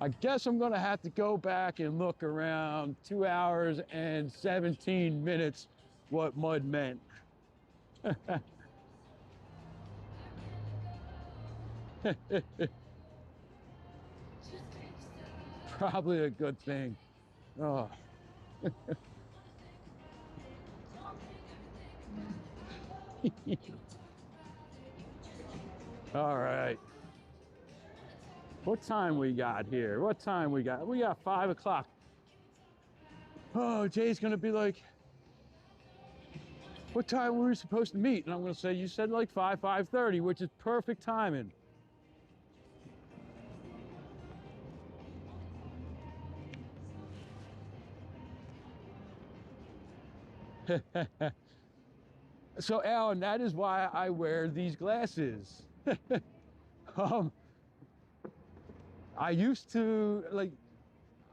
I guess I'm gonna have to go back and look around 2 hours and 17 minutes what mud meant. Probably a good thing. Oh. All right. What time we got here? What time we got? We got 5 o'clock. Oh, Jay's gonna be like, what time were we supposed to meet? And I'm gonna say, you said like 5:30, which is perfect timing. So Alan, that is why I wear these glasses. I used to, like,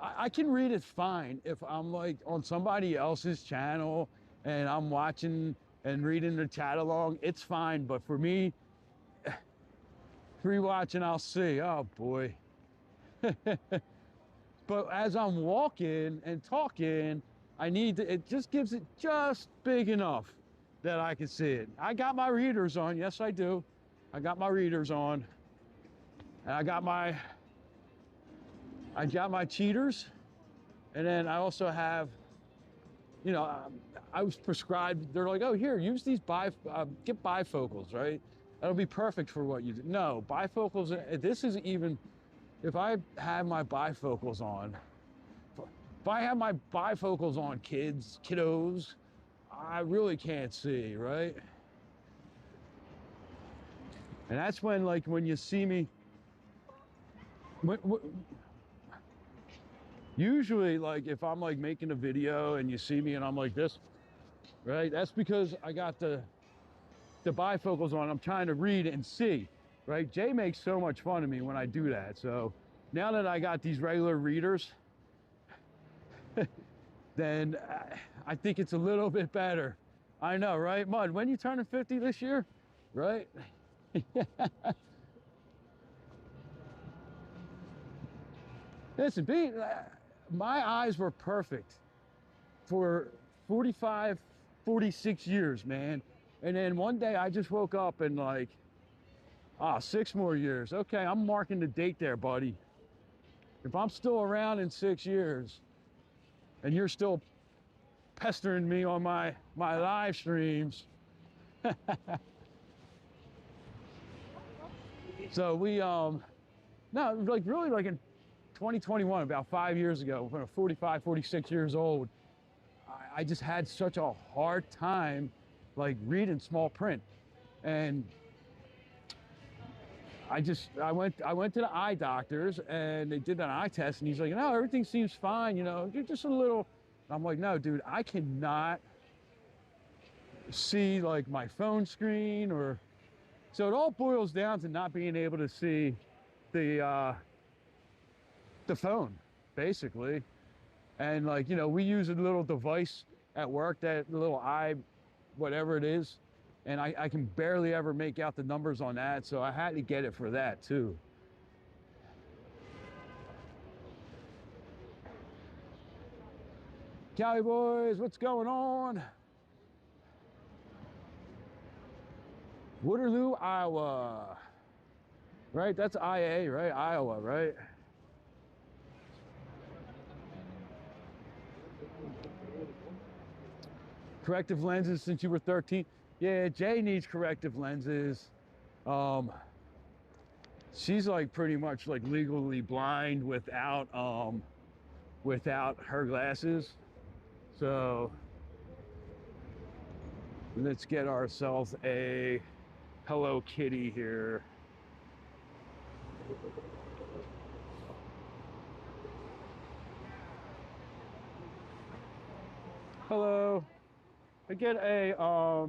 I can read it fine if I'm like on somebody else's channel and I'm watching and reading the chat along, it's fine. But for me, rewatching, I'll see, oh boy. But as I'm walking and talking, I need to, it just gives it just big enough that I can see it. I got my readers on, yes I do. I got my readers on. And I got my cheaters. And then I also have, you know, I was prescribed, they're like, oh, here, use these get bifocals, right? That'll be perfect for what you do. No, bifocals, this is even, if I have my bifocals on, if I have my bifocals on, kiddos, I really can't see, right? And that's when, like, when you see me, usually, like, if I'm like making a video and you see me and I'm like this, right? That's because I got the bifocals on. I'm trying to read and see, right? Jay makes so much fun of me when I do that. So now that I got these regular readers, then I think it's a little bit better. I know, right? Mud, when you turning 50 this year, right? Listen, my eyes were perfect for 45, 46 years, man. And then one day I just woke up and like, 6 more years. Okay, I'm marking the date there, buddy. If I'm still around in 6 years and you're still pestering me on my live streams. So we, no, like really like in 2021, about 5 years ago, when I was 45, 46 years old, I just had such a hard time like reading small print. And I went to the eye doctors and they did an eye test and he's like, no, everything seems fine, you know, you're just a little, I'm like, no, dude, I cannot see like my phone screen or, so it all boils down to not being able to see the phone, basically. And like, you know, we use a little device at work, that little eye, whatever it is, and I can barely ever make out the numbers on that, so I had to get it for that too. Cali boys, what's going on? Waterloo, Iowa. Right, that's IA, right? Iowa, right? Corrective lenses since you were 13. Yeah, Jay needs corrective lenses. She's like pretty much like legally blind without her glasses. So let's get ourselves a Hello Kitty here. Hello. I get a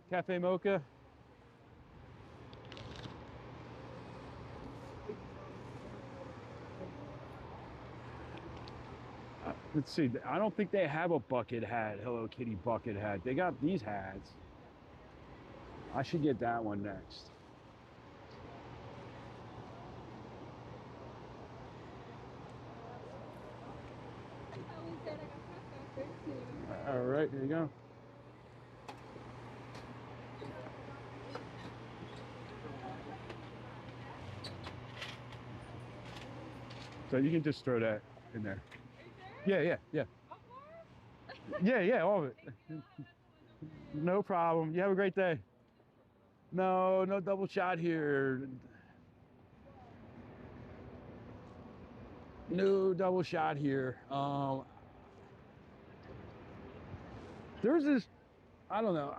cafe mocha. Let's see. I don't think they have a bucket hat, Hello Kitty bucket hat. They got these hats. I should get that one next. All right, here you go. So you can just throw that in there. Yeah. Yeah, all of it. No problem. You have a great day. No double shot here. No double shot here. There's this, I don't know.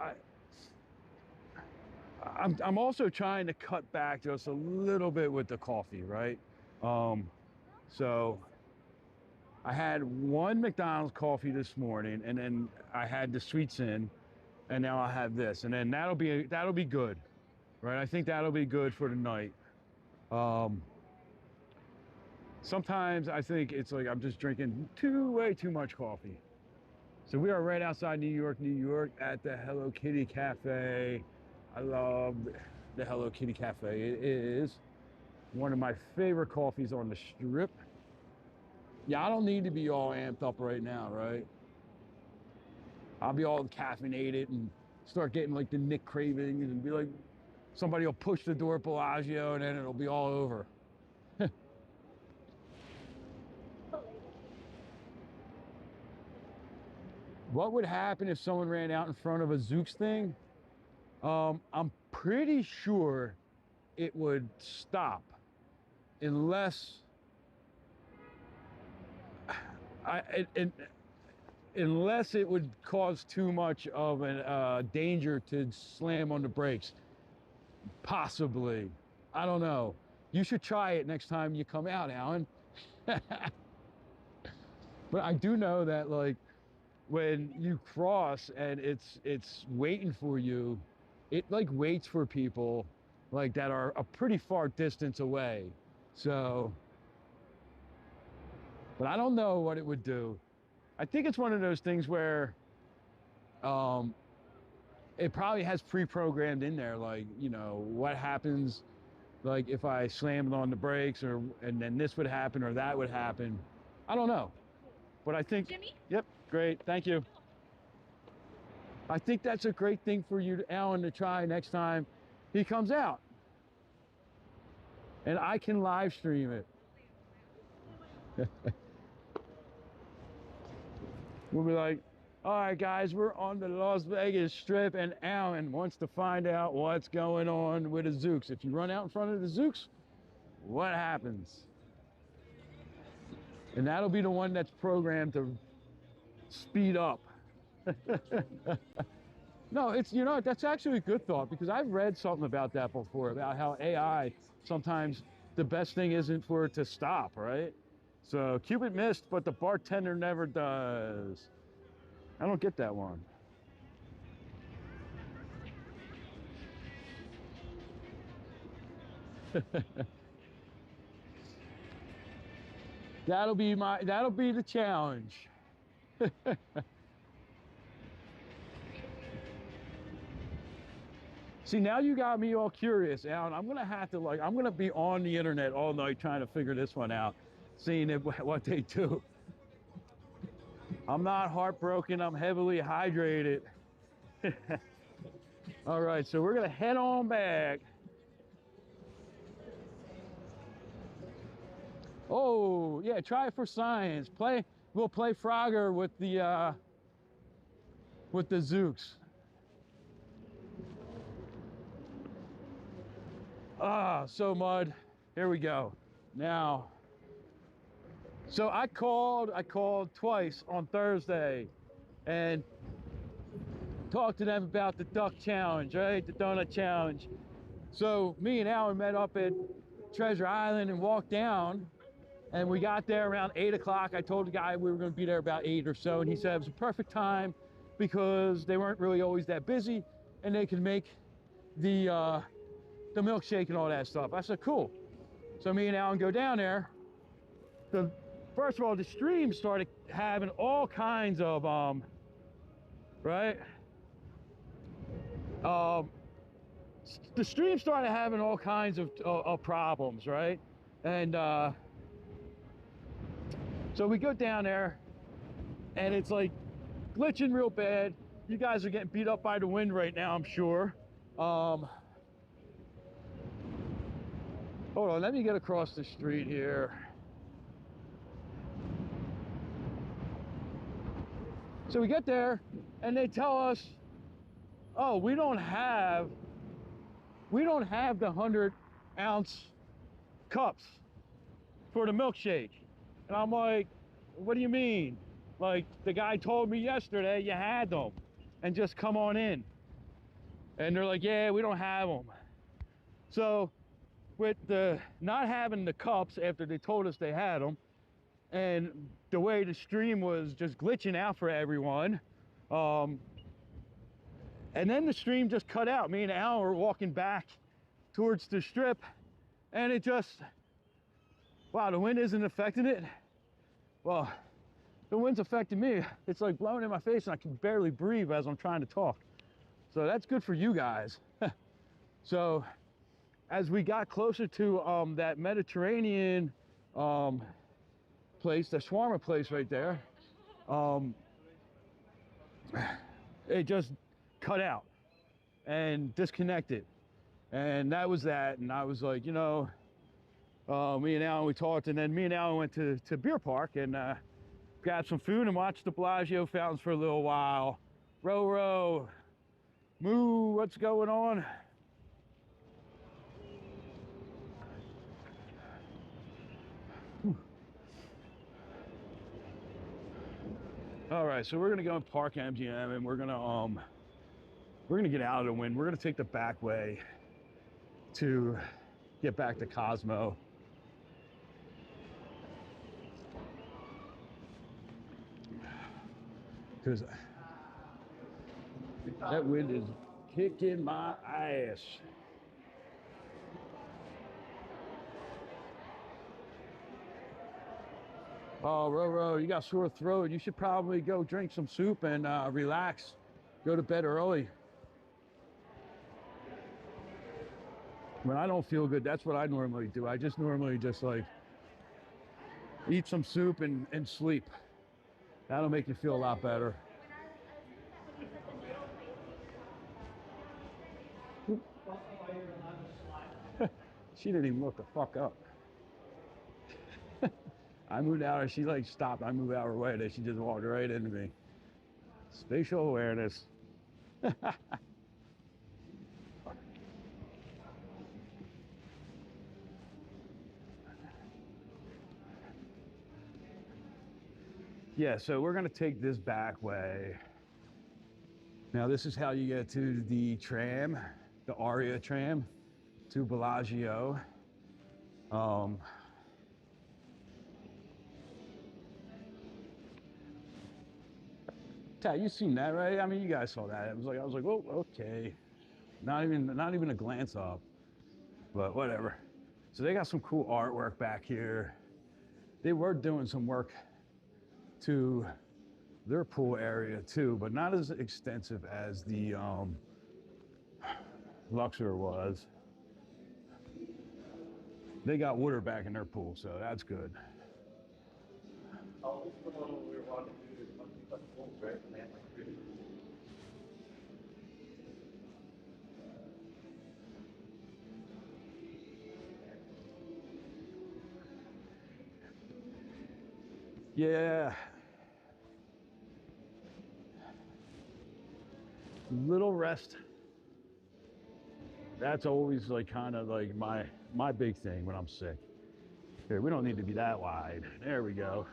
I'm also trying to cut back just a little bit with the coffee, right? So I had one McDonald's coffee this morning, and then I had the sweets in, and now I have this, and then that'll be good, right? I think that'll be good for the night. Sometimes I think it's like I'm just drinking way too much coffee. So we are right outside New York, at the Hello Kitty Cafe. I love the Hello Kitty Cafe. It is one of my favorite coffees on the Strip. Yeah, I don't need to be all amped up right now, right? I'll be all caffeinated and start getting like the Nick cravings and be like, somebody will push the door at Bellagio and then it'll be all over. What would happen if someone ran out in front of a Zooks thing? I'm pretty sure it would stop unless unless it would cause too much of a danger to slam on the brakes. Possibly. I don't know. You should try it next time you come out, Alan. But I do know that like when you cross and it's waiting for you, it like waits for people like that are a pretty far distance away. So, but I don't know what it would do. I think it's one of those things where it probably has pre-programmed in there, like, you know, what happens like if I slammed on the brakes, or and then this would happen or that would happen. I don't know. But I think, Jimmy? Yep, great, thank you. I think that's a great thing for you, Alan, to try next time he comes out. And I can live stream it. We'll be like, all right, guys, we're on the Las Vegas Strip, and Alan wants to find out what's going on with the Zooks. If you run out in front of the Zooks, what happens? And that'll be the one that's programmed to speed up. No, it's, you know, that's actually a good thought, because I've read something about that before, about how AI, sometimes the best thing isn't for it to stop, right? So Cupid missed, but the bartender never does. I don't get that one. That'll be the challenge. See, now you got me all curious, Alan. I'm gonna have to, like, I'm gonna be on the internet all night trying to figure this one out, seeing what they do. I'm not heartbroken, I'm heavily hydrated. All right, so we're gonna head on back. Oh, yeah, try it for science. We'll play Frogger with the Zooks. So Mud, here we go. Now, so I called twice on Thursday and talked to them about the duck challenge, right? The donut challenge. So me and Alan met up at Treasure Island and walked down, and we got there around 8 o'clock. I told the guy we were going to be there about 8 or so, and he said it was a perfect time because they weren't really always that busy and they could make the milkshake and all that stuff. I said, cool. So me and Alan go down there. First of all, the stream started having all kinds of, right? The stream started having all kinds of problems, right? And so we go down there and it's like glitching real bad. You guys are getting beat up by the wind right now, I'm sure. Hold on, let me get across the street here. So we get there and they tell us, oh, we don't have the 100-ounce cups for the milkshake. And I'm like, what do you mean? Like, the guy told me yesterday you had them and just come on in. And they're like, yeah, we don't have them. So with the not having the cups after they told us they had them, and the way the stream was just glitching out for everyone, and then the stream just cut out. Me and Al were walking back towards the strip, and it just, wow, the wind isn't affecting it. Well, the wind's affecting me. It's like blowing in my face and I can barely breathe as I'm trying to talk. So that's good for you guys. So as we got closer to that Mediterranean place, the shawarma place right there, it just cut out and disconnected. And that was that. And I was like, you know, me and Alan, we talked, and then me and Alan went to Beer Park and grabbed some food and watched the Bellagio fountains for a little while. Row, row, moo, what's going on? All right, so we're gonna go in Park MGM and we're gonna get out of the wind. We're gonna take the back way to get back to Cosmo. Because that wind is kicking my ass. Oh, Roro, you got sore throat. You should probably go drink some soup and relax. Go to bed early. When I don't feel good, that's what I normally do. I just normally just like eat some soup and sleep. That'll make you feel a lot better. She didn't even look the fuck up. I moved out, or she like stopped. I moved out her way, then she just walked right into me. Spatial awareness. Yeah, so we're gonna take this back way. Now this is how you get to the tram, the Aria tram to Bellagio. Tad, you seen that, right? I mean, you guys saw that. It was like, I was like, oh, okay. Not even a glance up, but whatever. So they got some cool artwork back here. They were doing some work to their pool area too, but not as extensive as the Luxor was. They got water back in their pool, so that's good. Oh, this is the one we were wanting to do. Must be like pools, right? And they have like 3. Yeah. Little rest. That's always like kind of like my big thing when I'm sick. Here, we don't need to be that wide. There we go.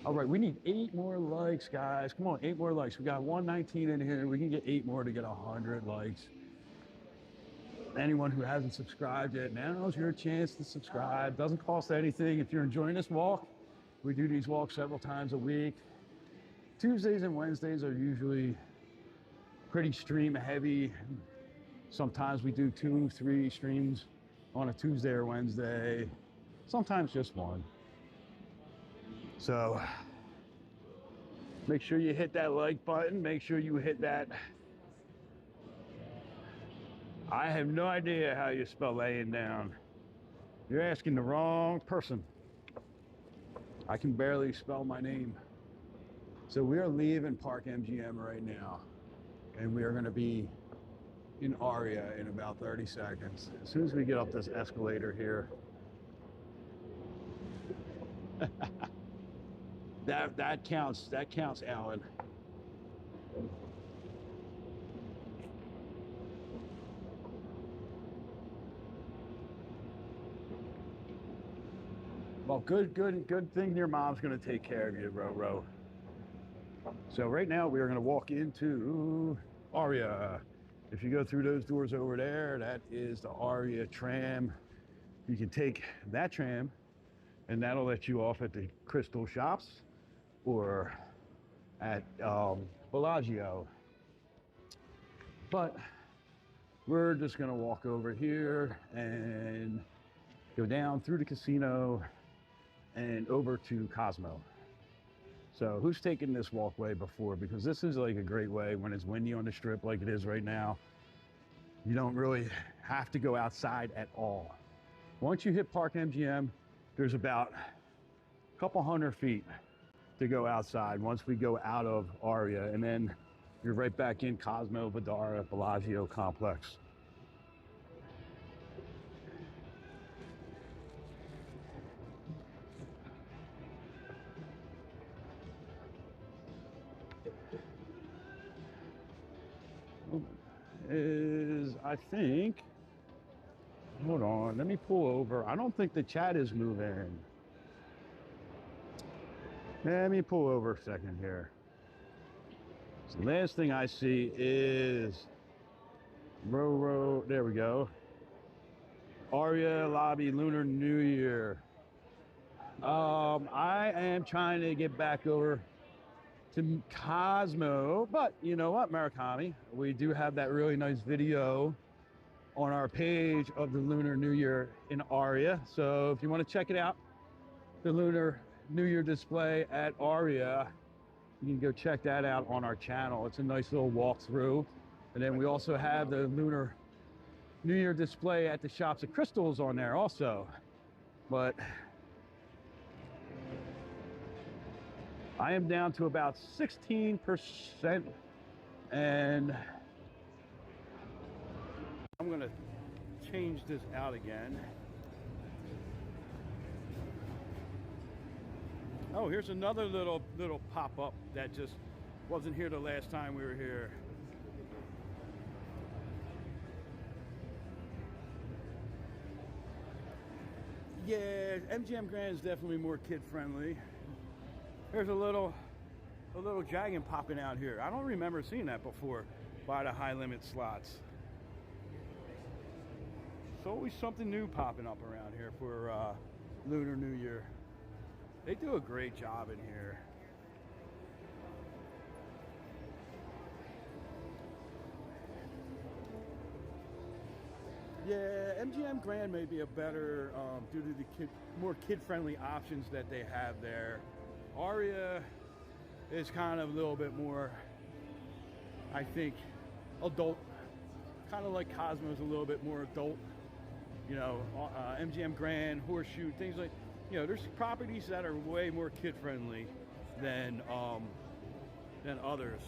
All right, we need 8 more likes, guys. Come on, 8 more likes. We got 119 in here. We can get 8 more to get 100 likes. Anyone who hasn't subscribed yet, now's your chance to subscribe. Doesn't cost anything. If you're enjoying this walk, we do these walks several times a week. Tuesdays and Wednesdays are usually pretty stream heavy. Sometimes we do 2, 3 streams on a Tuesday or Wednesday. Sometimes just one. So make sure you hit that like button. Make sure you hit that. I have no idea how you spell laying down. You're asking the wrong person. I can barely spell my name. So we are leaving Park MGM right now, and we are going to be in Aria in about 30 seconds. As soon as we get up this escalator here. that counts, Alan. Well, good thing your mom's gonna take care of you, Ro. So right now we are gonna walk into Aria. If you go through those doors over there, that is the Aria tram. You can take that tram and that'll let you off at the Crystal Shops or at Bellagio. But we're just gonna walk over here and go down through the casino and over to Cosmo. So who's taken this walkway before? Because this is like a great way when it's windy on the Strip like it is right now. You don't really have to go outside at all. Once you hit Park MGM, there's about a couple hundred feet to go outside once we go out of Aria, and then you're right back in Cosmo, Bazaar, Bellagio complex. Is, I think, hold on, let me pull over. I don't think the chat is moving. Let me pull over a second here. So the last thing I see is there we go. Aria lobby Lunar New Year. I am trying to get back over to Cosmo, but you know what, Murakami, we do have that really nice video on our page of the Lunar New Year in Aria. So if you want to check it out, the Lunar New Year display at Aria, you can go check that out on our channel. It's a nice little walkthrough. And then we also have the Lunar New Year display at the Shops of Crystals on there also. But I am down to about 16%, and I'm gonna change this out again. Oh, here's another little pop-up that just wasn't here the last time we were here. Yeah, MGM Grand is definitely more kid-friendly. There's a little dragon popping out here. I don't remember seeing that before by the high limit slots. There's always something new popping up around here for Lunar New Year. They do a great job in here. Yeah, MGM Grand may be a better, due to the more kid-friendly options that they have there. Aria is kind of a little bit more, I think, adult. Kind of like Cosmo is a little bit more adult. You know, MGM Grand, Horseshoe, things like, you know, there's properties that are way more kid-friendly than others.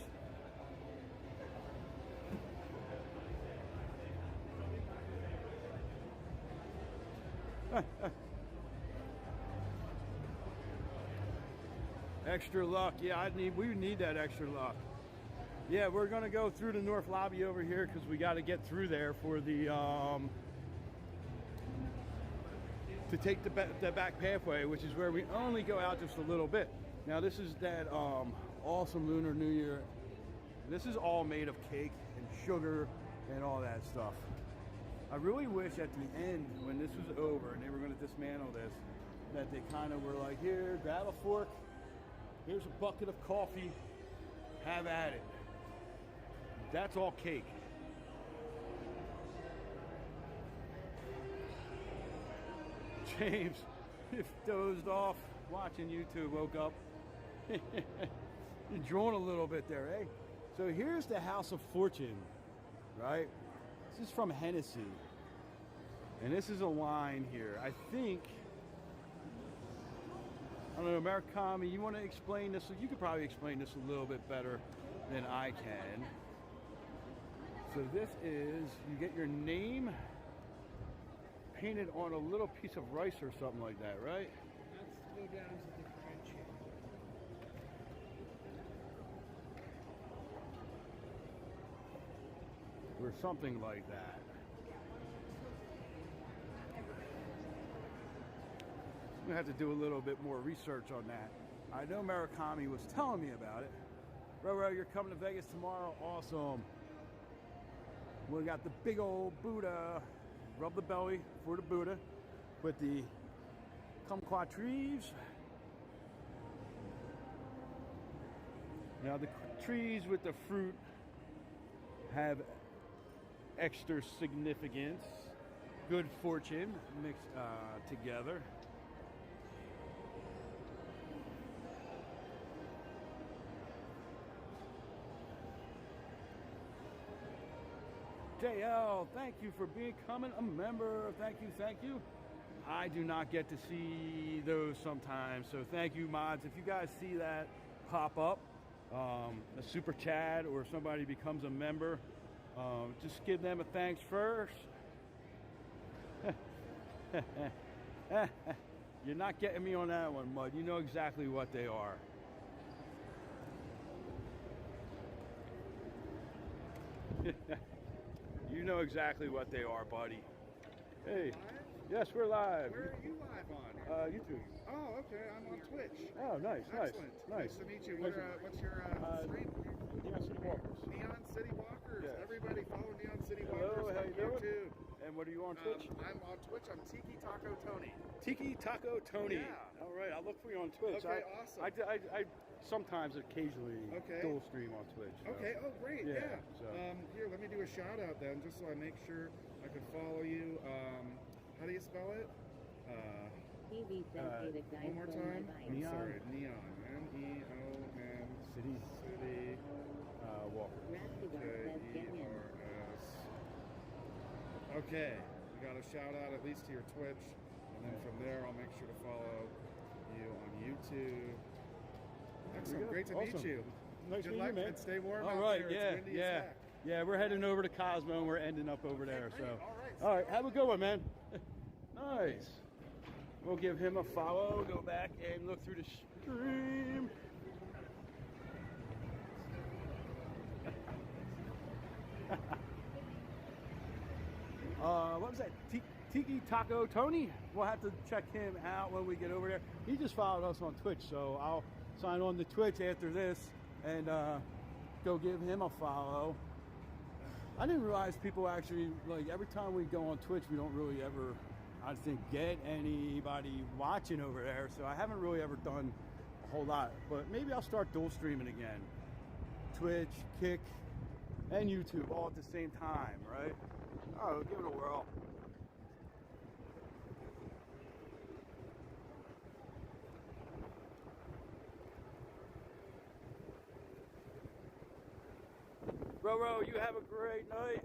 Extra luck. Yeah, we need that extra luck. Yeah, we're gonna go through the north lobby over here because we got to get through there for the to take the back pathway, which is where we only go out just a little bit. Now this is that awesome Lunar New Year. This is all made of cake and sugar and all that stuff. I really wish at the end, when this was over and they were going to dismantle this, that they kind of were like, here, grab a fork, here's a bucket of coffee, have at it. That's all cake. James, if dozed off watching YouTube, woke up. You're drooling a little bit there, eh? So here's the House of Fortune, right? This is from Hennessy. And this is a line here. I think, I don't know, Americami, you want to explain this? You could probably explain this a little bit better than I can. So this is, you get your name painted on a little piece of rice or something like that, right? Let's go down to the French. Or something like that. I'm gonna have to do a little bit more research on that. I know Murakami was telling me about it. Roro, you're coming to Vegas tomorrow? Awesome. We got the big old Buddha. Rub the belly for the Buddha with the kumquat. Now the trees with the fruit have extra significance, good fortune mixed together. JL, thank you for becoming a member. Thank you, thank you. I do not get to see those sometimes, so thank you, mods. If you guys see that pop up, a super chat or somebody becomes a member, just give them a thanks first. You're not getting me on that one, Mud. You know exactly what they are. You know exactly what they are, buddy. Hey. Live? Yes, we're live. Where are you live on? YouTube. Oh, okay. I'm on Twitch. Oh, nice, Excellent. nice. Nice to meet you. What's your stream? NeonCityWalkers. NeonCityWalkers. Yeah. Everybody follow NeonCityWalkers Hello, how on you doing? YouTube. And what are you on Twitch? I'm on Twitch. I'm Tiki Taco Tony. Tiki Taco Tony. Yeah. All right, I'll look for you on Twitch. Okay, awesome. I sometimes, occasionally, Okay. dual stream on Twitch. So. Okay. Oh, great. Yeah, Yeah. so. Here, let me do a shout out then, just so I make sure I can follow you. How do you spell it? One more time. I'm Neon. sorry. Neon. N-E-O-N. City. Walker. K-E-R-S. Okay. We got a shout out at least to your Twitch. And then from there, I'll make sure to follow you on YouTube. Excellent. Great to meet you. Nice Good meeting luck you, man. and stay warm All out right, there. yeah, It's windy as yeah. heck. Yeah, we're heading over to Cosmo and we're ending up over there. great. So, All right. have a good one, man. Nice. We'll give him a follow. Go back and look through the stream. What was that? Tiki Taco Tony? We'll have to check him out when we get over there. He just followed us on Twitch, so I'll sign on to Twitch after this and go give him a follow. I didn't realize people actually, like, every time we go on Twitch, we don't really ever, I think, get anybody watching over there. So I haven't really ever done a whole lot. But maybe I'll start dual streaming again. Twitch, Kick, and YouTube all at the same time, right? Oh, give it a whirl. Roro, you have a great night.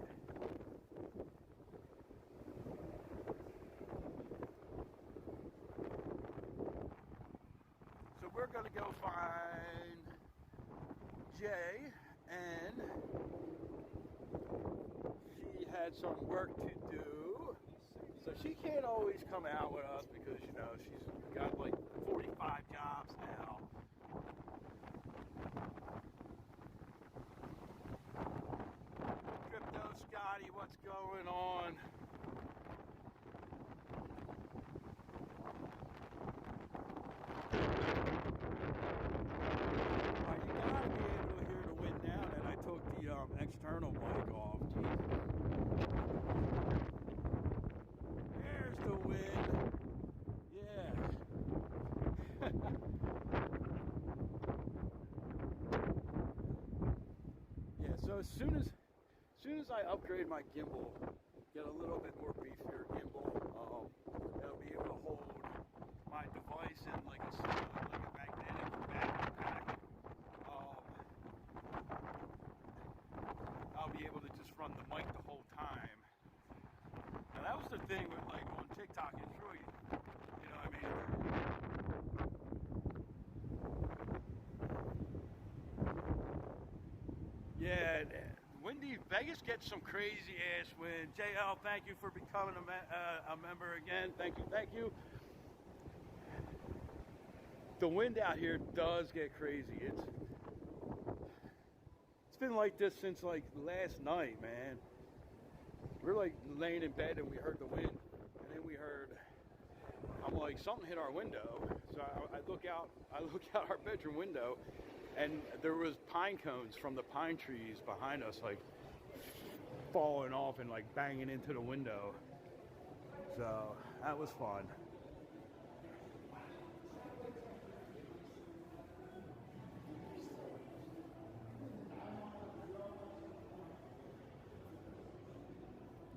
So we're gonna go find Jay, and she had some work to do. So she can't always come out with us because, you know, she's got like 45 jobs now. Scotty, what's going on? You gotta be able to hear the wind now that I took the external mic off. Jesus. There's the wind. Yeah. Yeah, so as soon as I upgrade my gimbal, get a little bit more beefier gimbal, it'll be able to hold my device in like a magnetic backpack. I'll be able to just run the mic the whole time. Now that was the thing with, like, on TikTok, it's really, you know what I mean? Yeah. Windy, Vegas gets some crazy ass wind. JL, thank you for becoming a member again. Thank you. The wind out here does get crazy. It's been like this since like last night, man. We're like laying in bed and we heard the wind, and then we heard, I'm like, something hit our window. So I look out our bedroom window, and there was pine cones from the pine trees behind us, like falling off and like banging into the window. So that was fun.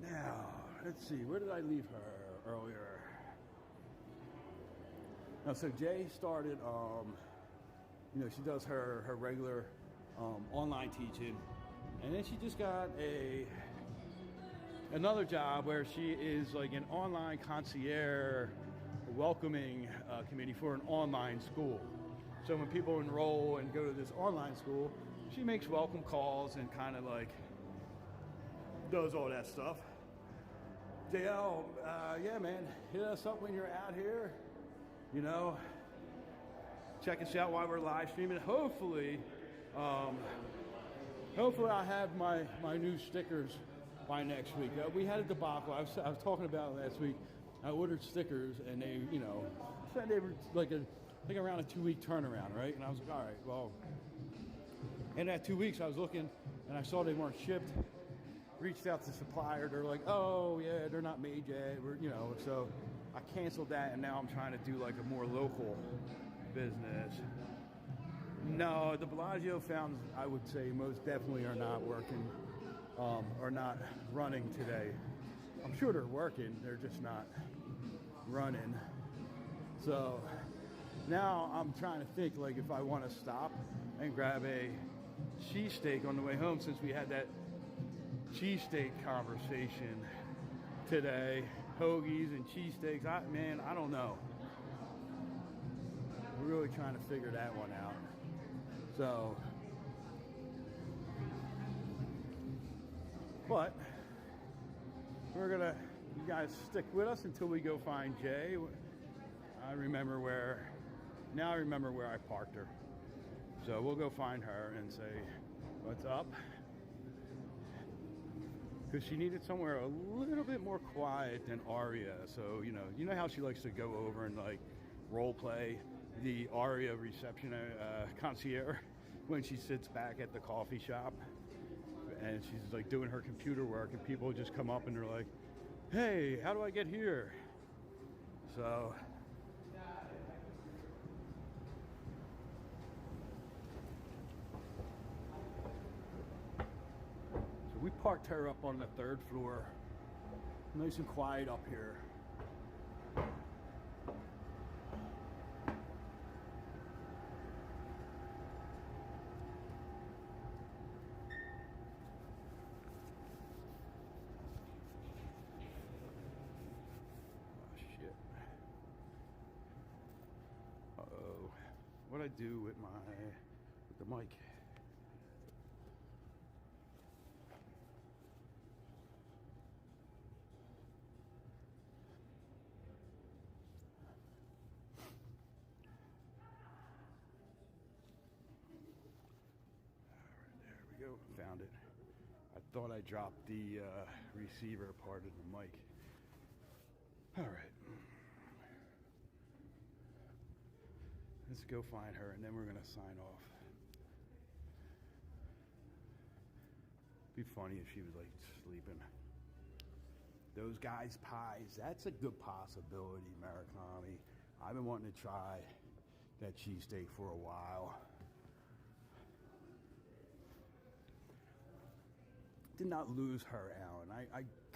Now, let's see, where did I leave her earlier? Now, so Jay started, you know, she does her regular online teaching, and then she just got another job where she is like an online concierge welcoming committee for an online school. So when people enroll and go to this online school, she makes welcome calls and kind of like does all that stuff. JL, yeah, man, hit us up when you're out here. You know, check us out while we're live streaming. Hopefully I'll have my new stickers by next week. We had a debacle. I was talking about it last week. I ordered stickers, and they, you know, said they were like I think around a 2-week turnaround, right? And I was like, all right, well, in that 2 weeks I was looking, and I saw they weren't shipped. Reached out to the supplier. They're like, oh yeah, they're not made yet. We're, you know, so I canceled that, and now I'm trying to do like a more local business. No, the Bellagio fountains, I would say, most definitely are not working, or not running today. I'm sure they're working, they're just not running. So now I'm trying to think, like, if I want to stop and grab a cheesesteak on the way home, since we had that cheesesteak conversation today. Hoagies and cheesesteaks, man, I don't know. We're really trying to figure that one out. So, but we're gonna, you guys stick with us until we go find Jay. I remember where I parked her. So we'll go find her and say, what's up? Because she needed somewhere a little bit more quiet than Aria. So, you know how she likes to go over and like role play the Aria reception concierge when she sits back at the coffee shop and she's like doing her computer work, and people just come up and they're like, "Hey, how do I get here?" So we parked her up on the 3rd floor. Nice and quiet up here. What I do with the mic? There we go. Found it. I thought I dropped the receiver part of the mic. All right. Let's go find her, and then we're gonna sign off. Be funny if she was like sleeping. Those guys' pies, that's a good possibility, Murakami. I've been wanting to try that cheesesteak for a while. Did not lose her, Alan.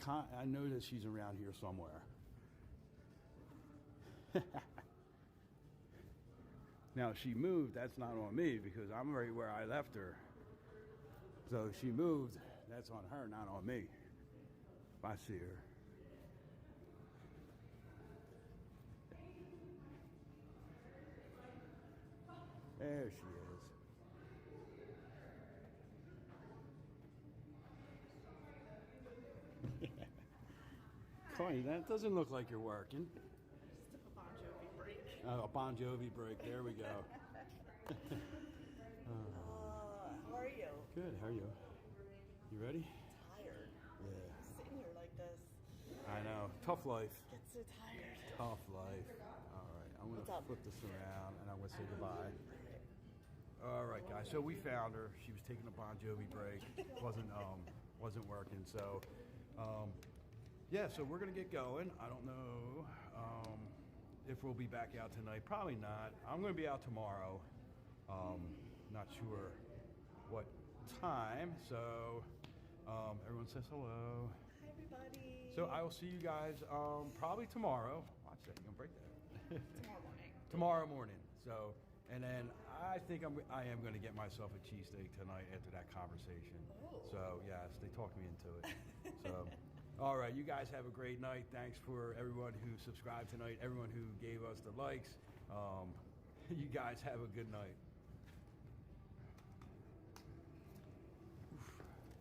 I know that she's around here somewhere. Now, she moved, that's not on me because I'm right where I left her. So she moved, that's on her, not on me. If I see her. There she is. Connie, that doesn't look like you're working. A Bon Jovi break. There we go. How are you? Good. How are you? You ready? Tired. Yeah. Sitting here like this. I know. Tough life. Get so tired. Tough life. All right. I'm going to flip this around and I'm going to say goodbye. All right, guys. So we found her. She was taking a Bon Jovi break. Wasn't working. So, yeah. So we're going to get going. I don't know. If we'll be back out tonight, probably not. I'm going to be out tomorrow. Not sure what time. So everyone says hello. Hi, everybody. So I will see you guys probably tomorrow. Watch that. You're going to break that. Tomorrow morning. Tomorrow morning. So, and then I think I am going to get myself a cheesesteak tonight after that conversation. Oh. So yes, they talked me into it. So. All right, you guys have a great night. Thanks for everyone who subscribed tonight, everyone who gave us the likes. You guys have a good night.